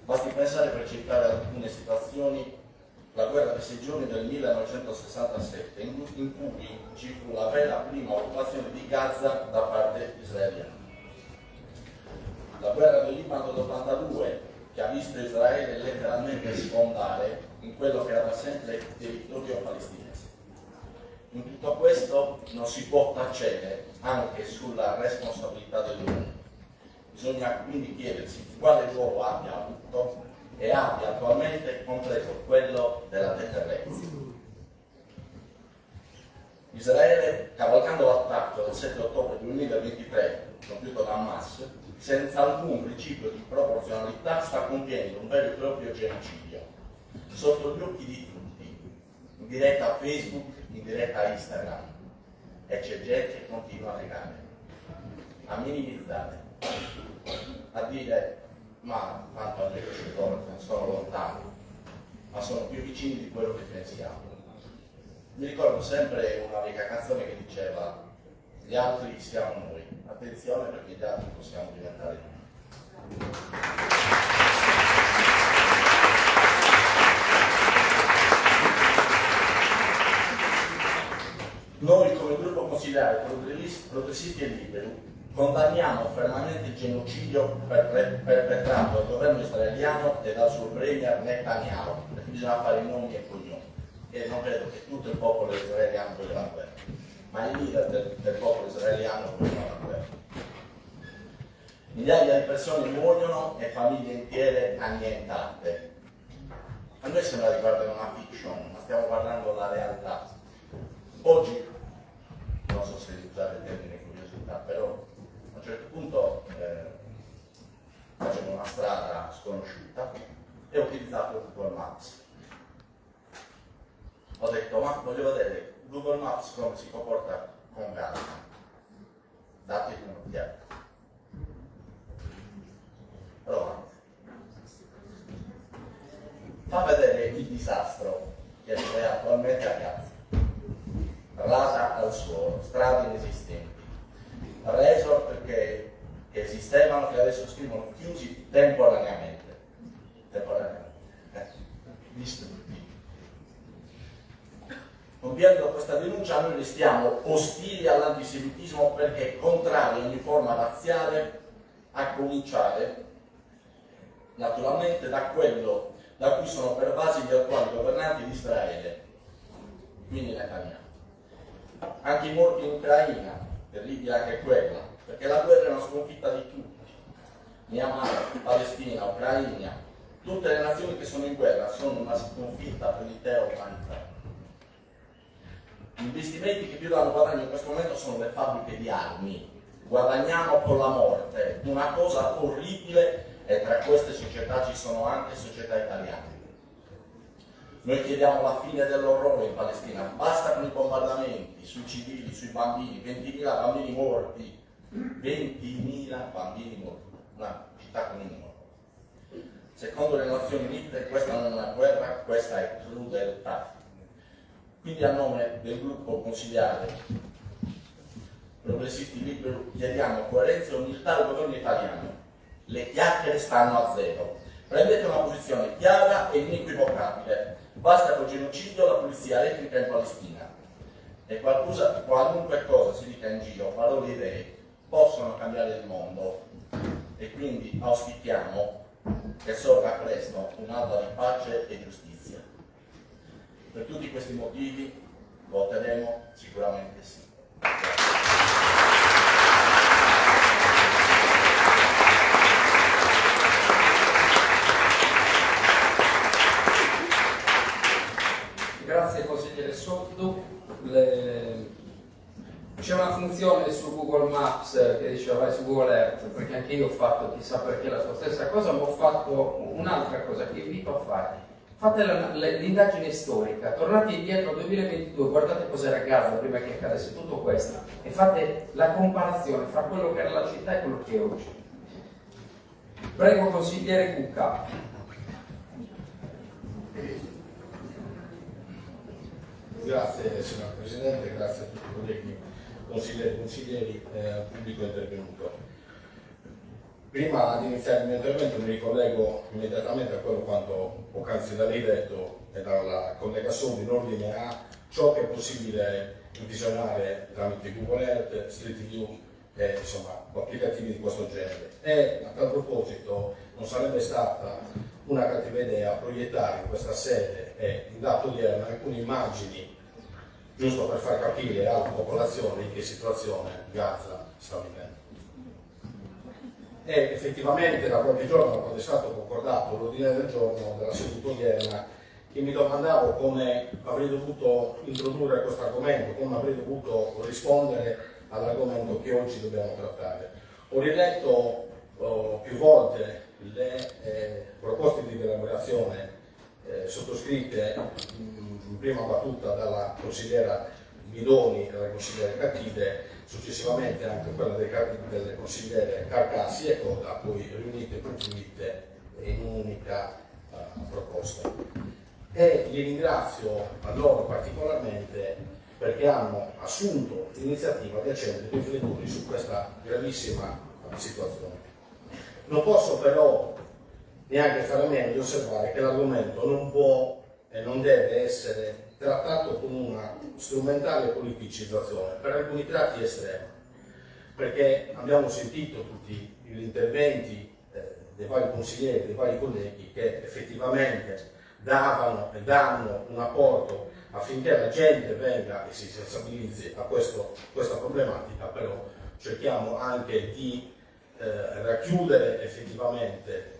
Basti pensare, per citare alcune situazioni, la guerra dei 6 giorni del 1967, in cui ci fu la vera prima occupazione di Gaza da parte israeliana. La guerra del Libano dell'82, che ha visto Israele letteralmente sfondare in quello che era da sempre il territorio palestinese. In tutto questo non si può tacere anche sulla responsabilità dell'uomo. Bisogna quindi chiedersi quale ruolo abbia avuto e abbia attualmente, compreso quello della deterrenza. Israele, cavalcando l'attacco del 7 ottobre 2023 compiuto da Hamas, senza alcun principio di proporzionalità sta compiendo un vero e proprio genocidio, sotto gli occhi di tutti, in diretta a Facebook, in diretta a Instagram, e c'è gente che continua a negare, a minimizzare, a dire ma tanto a lei ci importa, sono lontani, ma sono più vicini di quello che pensiamo. Mi ricordo sempre una vecchia canzone che diceva: gli altri siamo noi, attenzione perché gli altri possiamo diventare noi. Noi come gruppo consigliare progressisti e liberi condanniamo fermamente il genocidio perpetrato dal governo israeliano e dal suo premier Netanyahu, perché bisogna fare i nomi e cognomi, e non credo che tutto il popolo israeliano voglia la guerra, ma i leader del popolo israeliano vogliono la guerra. Migliaia di persone muoiono e famiglie intere annientate. A noi sembra di guardare una fiction, ma stiamo guardando la realtà. Oggi, non so se usare il termine curiosità, però a un certo punto facevo una strada sconosciuta e ho utilizzato Google Maps. Ho detto, ma voglio vedere Google Maps come si comporta con Gaza. Date un'occhiata. Allora, fa vedere il disastro che c'è attualmente a Gaza. Rasa al suolo, strade inesistenti, resort che esistevano, che adesso scrivono chiusi temporaneamente, distrutti. Compiendo questa denuncia noi restiamo ostili all'antisemitismo perché contrari a ogni forma razziale, a cominciare naturalmente da quello da cui sono pervasi gli attuali governanti di Israele, quindi Netanyahu. Anche i morti in Ucraina, terribile anche quella, perché la guerra è una sconfitta di tutti. Myanmar, Palestina, Ucraina, tutte le nazioni che sono in guerra sono una sconfitta per l'intera umanità. Gli investimenti che più danno guadagno in questo momento sono le fabbriche di armi. Guadagniamo con la morte, una cosa orribile, e tra queste società ci sono anche società italiane. Noi chiediamo la fine dell'orrore in Palestina, basta con i bombardamenti sui civili, sui bambini, 20.000 bambini morti, 20.000 bambini morti, una città con un numero. Secondo le Nazioni Unite questa non è una guerra, questa è crudeltà. Quindi a nome del gruppo consigliare progressisti liberi chiediamo coerenza e umiltà al governo italiano. Le chiacchiere stanno a zero. Prendete una posizione chiara e inequivocabile. Basta col genocidio la pulizia etnica in Palestina. E qualunque cosa si dica in giro, parole e idee, possono cambiare il mondo. E quindi auspichiamo che sorga presto un'alba di pace e giustizia. Per tutti questi motivi voteremo sicuramente sì. Grazie consigliere Sotto. C'è una funzione su Google Maps che dice vai su Google Earth, perché anche io ho fatto chissà perché la sua stessa cosa, ma ho fatto un'altra cosa che invito a fare. Fate l'indagine storica, tornate indietro al 2022, guardate cos'era Gaza prima che accadesse tutto questo e fate la comparazione fra quello che era la città e quello che è oggi. Prego consigliere Cucca. Grazie signor Presidente, grazie a tutti i colleghi consiglieri e consiglieri al pubblico intervenuto. Prima di iniziare il mio intervento mi ricollego immediatamente a quello quanto poc'anzi da lei detto e dalla collega Sondi in ordine a ciò che è possibile visionare tramite Google Earth, Street View e insomma applicativi di questo genere. E a tal proposito non sarebbe stata una cattiva idea proiettare in questa sede e in data odierna alcune immagini giusto per far capire alla popolazione in che situazione Gaza sta vivendo. E effettivamente da qualche giorno, quando è stato concordato l'ordine del giorno della seduta odierna, io mi domandavo come avrei dovuto introdurre questo argomento, come avrei dovuto rispondere all'argomento che oggi dobbiamo trattare. Ho riletto più volte le proposte di elaborazione sottoscritte in prima battuta dalla consigliera Midoni e dalla consigliera Catide, successivamente anche quella delle consigliere Carcassi e Coda, poi riunite e confluite in un'unica proposta. E li ringrazio a loro particolarmente perché hanno assunto l'iniziativa di accendere i riflettori su questa gravissima situazione. Non posso però neanche fare a meno di osservare che l'argomento non può e non deve essere trattato con una strumentale politicizzazione per alcuni tratti estremi, perché abbiamo sentito tutti gli interventi dei vari consiglieri, dei vari colleghi che effettivamente davano e danno un apporto affinché la gente venga e si sensibilizzi a questa problematica, però cerchiamo anche di racchiudere effettivamente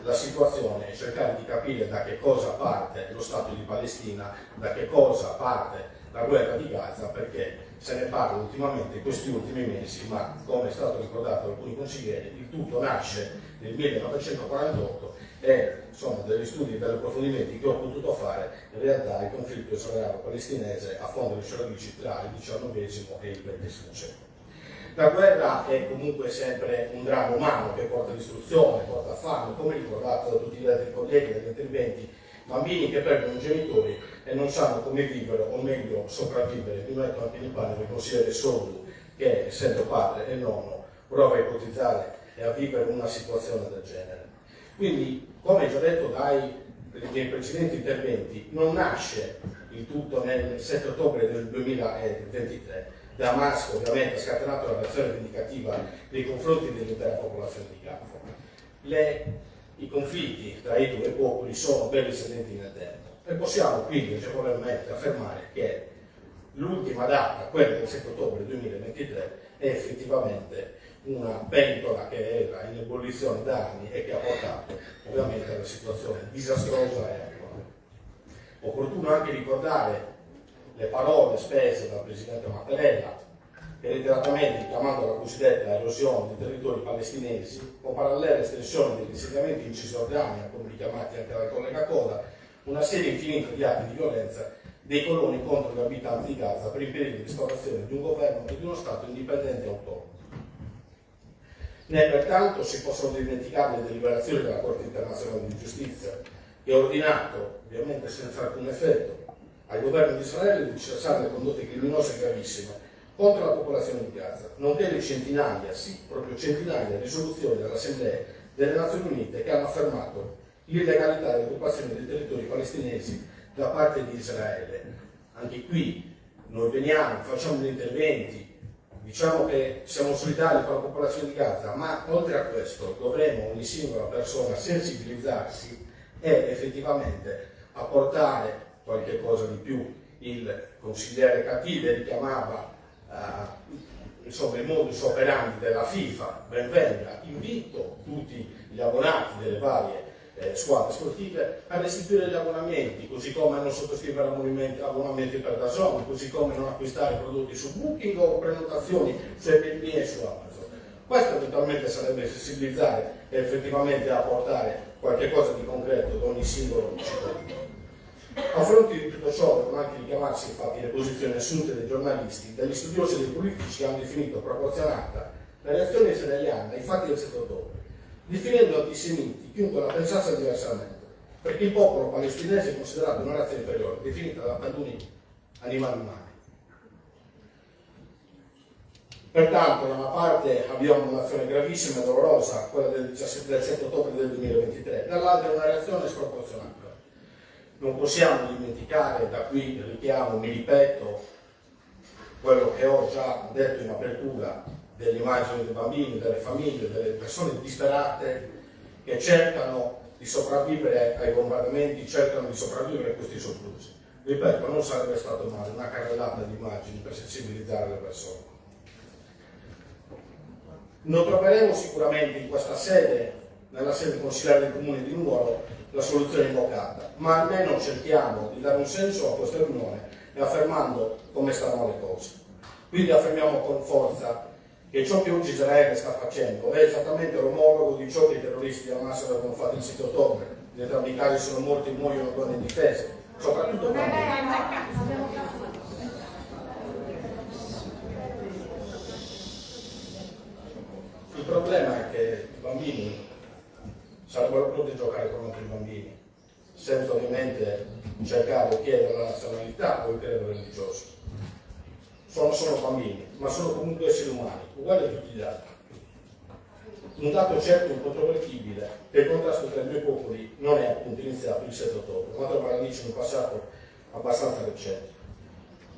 la situazione e cercare di capire da che cosa parte lo Stato di Palestina, da che cosa parte la guerra di Gaza, perché se ne parla ultimamente in questi ultimi mesi, ma come è stato ricordato da alcuni consiglieri, il tutto nasce nel 1948 e sono degli studi e degli approfondimenti che ho potuto fare. In realtà il conflitto israelo-palestinese affonda le sue radici tra il XIX e il XX secolo. La guerra è comunque sempre un dramma umano che porta distruzione, porta fame, come ricordato da tutti gli altri colleghi dagli interventi, bambini che perdono i genitori e non sanno come vivere o meglio sopravvivere. Mi metto anche nei panni del consigliere Sordu che, essendo padre e nonno, prova a ipotizzare e a vivere una situazione del genere. Quindi, come già detto dai miei precedenti interventi, non nasce il tutto nel 7 ottobre del 2023. Damasco ovviamente ha scatenato la reazione vendicativa nei confronti dell'intera popolazione di Gaza. I conflitti tra i due popoli sono ben risalenti nel tempo e possiamo quindi agevolmente affermare che l'ultima data, quella del 7 ottobre 2023, è effettivamente una pentola che era in ebollizione da anni e che ha portato ovviamente alla situazione disastrosa e attuale. Opportuno anche ricordare le parole spese dal Presidente Mattarella, che reiteratamente chiamando la cosiddetta erosione dei territori palestinesi, con parallela estensione degli insediamenti in Cisgiordania, come richiamati anche dal collega Coda, una serie infinita di atti di violenza dei coloni contro gli abitanti di Gaza per impedire l'instaurazione di un governo e di uno Stato indipendente e autonomo. Né pertanto si possono dimenticare le deliberazioni della Corte internazionale di giustizia, che ha ordinato, ovviamente senza alcun effetto, al governo di Israele di cessare le condotte criminose gravissime contro la popolazione di Gaza, nonché le centinaia, sì, proprio centinaia di risoluzioni dell'Assemblea delle Nazioni Unite che hanno affermato l'illegalità dell'occupazione dei territori palestinesi da parte di Israele. Anche qui noi veniamo, facciamo degli interventi, diciamo che siamo solidari con la popolazione di Gaza, ma oltre a questo dovremo ogni singola persona sensibilizzarsi e effettivamente apportare qualche cosa di più. Il consigliere Cattive richiamava insomma il modus operandi della FIFA, ben venga, invito tutti gli abbonati delle varie squadre sportive a restituire gli abbonamenti, così come non sottoscrivere abbonamenti per DAZN, così come non acquistare prodotti su Booking o prenotazioni su Airbnb e su Amazon. Questo eventualmente sarebbe sensibilizzare e effettivamente apportare qualche cosa di concreto ad ogni singolo cittadino. A fronte di tutto ciò devono anche richiamarsi infatti le posizioni assunte dai giornalisti, dagli studiosi e dai politici che hanno definito proporzionata la reazione israeliana ai fatti del 7 ottobre, definendo antisemiti chiunque la pensasse diversamente, perché il popolo palestinese è considerato una razza inferiore, definita da taluni animali umani. Pertanto da una parte abbiamo un'azione gravissima e dolorosa, quella del 7 ottobre del 2023, dall'altra una reazione sproporzionata. Non possiamo dimenticare, da qui richiamo, mi ripeto, quello che ho già detto in apertura, delle immagini dei bambini, delle famiglie, delle persone disperate che cercano di sopravvivere ai bombardamenti, cercano di sopravvivere a questi soprusi. Ripeto, non sarebbe stato male una carrellata di immagini per sensibilizzare le persone. Non troveremo sicuramente in questa sede, nella sede consigliare del Comune di Nuoro, la soluzione invocata, ma almeno cerchiamo di dare un senso a questa riunione e affermando come stanno le cose. Quindi affermiamo con forza che ciò che oggi Israele sta facendo è esattamente l'omologo di ciò che i terroristi di Hamas avevano fatto il 7 ottobre. In entrambi i casi sono morti e muoiono donne indifese, soprattutto bambini. Il problema è che i bambini sarebbero pronti a giocare con altri bambini, senza ovviamente cercare o chiedere la nazionalità o il credo religioso. Sono solo bambini, ma sono comunque esseri umani, uguali a tutti gli altri. Un dato certo e incontrovertibile che il contrasto tra i due popoli non è appunto iniziato il 7 ottobre, ma trova radice in un passato abbastanza recenti.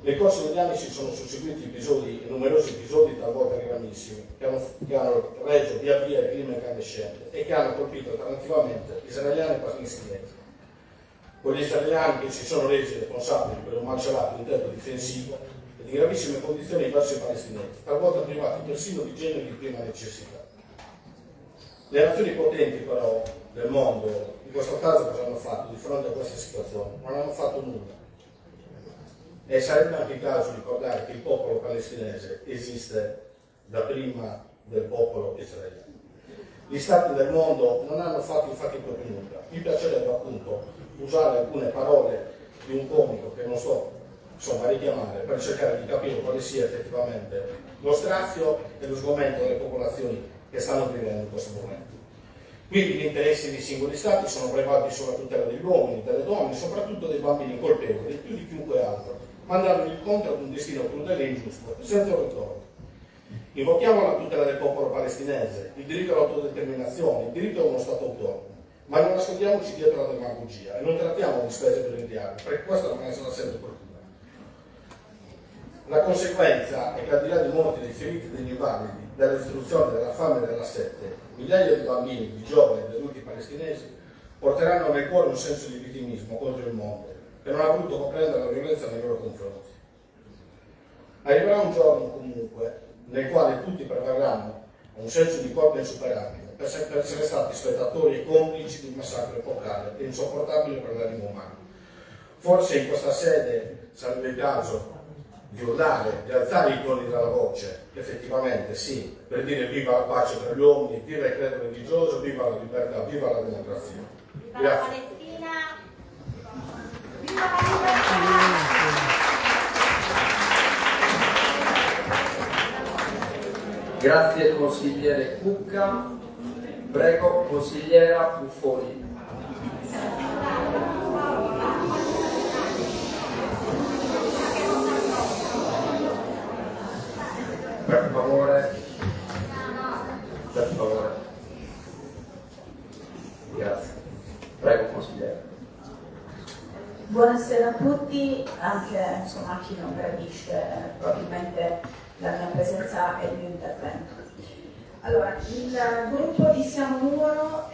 Nel corso degli anni si sono susseguiti numerosi episodi talvolta gravissimi che hanno reso via via il clima incandescente e che hanno colpito alternativamente israeliani e palestinesi. Quegli israeliani che si sono resi responsabili per un malcelato intento difensivo e di gravissime condizioni verso i palestinesi, talvolta privati persino di generi di prima necessità. Le nazioni potenti però del mondo, in questo caso cosa hanno fatto di fronte a questa situazione? Non hanno fatto nulla. E sarebbe anche il caso di ricordare che il popolo palestinese esiste da prima del popolo israeliano. Gli stati del mondo non hanno fatto infatti proprio nulla. Mi piacerebbe appunto usare alcune parole di un comico che non so richiamare per cercare di capire quale sia effettivamente lo strazio e lo sgomento delle popolazioni che stanno vivendo in questo momento. Quindi gli interessi dei singoli stati sono prevati sulla tutela degli uomini, delle donne, soprattutto dei bambini colpevoli, più di chiunque altro, mandando incontro ad un destino crudele e ingiusto, senza ritorno. Invochiamo la tutela del popolo palestinese, il diritto all'autodeterminazione, il diritto a uno Stato autonomo, ma non nascondiamoci dietro la demagogia e non trattiamo di spese per perché questa non è una sempre opportuna. La conseguenza è che al di là di molti dei feriti e degli invalidi, della distruzione, della fame e della sete, migliaia di bambini, di giovani e di adulti palestinesi porteranno nel cuore un senso di vittimismo contro il mondo che non ha voluto comprendere la violenza nei loro confronti. Arriverà un giorno comunque nel quale tutti prevarranno a un senso di colpa insuperabile per essere stati spettatori e complici di un massacro epocale e insopportabile per l'animo umano. Forse in questa sede sarebbe il caso di urlare, di alzare i toni della voce, effettivamente sì, per dire viva la pace tra gli uomini, viva il credo religioso, viva la libertà, viva la democrazia. Viva la Palestina! Viva la libertà! Grazie consigliere Cucca. Prego consigliera Buffoni. Per favore. Grazie. Prego consigliere. Buonasera a tutti, anche a chi non gradisce probabilmente la mia presenza e il mio intervento. Allora, il gruppo di Siamo Nuoro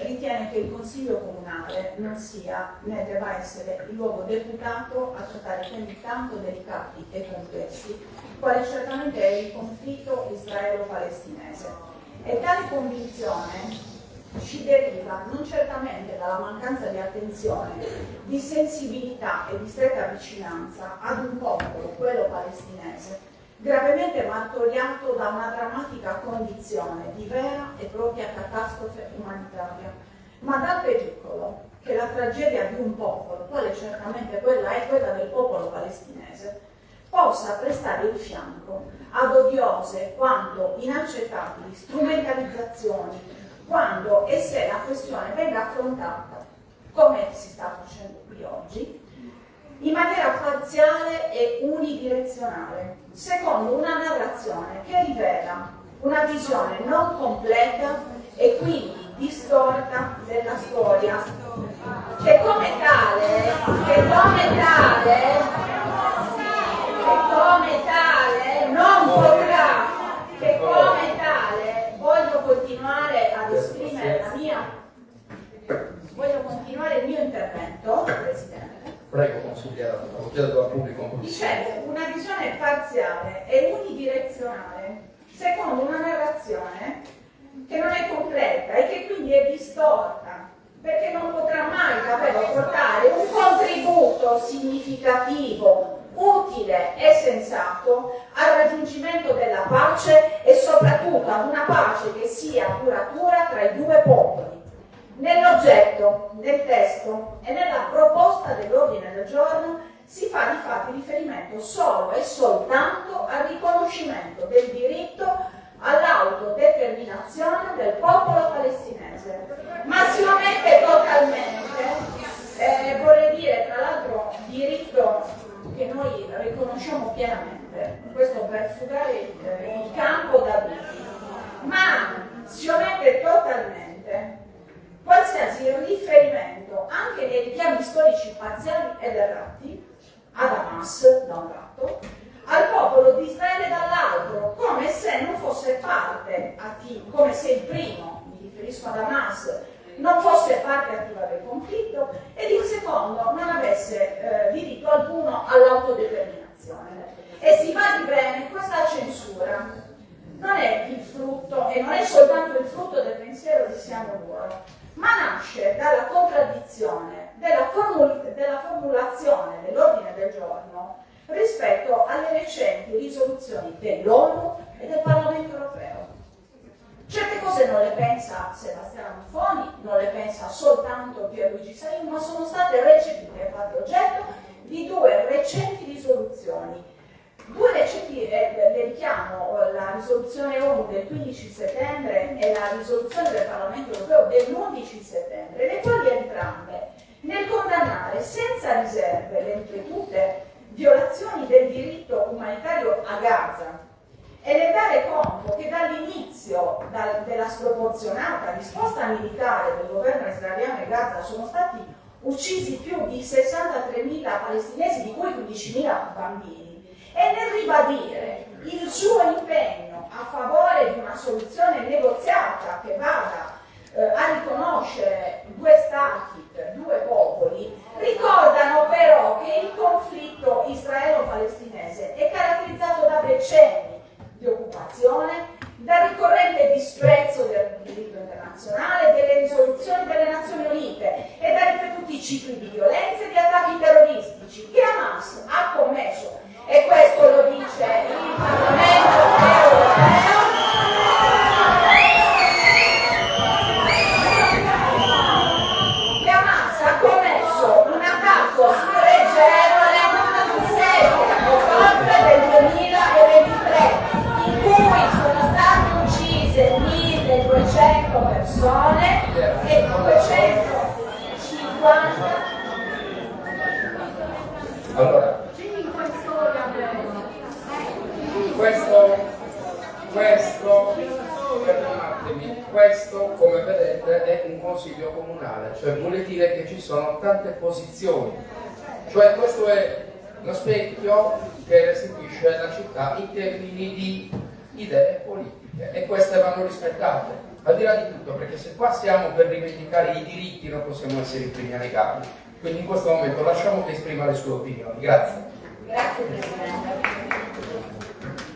ritiene che il Consiglio Comunale non sia né debba essere il luogo deputato a trattare temi tanto delicati e complessi quale certamente è il conflitto israelo-palestinese. E tale convinzione ci deriva non certamente dalla mancanza di attenzione, di sensibilità e di stretta vicinanza ad un popolo, quello palestinese, gravemente martoriato da una drammatica condizione di vera e propria catastrofe umanitaria, ma dal pericolo che la tragedia di un popolo, quale certamente quella è quella del popolo palestinese, possa prestare il fianco ad odiose quanto inaccettabili strumentalizzazioni quando e se la questione venga affrontata, come si sta facendo qui oggi, in maniera parziale e unidirezionale, secondo una narrazione che rivela una visione non completa e quindi distorta della storia, che come tale non potrà, che come tale voglio continuare ad esprimere voglio continuare il mio intervento, Presidente. Prego, consigliera, chiedo al pubblico. Dicevo, una visione parziale e unidirezionale, secondo una narrazione che non è completa e che quindi è distorta, perché non potrà mai davvero portare un contributo significativo, utile e sensato al raggiungimento della pace e soprattutto ad una pace che sia duratura tra i due popoli. Nell'oggetto, nel testo e nella proposta dell'ordine del giorno si fa difatti riferimento solo e soltanto al riconoscimento del diritto all'autodeterminazione del popolo palestinese, ma si omette totalmente, vorrei dire tra l'altro diritto che noi riconosciamo pienamente, questo per fugare il campo da vita, ma si omette totalmente qualsiasi riferimento, anche nei richiami storici parziali ed errati, ad Hamas da un lato, al popolo di Israele dall'altro, come se non fosse parte attiva, come se il primo, mi riferisco ad Hamas, non fosse parte attiva del conflitto ed il secondo non avesse diritto alcuno all'autodeterminazione. E si badi bene, questa censura non è il frutto, e non è soltanto il frutto del pensiero di Siamo Loro, ma nasce dalla contraddizione della formulazione dell'ordine del giorno rispetto alle recenti risoluzioni dell'ONU e del Parlamento europeo. Certe cose non le pensa Sebastiano Buffoni, non le pensa soltanto Pierluigi Savino, ma sono state recepite e fatte oggetto di due recenti risoluzioni. Due recenti, le richiamo, la risoluzione ONU del 15 settembre e la risoluzione del Parlamento europeo dell'11 settembre, le quali entrambe, nel condannare senza riserve le ripetute violazioni del diritto umanitario a Gaza e nel dare conto che dall'inizio della sproporzionata risposta militare del governo israeliano a Gaza sono stati uccisi più di 63.000 palestinesi, di cui 15.000 bambini, e nel ribadire il suo impegno a favore di una soluzione negoziata che vada a riconoscere due stati per due popoli, ricordano però che il conflitto israelo-palestinese è caratterizzato da decenni di occupazione, dal ricorrente disprezzo del diritto internazionale, delle risoluzioni delle Nazioni Unite e da ripetuti cicli di violenza e di attacchi terroristici che Hamas ha commesso, e questo lo dice il Parlamento europeo, che Hamas ha commesso un attacco spregevole il 7 ottobre del 2023, in cui sono state uccise 1200 persone e 250. Allora, perdonatemi, questo come vedete è un consiglio comunale, cioè vuol dire che ci sono tante posizioni, cioè questo è lo specchio che restituisce la città in termini di idee politiche e queste vanno rispettate, al di là di tutto, perché se qua siamo per rivendicare i diritti non possiamo essere i primi a negarli, quindi in questo momento lasciamo che esprima le sue opinioni. Grazie. Grazie Presidente.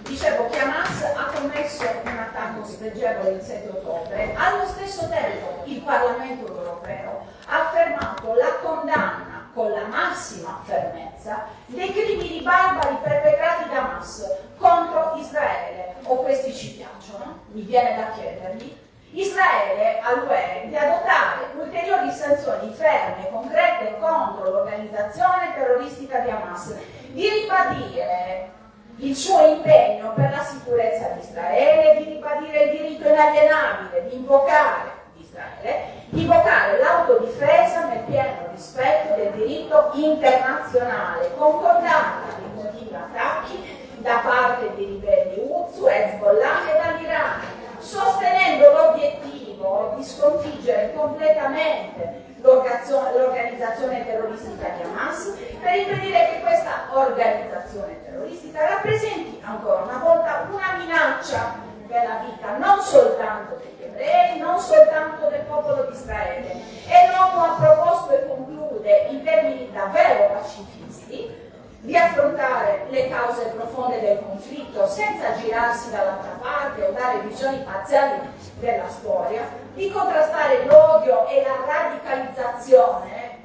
Dicevo che Hamas ha commesso un attacco spregevole il 7 ottobre, allo stesso tempo il Parlamento europeo ha affermato la condanna con la massima fermezza dei crimini barbari perpetrati da Hamas contro Israele. O questi ci piacciono? Mi viene da chiedergli. Israele all'UE di adottare ulteriori sanzioni ferme e concrete contro l'organizzazione terroristica di Hamas, di ribadire il suo impegno per la sicurezza di Israele, di ribadire il diritto inalienabile di invocare l'autodifesa nel pieno rispetto del diritto internazionale, con condanna dei continui attacchi da parte dei ribelli Houthi, Hezbollah e dall'Iran, sostenendo l'obiettivo di sconfiggere completamente l'organizzazione terroristica di Hamas, per impedire che questa organizzazione terroristica rappresenti ancora una volta una minaccia per la vita non soltanto degli ebrei, non soltanto del popolo di Israele. E l'ONU ha proposto e conclude in termini davvero pacifisti di affrontare le cause profonde del conflitto senza girarsi dall'altra parte o dare visioni parziali della storia, di contrastare l'odio e la radicalizzazione,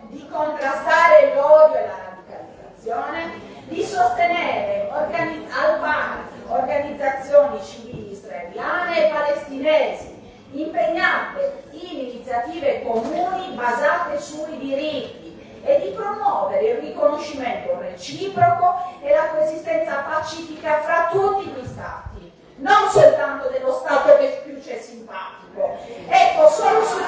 di sostenere al pari organizzazioni civili israeliane e palestinesi impegnate in iniziative comuni basate sui diritti e di promuovere il riconoscimento reciproco e la coesistenza pacifica fra tutti gli stati, non soltanto dello stato che più ci è simpatico. Ecco, solo su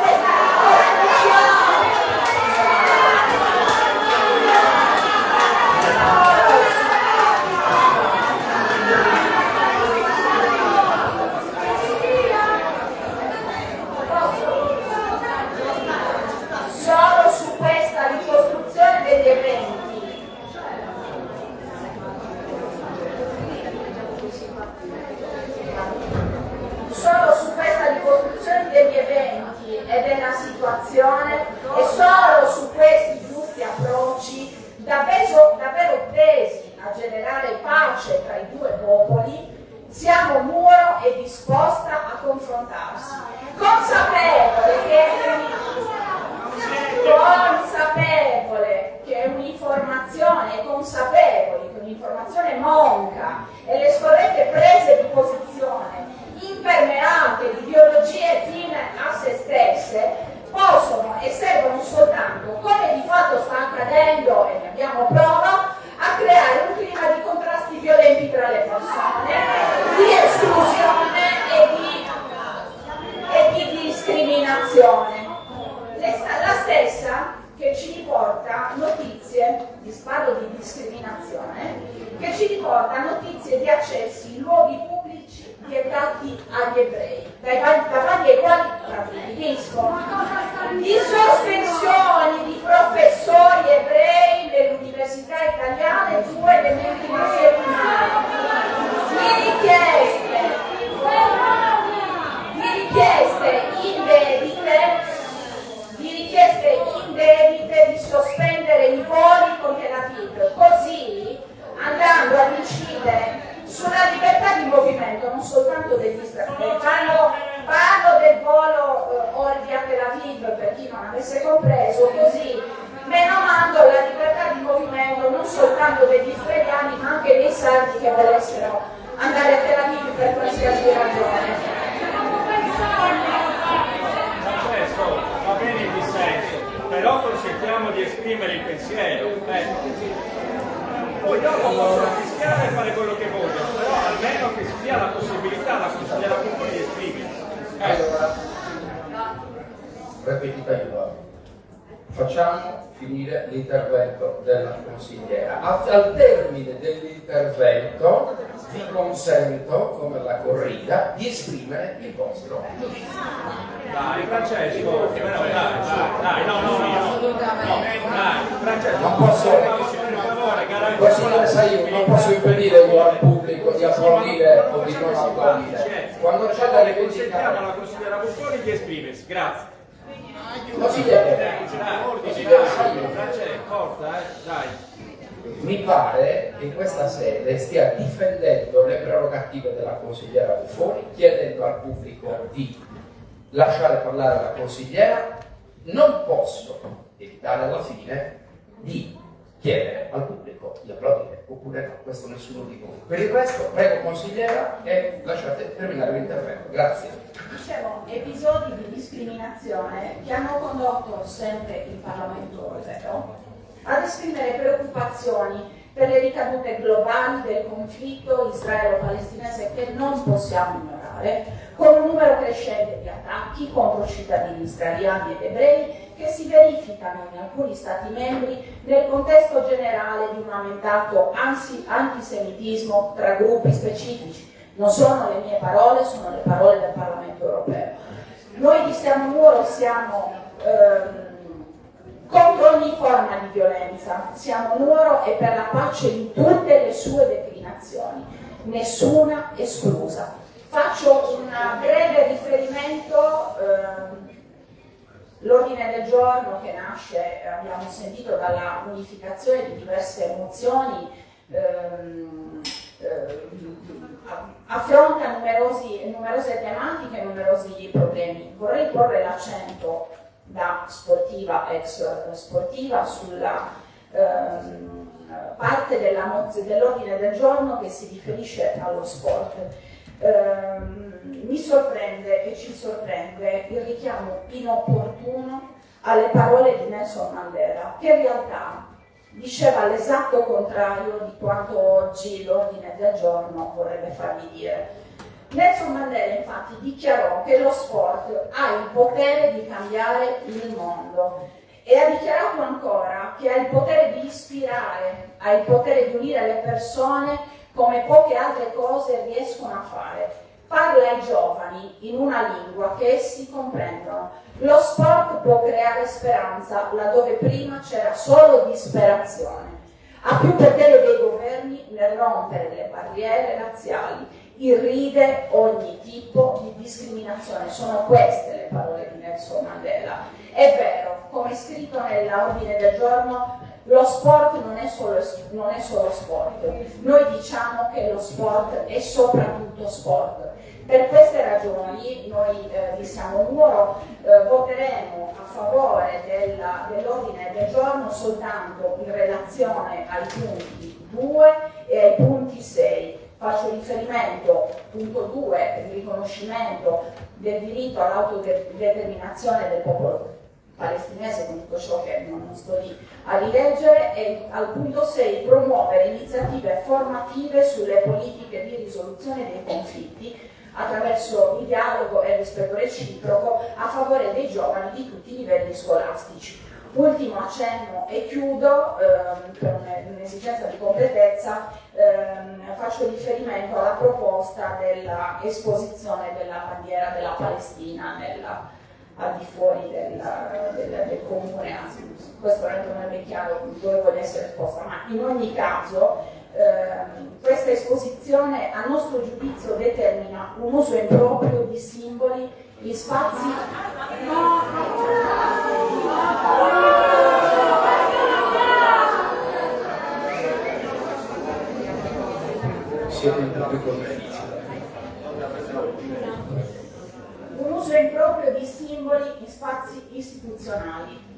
riporta notizie di accessi in luoghi pubblici vietati agli ebrei, davanti ai quali rabbrividiscono, di sospensioni di professori ebrei delle università italiane, 2 delle ultime settimane, di richieste indebite di sospendere i voli con Tel Aviv, così andando ad incidere sulla libertà di movimento non soltanto degli stranieri. Parlo del volo Olbia Tel Aviv per chi non avesse compreso, così menomando la libertà di movimento non soltanto degli israeliani ma anche dei sardi che volessero andare a Tel Aviv per qualsiasi ragione. Francesco, va bene il dissenso, però consentiamo di esprimere il pensiero. Poi dopo possono fischiare e fare quello che vogliono, però almeno che ci sia la possibilità, la consigliera Buffoni di esprimersi. Allora, ripetita io. Facciamo finire l'intervento della consigliera. Al termine dell'intervento vi consento, come la corrida, di esprimere il vostro giudizio. Dai, Francesco, dai, no, Francesco, non posso, non posso impedire al pubblico di applaudire o di non applaudire. Quando c'è da rivendicare, consentiamo alla consigliera Buffoni di esprimersi, grazie. Mi pare che in questa sede stia difendendo le prerogative della consigliera Buffoni, chiedendo al pubblico di lasciare parlare la consigliera. Non posso evitare alla fine di chiedere al pubblico di applaudire oppure no, questo nessuno di voi. Per il resto prego consigliera e lasciate terminare l'intervento. Grazie. Dicevo, episodi di discriminazione che hanno condotto sempre il Parlamento europeo ad esprimere preoccupazioni per le ricadute globali del conflitto israelo-palestinese che non possiamo ignorare, con un numero crescente di attacchi contro cittadini israeliani ed ebrei che si verificano in alcuni Stati membri nel contesto generale di un aumentato antisemitismo tra gruppi specifici. Non sono le mie parole, sono le parole del Parlamento europeo. Noi di Stiamo Muro siamo contro ogni forma di violenza, siamo Muro e per la pace in tutte le sue declinazioni, nessuna esclusa. Faccio un breve riferimento, l'ordine del giorno che nasce, abbiamo sentito, dalla unificazione di diverse mozioni, affronta numerose tematiche, numerosi problemi. Vorrei porre l'accento da sportiva, ex sportiva, sulla parte dell'ordine del giorno che si riferisce allo sport. Mi sorprende e ci sorprende il richiamo inopportuno alle parole di Nelson Mandela, che in realtà diceva l'esatto contrario di quanto oggi l'ordine del giorno vorrebbe fargli dire. Nelson Mandela infatti dichiarò che lo sport ha il potere di cambiare il mondo e ha dichiarato ancora che ha il potere di ispirare, ha il potere di unire le persone come poche altre cose riescono a fare. Parla ai giovani in una lingua che essi comprendono. Lo sport può creare speranza laddove prima c'era solo disperazione. Ha più potere dei governi nel rompere le barriere razziali, irride ogni tipo di discriminazione. Sono queste le parole di Nelson Mandela. È vero, come è scritto nell'ordine del giorno, lo sport non è solo sport. Noi diciamo che lo sport è soprattutto sport. Per queste ragioni noi di Siamo Muro voteremo a favore dell'ordine del giorno soltanto in relazione ai punti 2 e ai punti 6. Faccio riferimento, punto 2, il riconoscimento del diritto all'autodeterminazione del popolo palestinese, con tutto ciò che non sto lì a rileggere, e al punto 6 promuovere iniziative formative sulle politiche di risoluzione dei conflitti attraverso il dialogo e il rispetto reciproco a favore dei giovani di tutti i livelli scolastici. Ultimo accenno e chiudo, per un'esigenza di completezza, faccio riferimento alla proposta dell'esposizione della bandiera della Palestina al di fuori del comune. Questo non è ben chiaro dove vuole essere esposta, ma in ogni caso questa esposizione a nostro giudizio determina un uso improprio di simboli in spazi un uso improprio di simboli in spazi istituzionali.